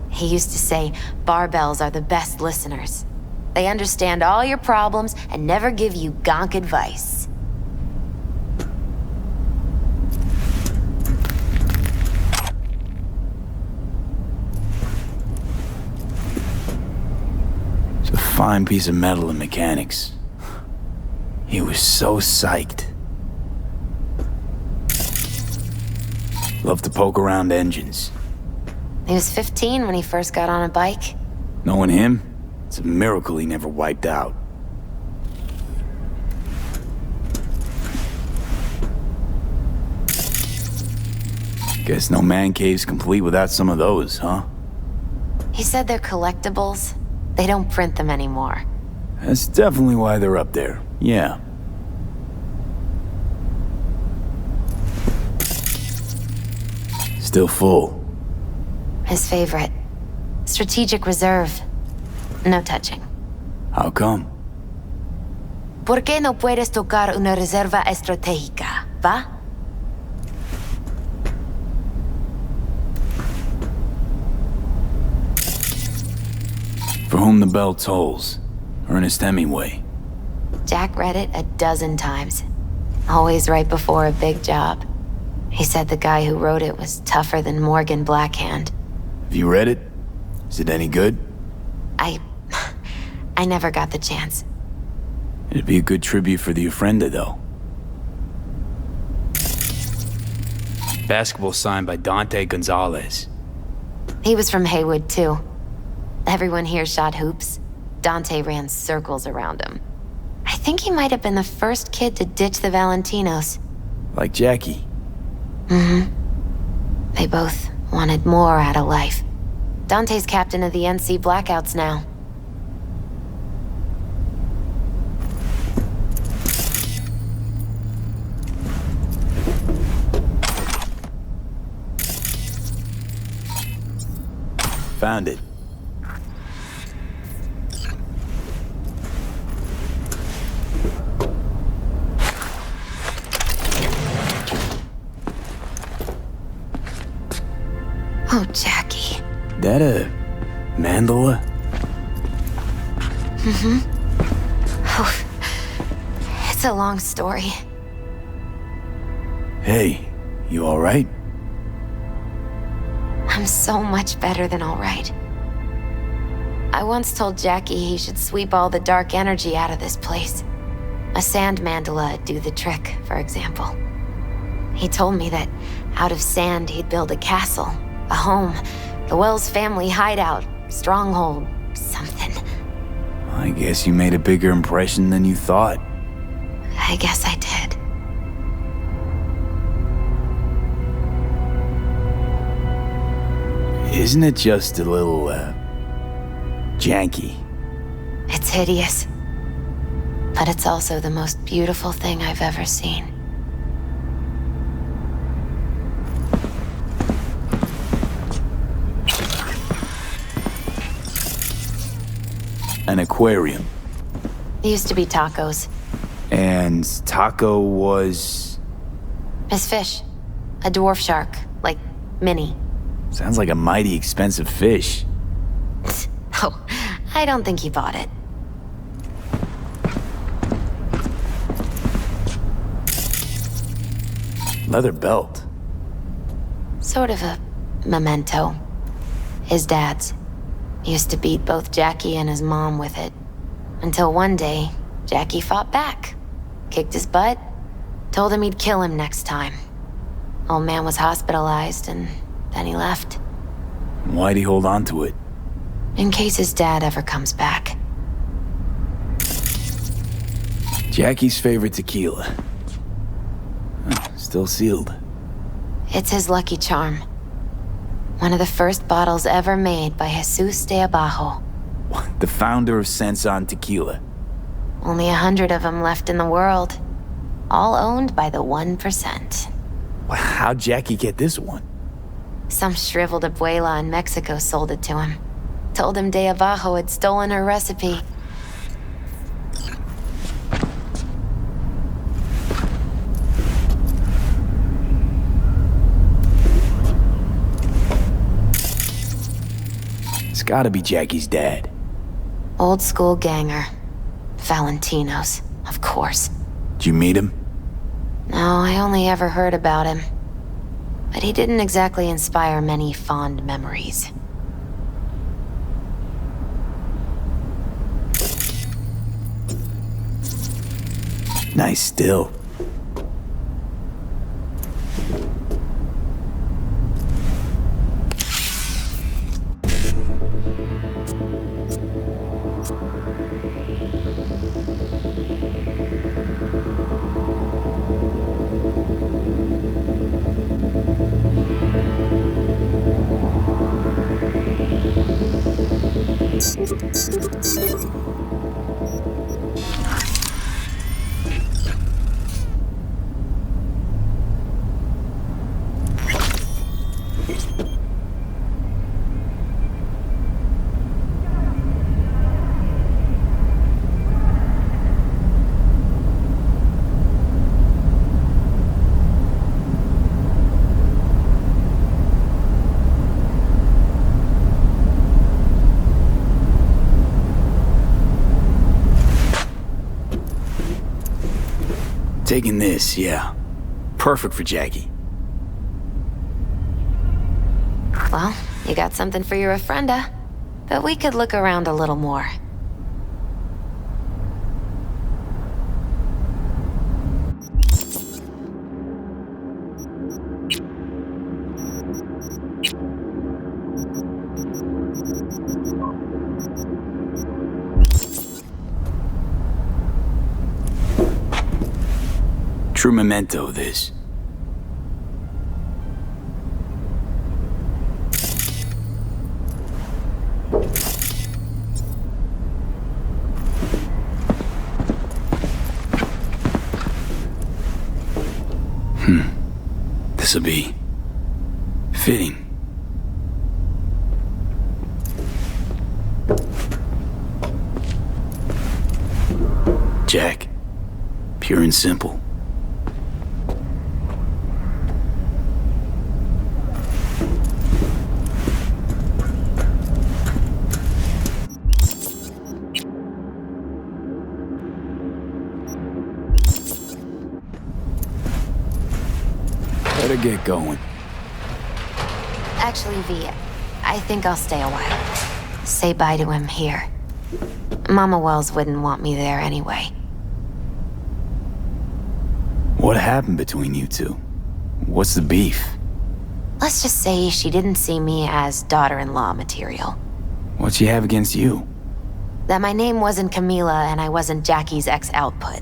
He used to say barbells are the best listeners. They understand all your problems and never give you gonk advice. It's a fine piece of metal in mechanics. He was so psyched. Loved to poke around engines. He was 15 when he first got on a bike. Knowing him, it's a miracle he never wiped out. Guess no man cave's complete without some of those, huh? He said they're collectibles. They don't print them anymore. That's definitely why they're up there, yeah. Still full. His favorite. Strategic reserve. No touching. How come? ¿Por qué no puedes tocar una reserva estratégica, va? For whom the bell tolls. Ernest Hemingway. Jack read it a dozen times. Always right before a big job. He said the guy who wrote it was tougher than Morgan Blackhand. Have you read it? Is it any good? I never got the chance. It'd be a good tribute for the Ofrenda, though. Basketball signed by Dante Gonzalez. He was from Haywood, too. Everyone here shot hoops. Dante ran circles around him. I think he might have been the first kid to ditch the Valentinos. Like Jackie. Mm-hmm. They both wanted more out of life. Dante's captain of the NC Blackouts now. Found it. Oh, Jackie. That a mandala? Mm-hmm. Oh, it's a long story. Hey, you alright? I'm so much better than all right. I once told Jackie he should sweep all the dark energy out of this place. A sand mandala'd do the trick, for example. He told me that out of sand he'd build a castle, a home, the Wells family hideout, stronghold, something. I guess you made a bigger impression than you thought. I guess I did. Isn't it just a little, janky? It's hideous. But it's also the most beautiful thing I've ever seen. An aquarium. It used to be Taco's. And Taco was... His fish. A dwarf shark. Like, Minnie. Sounds like a mighty expensive fish. Oh, I don't think he bought it. Leather belt. Sort of a memento. His dad's. Used to beat both Jackie and his mom with it. Until one day, Jackie fought back. Kicked his butt. Told him he'd kill him next time. Old man was hospitalized and then he left. Why'd he hold on to it? In case his dad ever comes back. Jackie's favorite tequila. Oh, still sealed. It's his lucky charm. One of the first bottles ever made by Jesus de Abajo. The founder of Sensan Tequila. Only 100 of them left in the world. All owned by the 1%. How'd Jackie get this one? Some shriveled abuela in Mexico sold it to him. Told him De Abajo had stolen her recipe. It's gotta be Jackie's dad. Old school ganger. Valentino's, of course. Did you meet him? No, I only ever heard about him. But he didn't exactly inspire many fond memories. Nice still. Taking this, yeah. Perfect for Jackie. Well, you got something for your ofrenda. But we could look around a little more. True memento, this. This'll be fitting. Jack, pure and simple. Better get going. Actually, V, I think I'll stay a while. Say bye to him here. Mama Wells wouldn't want me there anyway. What happened between you two? What's the beef? Let's just say she didn't see me as daughter-in-law material. What'd she have against you? That my name wasn't Camila and I wasn't Jackie's ex-output.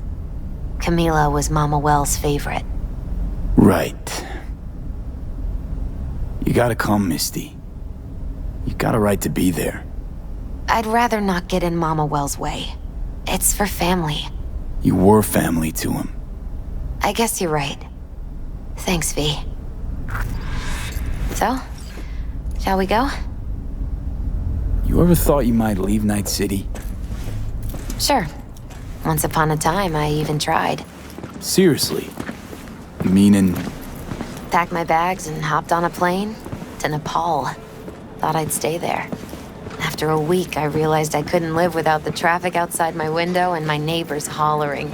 Camila was Mama Wells' favorite. Right. You gotta come, Misty. You got a right to be there. I'd rather not get in Mama Wells' way. It's for family. You were family to him. I guess you're right. Thanks, V. So, shall we go? You ever thought you might leave Night City? Sure. Once upon a time, I even tried. Seriously? Meaning? Packed my bags and hopped on a plane to Nepal. Thought I'd stay there. After a week, I realized I couldn't live without the traffic outside my window and my neighbors hollering.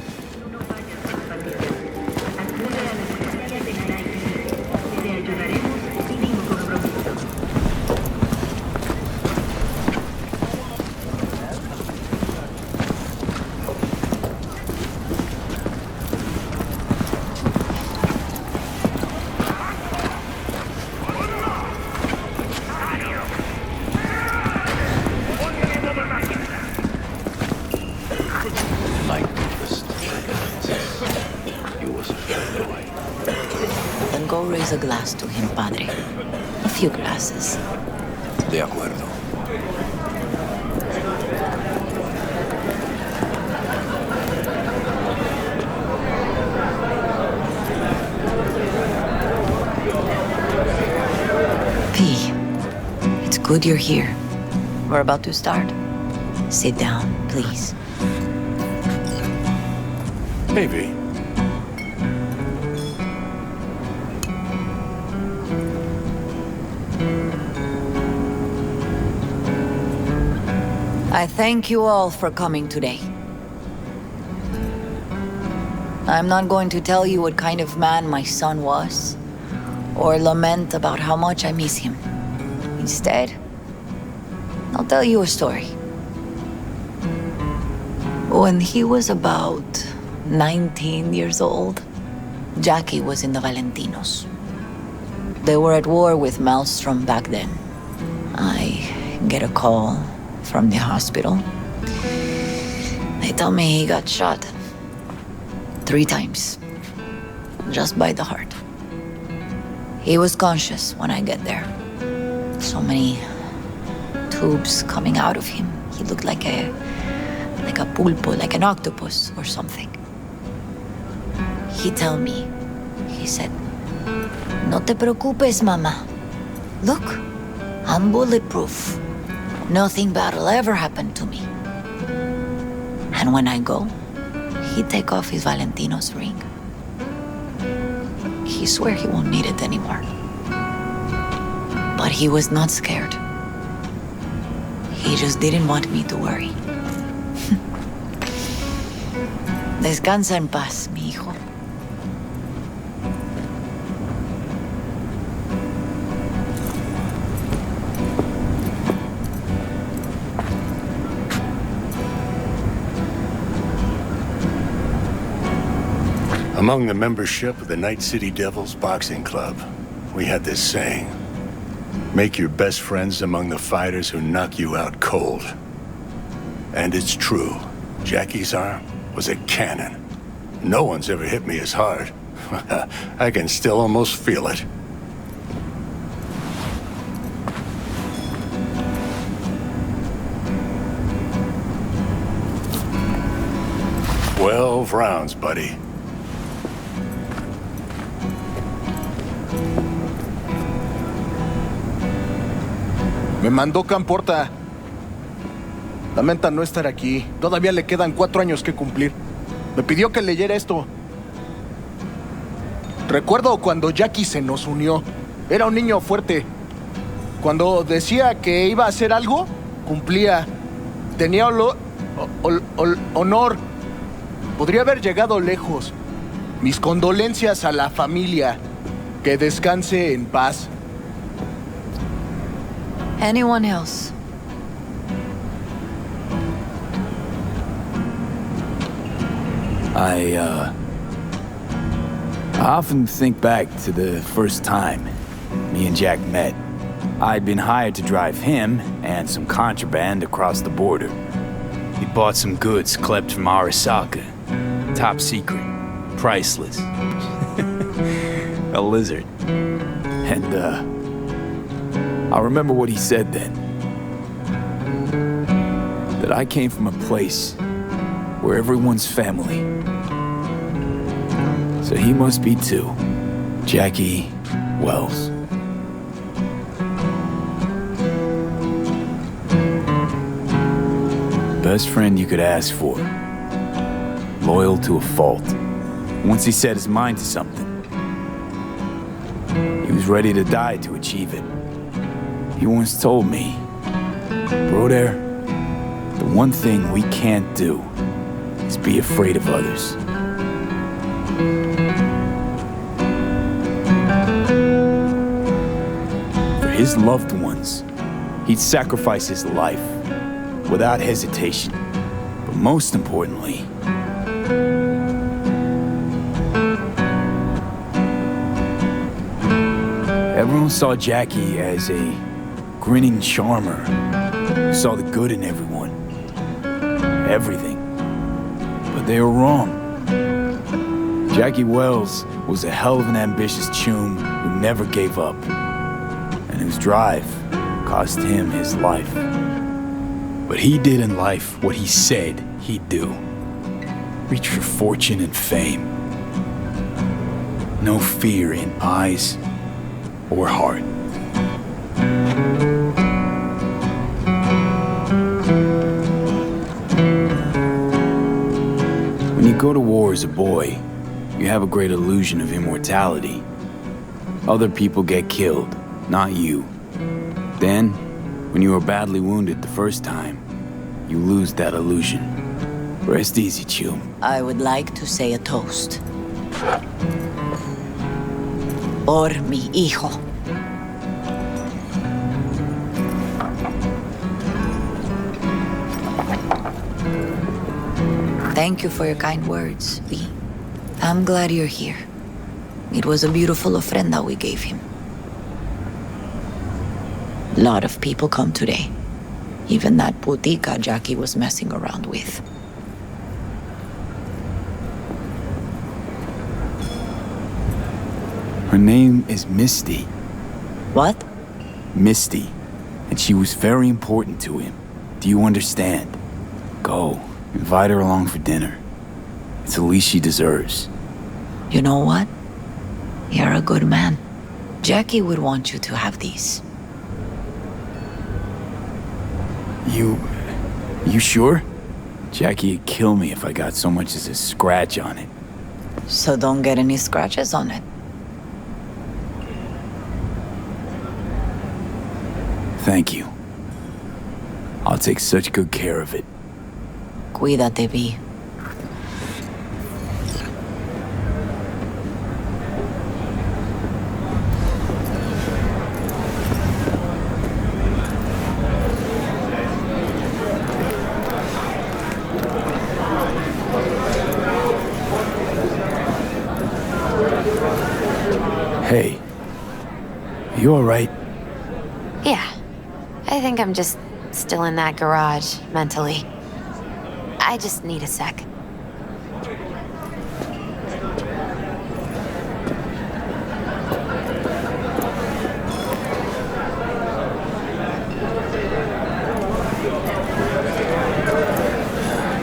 Then go raise a glass to him, padre. A few glasses. De acuerdo. P, it's good you're here. We're about to start. Sit down, please. Hey, V. I thank you all for coming today. I'm not going to tell you what kind of man my son was, or lament about how much I miss him. Instead, I'll tell you a story. When he was about 19 years old, Jackie was in the Valentinos. They were at war with Maelstrom back then. I get a call from the hospital. They tell me he got shot 3 times, just by the heart. He was conscious when I get there. So many tubes coming out of him. He looked like a pulpo, like an octopus or something. He tell me, he said, "No te preocupes, mama. Look, I'm bulletproof. Nothing bad will ever happen to me." And when I go, he'd take off his Valentino's ring. He swear he won't need it anymore. But he was not scared. He just didn't want me to worry. Descansa en paz, mi hijo. Among the membership of the Night City Devils Boxing Club, we had this saying: make your best friends among the fighters who knock you out cold. And it's true. Jackie's arm was a cannon. No one's ever hit me as hard. I can still almost feel it. "12 rounds, buddy." Me mandó Camporta. Lamenta no estar aquí. Todavía le quedan 4 años que cumplir. Me pidió que leyera esto. Recuerdo cuando Jackie se nos unió. Era un niño fuerte. Cuando decía que iba a hacer algo, cumplía. Tenía honor. Podría haber llegado lejos. Mis condolencias a la familia. Que descanse en paz. Anyone else? I often think back to the first time me and Jack met. I'd been hired to drive him and some contraband across the border. He bought some goods klept from Arasaka. Top secret. Priceless. A lizard. And, I remember what he said then. That I came from a place where everyone's family. So he must be too. Jackie Wells. Best friend you could ask for. Loyal to a fault. Once he set his mind to something, he was ready to die to achieve it. He once told me, "Brother, the one thing we can't do is be afraid of others." For his loved ones, he'd sacrifice his life without hesitation. But most importantly, everyone saw Jackie as a grinning charmer who saw the good in everyone. Everything. But they were wrong. Jackie Wells was a hell of an ambitious chum who never gave up, and whose drive cost him his life. But he did in life what he said he'd do. Reach for fortune and fame. No fear in eyes or heart. you go to war as a boy, you have a great illusion of immortality. Other people get killed, not you. Then, when you are badly wounded the first time, you lose that illusion. Rest easy, Chum. I would like to say a toast. Por mi hijo. Thank you for your kind words, V. I'm glad you're here. It was a beautiful ofrenda we gave him. A lot of people come today. Even that putica Jackie was messing around with. Her name is Misty. What? Misty. And she was very important to him. Do you understand? Go. Invite her along for dinner. It's the least she deserves. You know what? You're a good man. Jackie would want you to have these. You sure? Jackie'd kill me if I got so much as a scratch on it. So don't get any scratches on it. Thank you. I'll take such good care of it. Cuídate, V. Hey. Are you alright? Yeah. I think I'm just still in that garage, mentally. I just need a sec.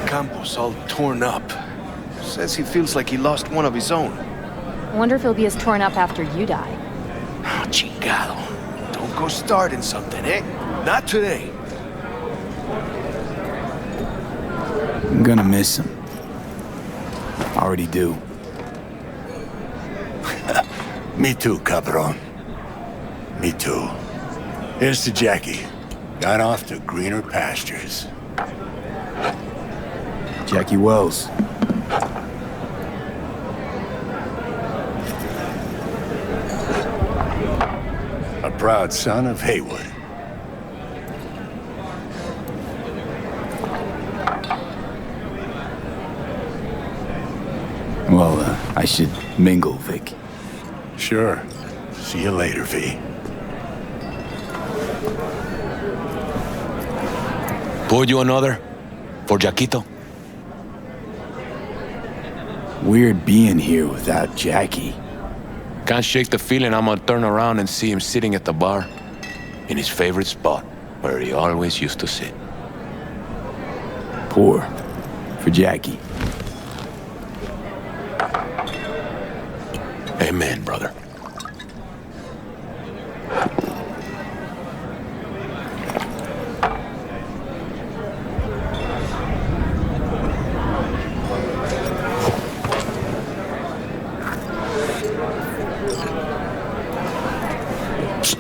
Campos all torn up. Says he feels like he lost one of his own. Wonder if he'll be as torn up after you die. Oh, chingado. Don't go starting something, eh? Not today. I'm gonna miss him. Already do. Me too, cabron. Me too. Here's to Jackie. Got off to greener pastures. Jackie Wells. A proud son of Haywood. Well, I should mingle, Vic. Sure. See you later, V. Pour you another? For Jaquito? Weird being here without Jackie. Can't shake the feeling I'm gonna turn around and see him sitting at the bar. In his favorite spot, where he always used to sit. Pour. For Jackie. Amen, brother.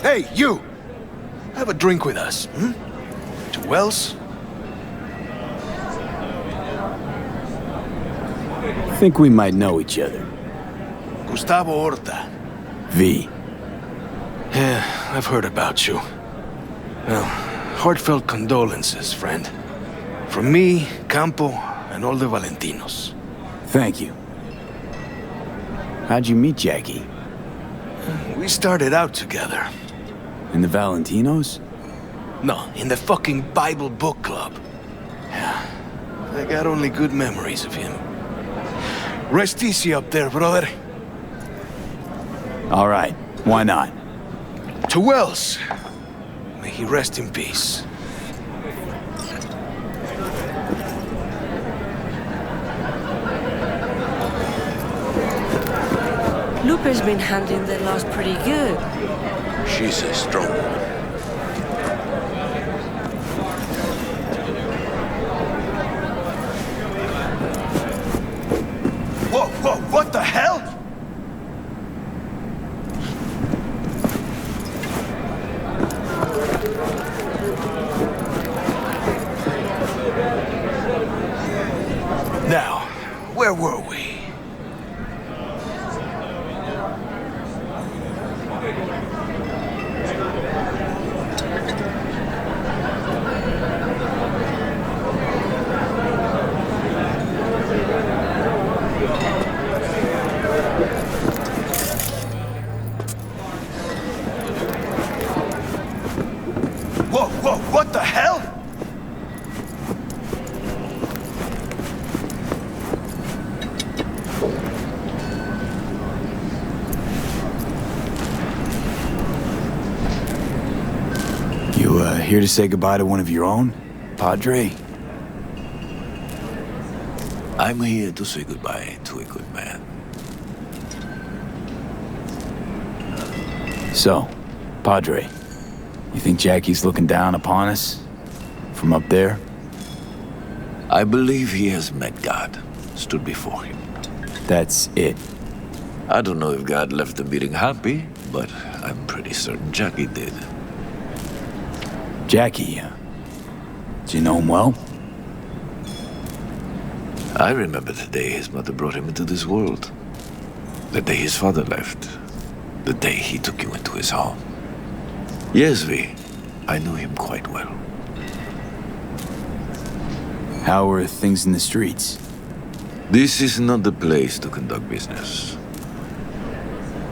Hey, you! Have a drink with us, hmm? To Wells? Think we might know each other. Gustavo Horta. V. Yeah, I've heard about you. Well, heartfelt condolences, friend. From me, Campo, and all the Valentinos. Thank you. How'd you meet Jackie? We started out together. In the Valentinos? No, in the fucking Bible book club. Yeah, I got only good memories of him. Rest easy up there, brother. All right, why not? To Wells. May he rest in peace. Lupe's been handling the loss pretty good. She's a strong woman. where were we? Whoa, what the hell? You, here to say goodbye to one of your own, Padre? I'm here to say goodbye to a good man. So, Padre, you think Jackie's looking down upon us? From up there? I believe he has met God, stood before him. That's it. I don't know if God left the meeting happy, but I'm pretty certain Jackie did. Jackie, do you know him well? I remember the day his mother brought him into this world. The day his father left. The day he took you into his home. Yes, V. I knew him quite well. How are things in the streets? This is not the place to conduct business.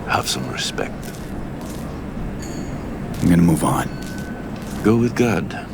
Have some respect. I'm gonna move on. Go with God.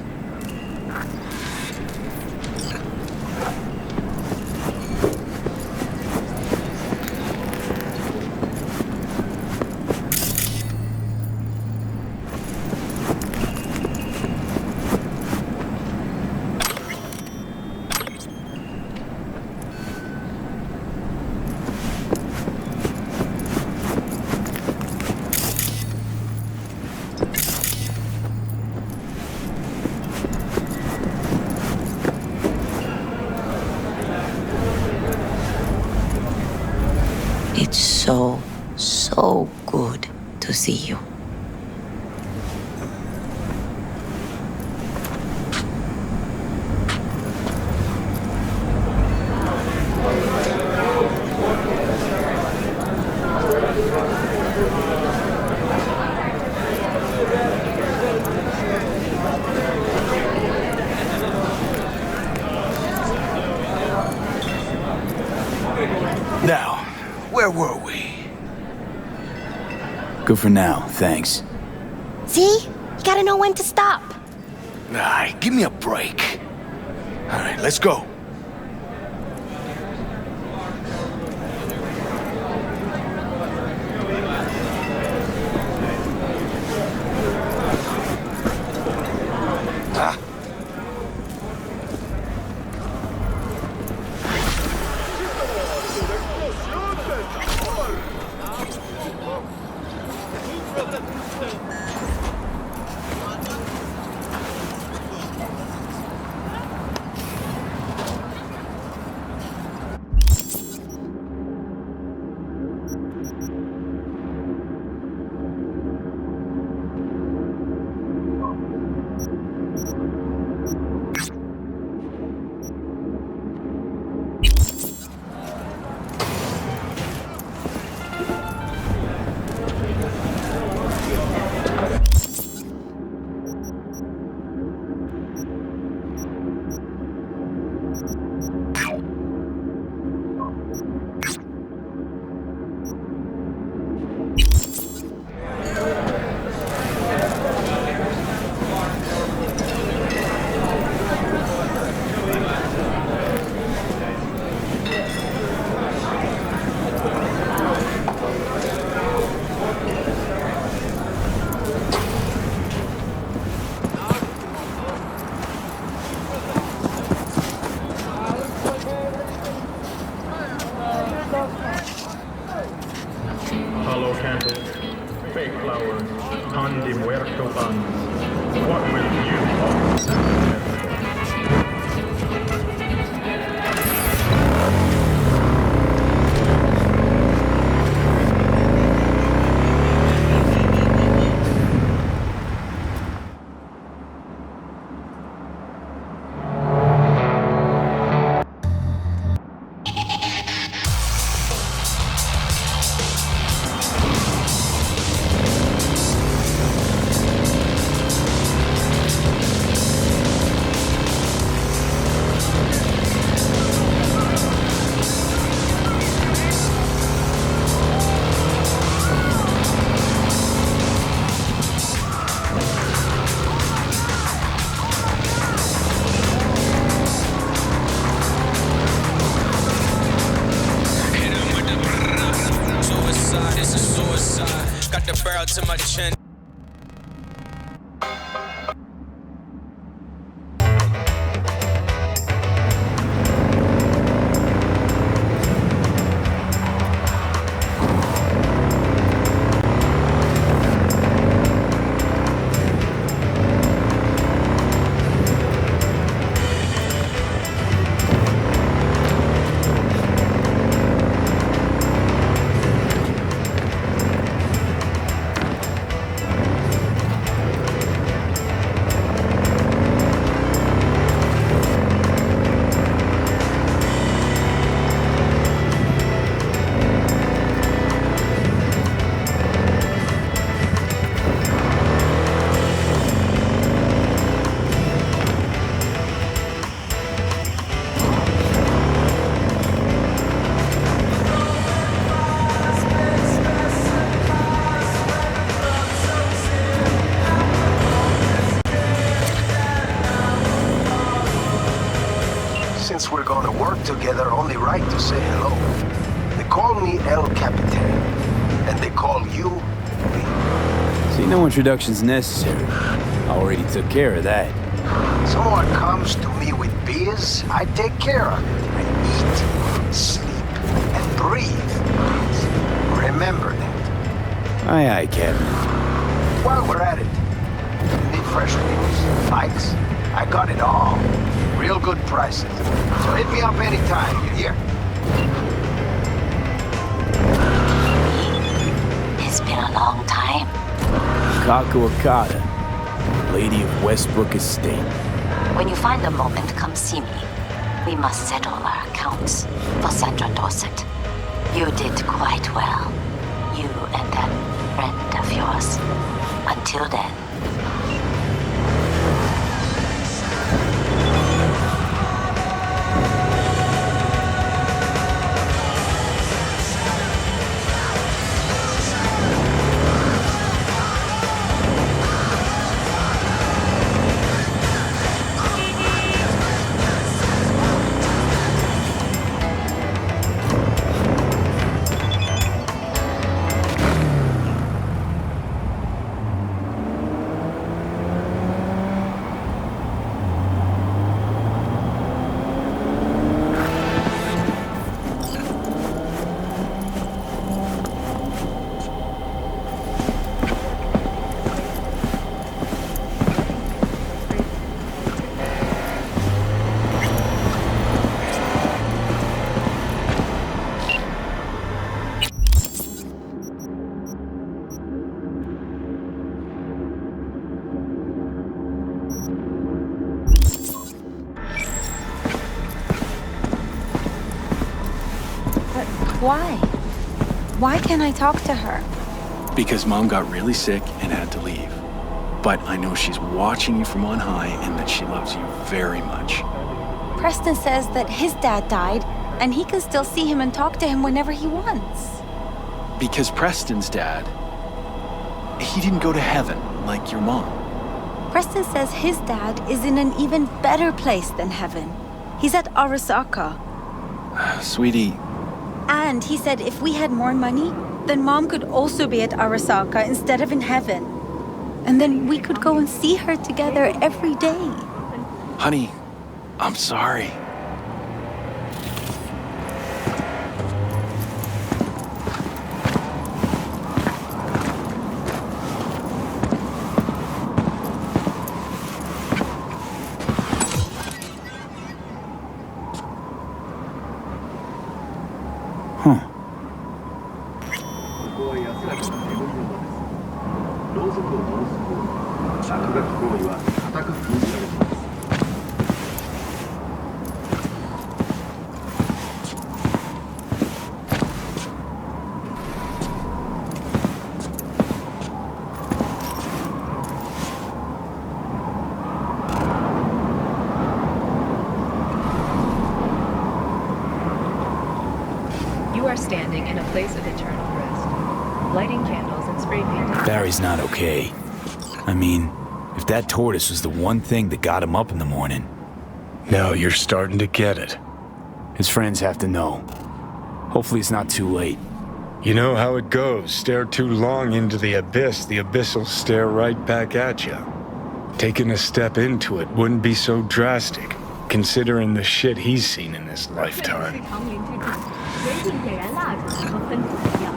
It's so good to see you. Now, where were we? Good for now, thanks. See? You gotta know when to stop. Nah, give me a break. All right, let's go. to my chin. Since we're gonna work together, only right to say hello. They call me El Capitan, and they call you me. See, no introduction's necessary. I already took care of that. Someone comes to me with beers, I take care of it. I eat, sleep, and breathe. Remember that. Aye, aye, Captain. While we're at it, need fresh wheels, bikes, I got it all. Real good prices. So hit me up anytime, you hear? It's been a long time. Kaku Okada, Lady of Westbrook Estate. When you find a moment, come see me. We must settle our accounts for Sandra Dorset. You did quite well. You and that friend of yours. Until then. Why? Why can't I talk to her? Because Mom got really sick and had to leave. But I know she's watching you from on high and that she loves you very much. Preston says that his dad died, and he can still see him and talk to him whenever he wants. Because Preston's dad, he didn't go to heaven like your mom. Preston says his dad is in an even better place than heaven. He's at Arasaka. Sweetie. And he said if we had more money, then Mom could also be at Arasaka instead of in heaven. And then we could go and see her together every day. Honey, I'm sorry. You are standing in a place of eternal rest, lighting candles and spray painting. Barry's not okay. I mean, if that tortoise was the one thing that got him up in the morning. Now you're starting to get it. His friends have to know. Hopefully it's not too late. You know how it goes. Stare too long into the abyss will stare right back at you. Taking a step into it wouldn't be so drastic, considering the shit he's seen in his lifetime. 人性点燃蜡烛和分子弹药。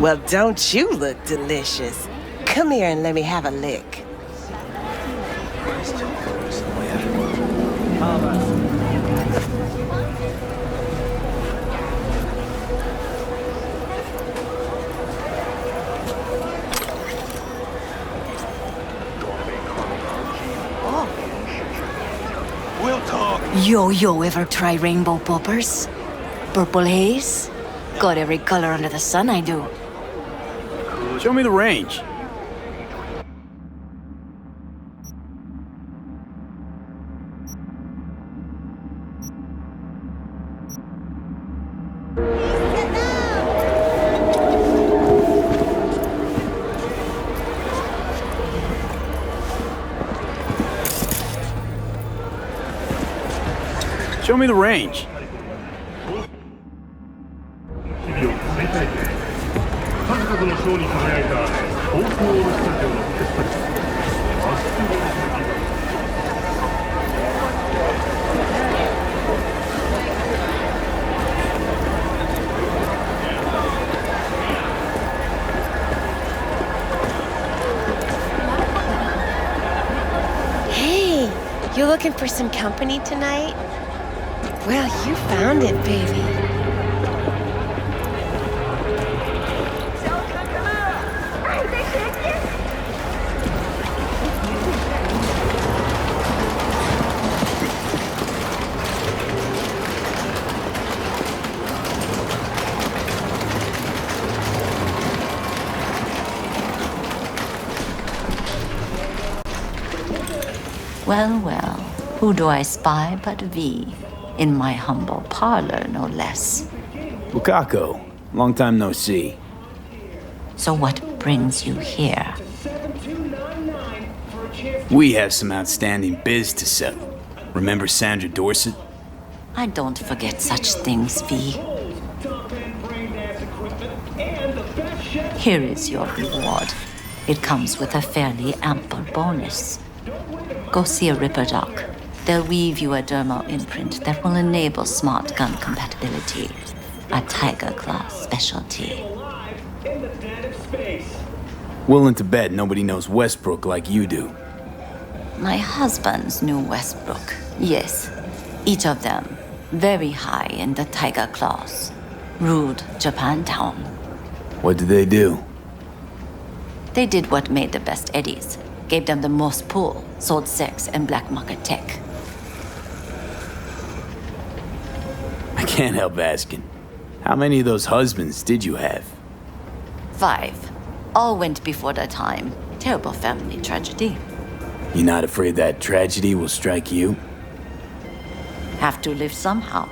Well, don't you look delicious? Come here and let me have a lick. We'll talk. Yo, ever try rainbow poppers? Purple haze? Got every color under the sun, I do. Show me the range. Show me the range. Hey, you looking for some company tonight? Well, you found it, baby. Well, well, who do I spy but V? In my humble parlor, no less. Bukako, long time no see. So what brings you here? We have some outstanding biz to settle. Remember Sandra Dorset? I don't forget such things, V. Here is your reward. It comes with a fairly ample bonus. Go see a Ripper doc. They'll weave you a dermal imprint that will enable smart gun compatibility. A Tiger Class specialty. Willing to bet nobody knows Westbrook like you do. My husband's knew Westbrook, yes. Each of them very high in the Tiger Class. Ruled Japantown. What did they do? They did what made the best eddies. Gave them the most pull, sold sex and black market tech. I can't help asking. How many of those husbands did you have? 5. All went before their time. Terrible family tragedy. You not afraid that tragedy will strike you? Have to live somehow.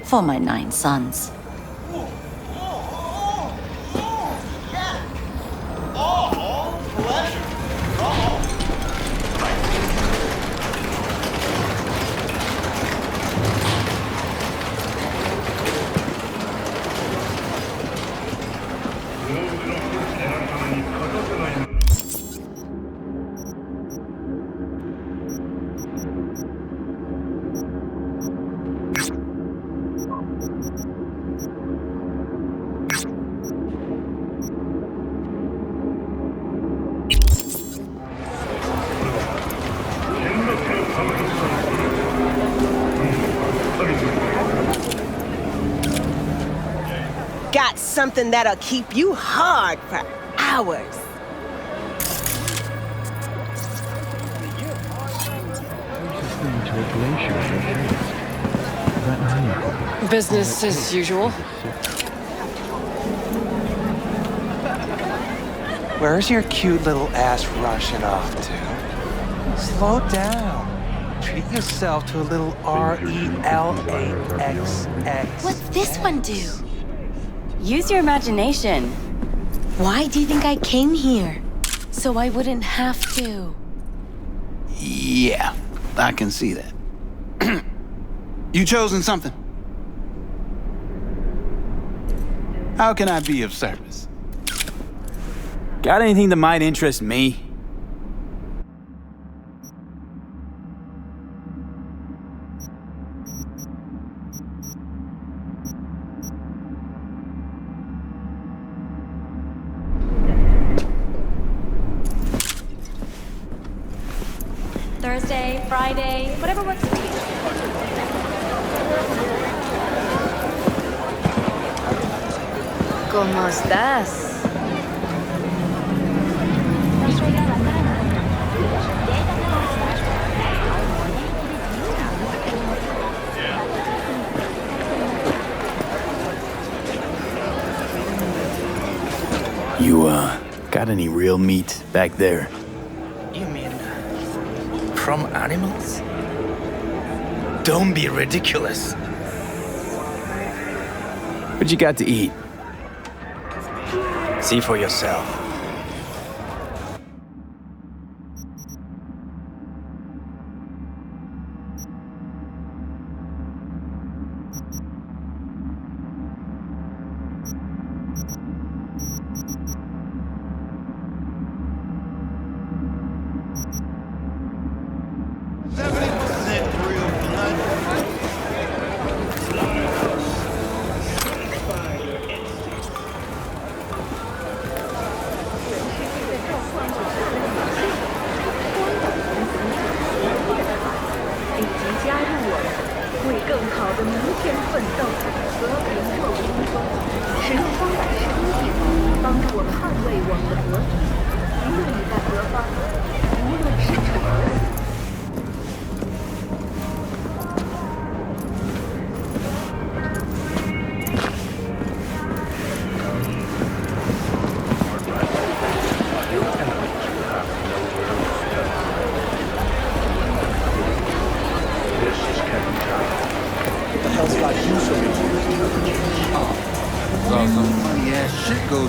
For my 9 sons. Got something that'll keep you hard for hours. Business as usual. Where's your cute little ass rushing off to? Slow down. Treat yourself to a little RELAXX. What's this one do? Use your imagination. Why do you think I came here? So I wouldn't have to. Yeah, I can see that. You chosen something? How can I be of service? Got anything that might interest me? Thursday, Friday, whatever works for you. ¿Cómo estás? You, got any real meat back there? You mean from animals? Don't be ridiculous. What you got to eat? See for yourself.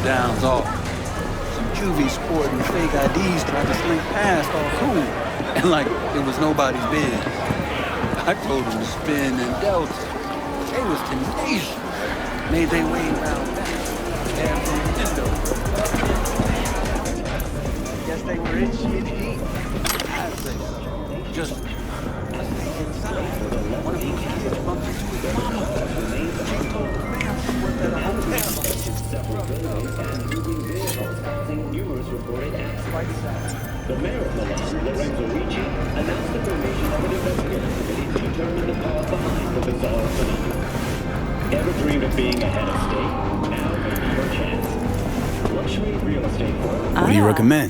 Downs off. Some juvie sporting fake IDs tried to slink past all cool. And like it was nobody's biz. I told them to spin and delta. They was tenacious. Made their way around back. Down from the window. Guess they were itchy and heat. I'd say so. Just inside. One of these kids bumped into his mama. She told the man she worked at a hotel. Several buildings and moving vehicles housing numerous reported accidents. The mayor of Milan, Lorenzo Ricci, announced the formation of an investigative committee to determine the cause behind the bizarre phenomenon. Ever dreamed of being a head of state? Now may be your chance. Luxury real estate firm. What do you recommend?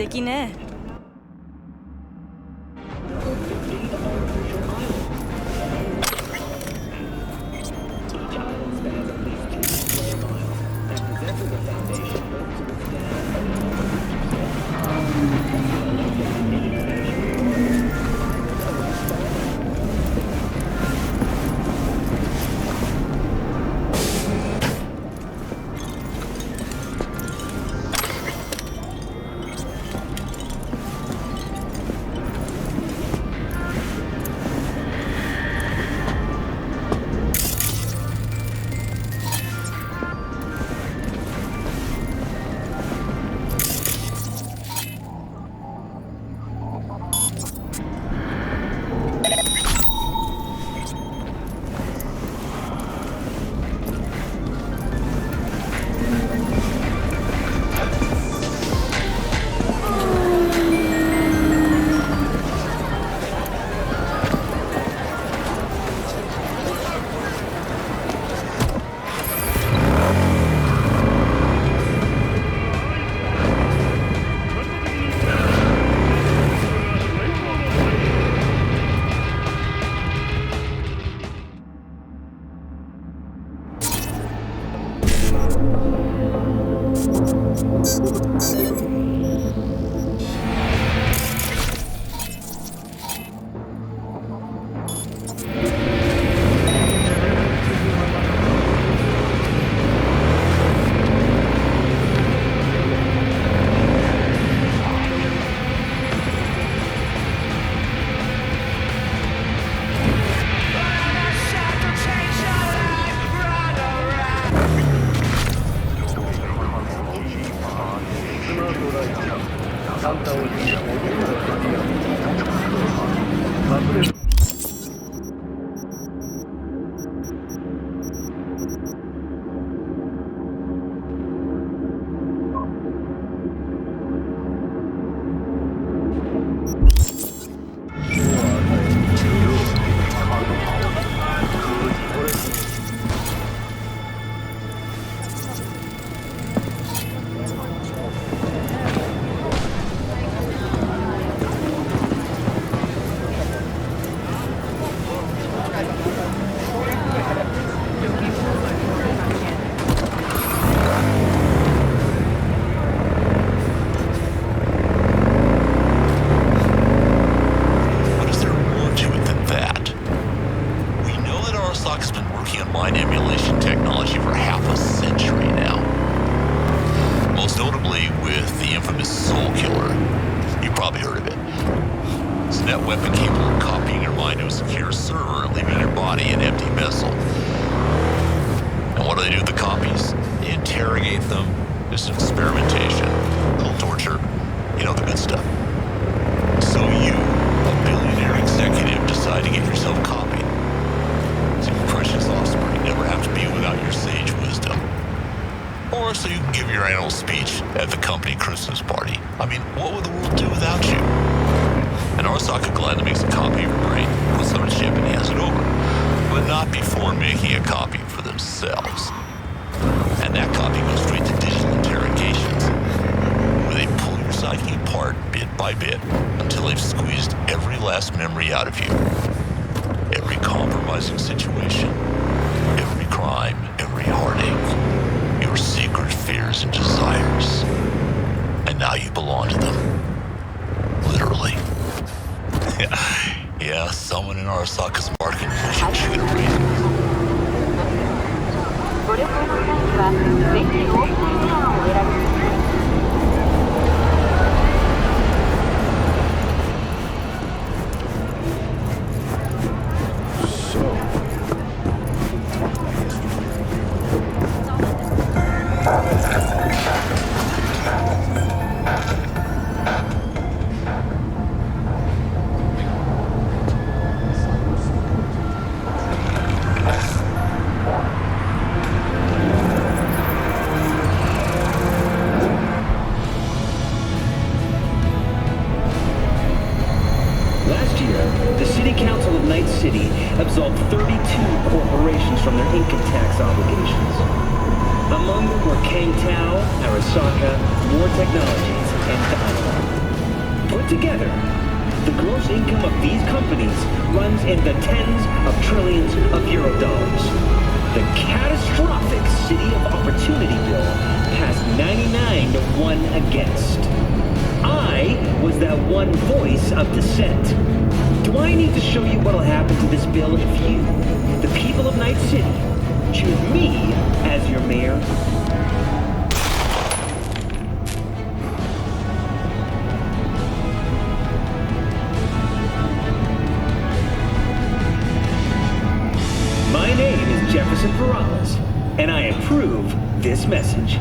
interrogate them, do some experimentation, a little torture, you know, the good stuff. So you, a billionaire executive, decide to get yourself copied. So your precious offspring never have to be without your sage wisdom. Or so you can give your annual speech at the company Christmas party. I mean, what would the world do without you? And Arasaka gladly makes a copy of your brain, puts it on a chip, and hands it over. But not before making a copy for themselves. And that copy goes straight to digital interrogations, where they pull your psyche apart bit by bit until they've squeezed every last memory out of you. Every compromising situation, every crime, every heartache, your secret fears and desires. And now you belong to them. Literally. Yeah, someone in Arasaka's marketing vision should have read it. ご旅行の際にはぜひオープンプランをお選びください。Absolved 32 corporations from their income tax obligations. Among them were Kang Tao, Arasaka, War Technologies, and Dynamo. Put together, the gross income of these companies runs in the tens of trillions of euro dollars. The catastrophic City of Opportunity bill passed 99 to 1 against. I was that one voice of dissent. Do I need to show you what'll happen to this bill if you, the people of Night City, choose me as your mayor? My name is Jefferson Perales, and I approve this message.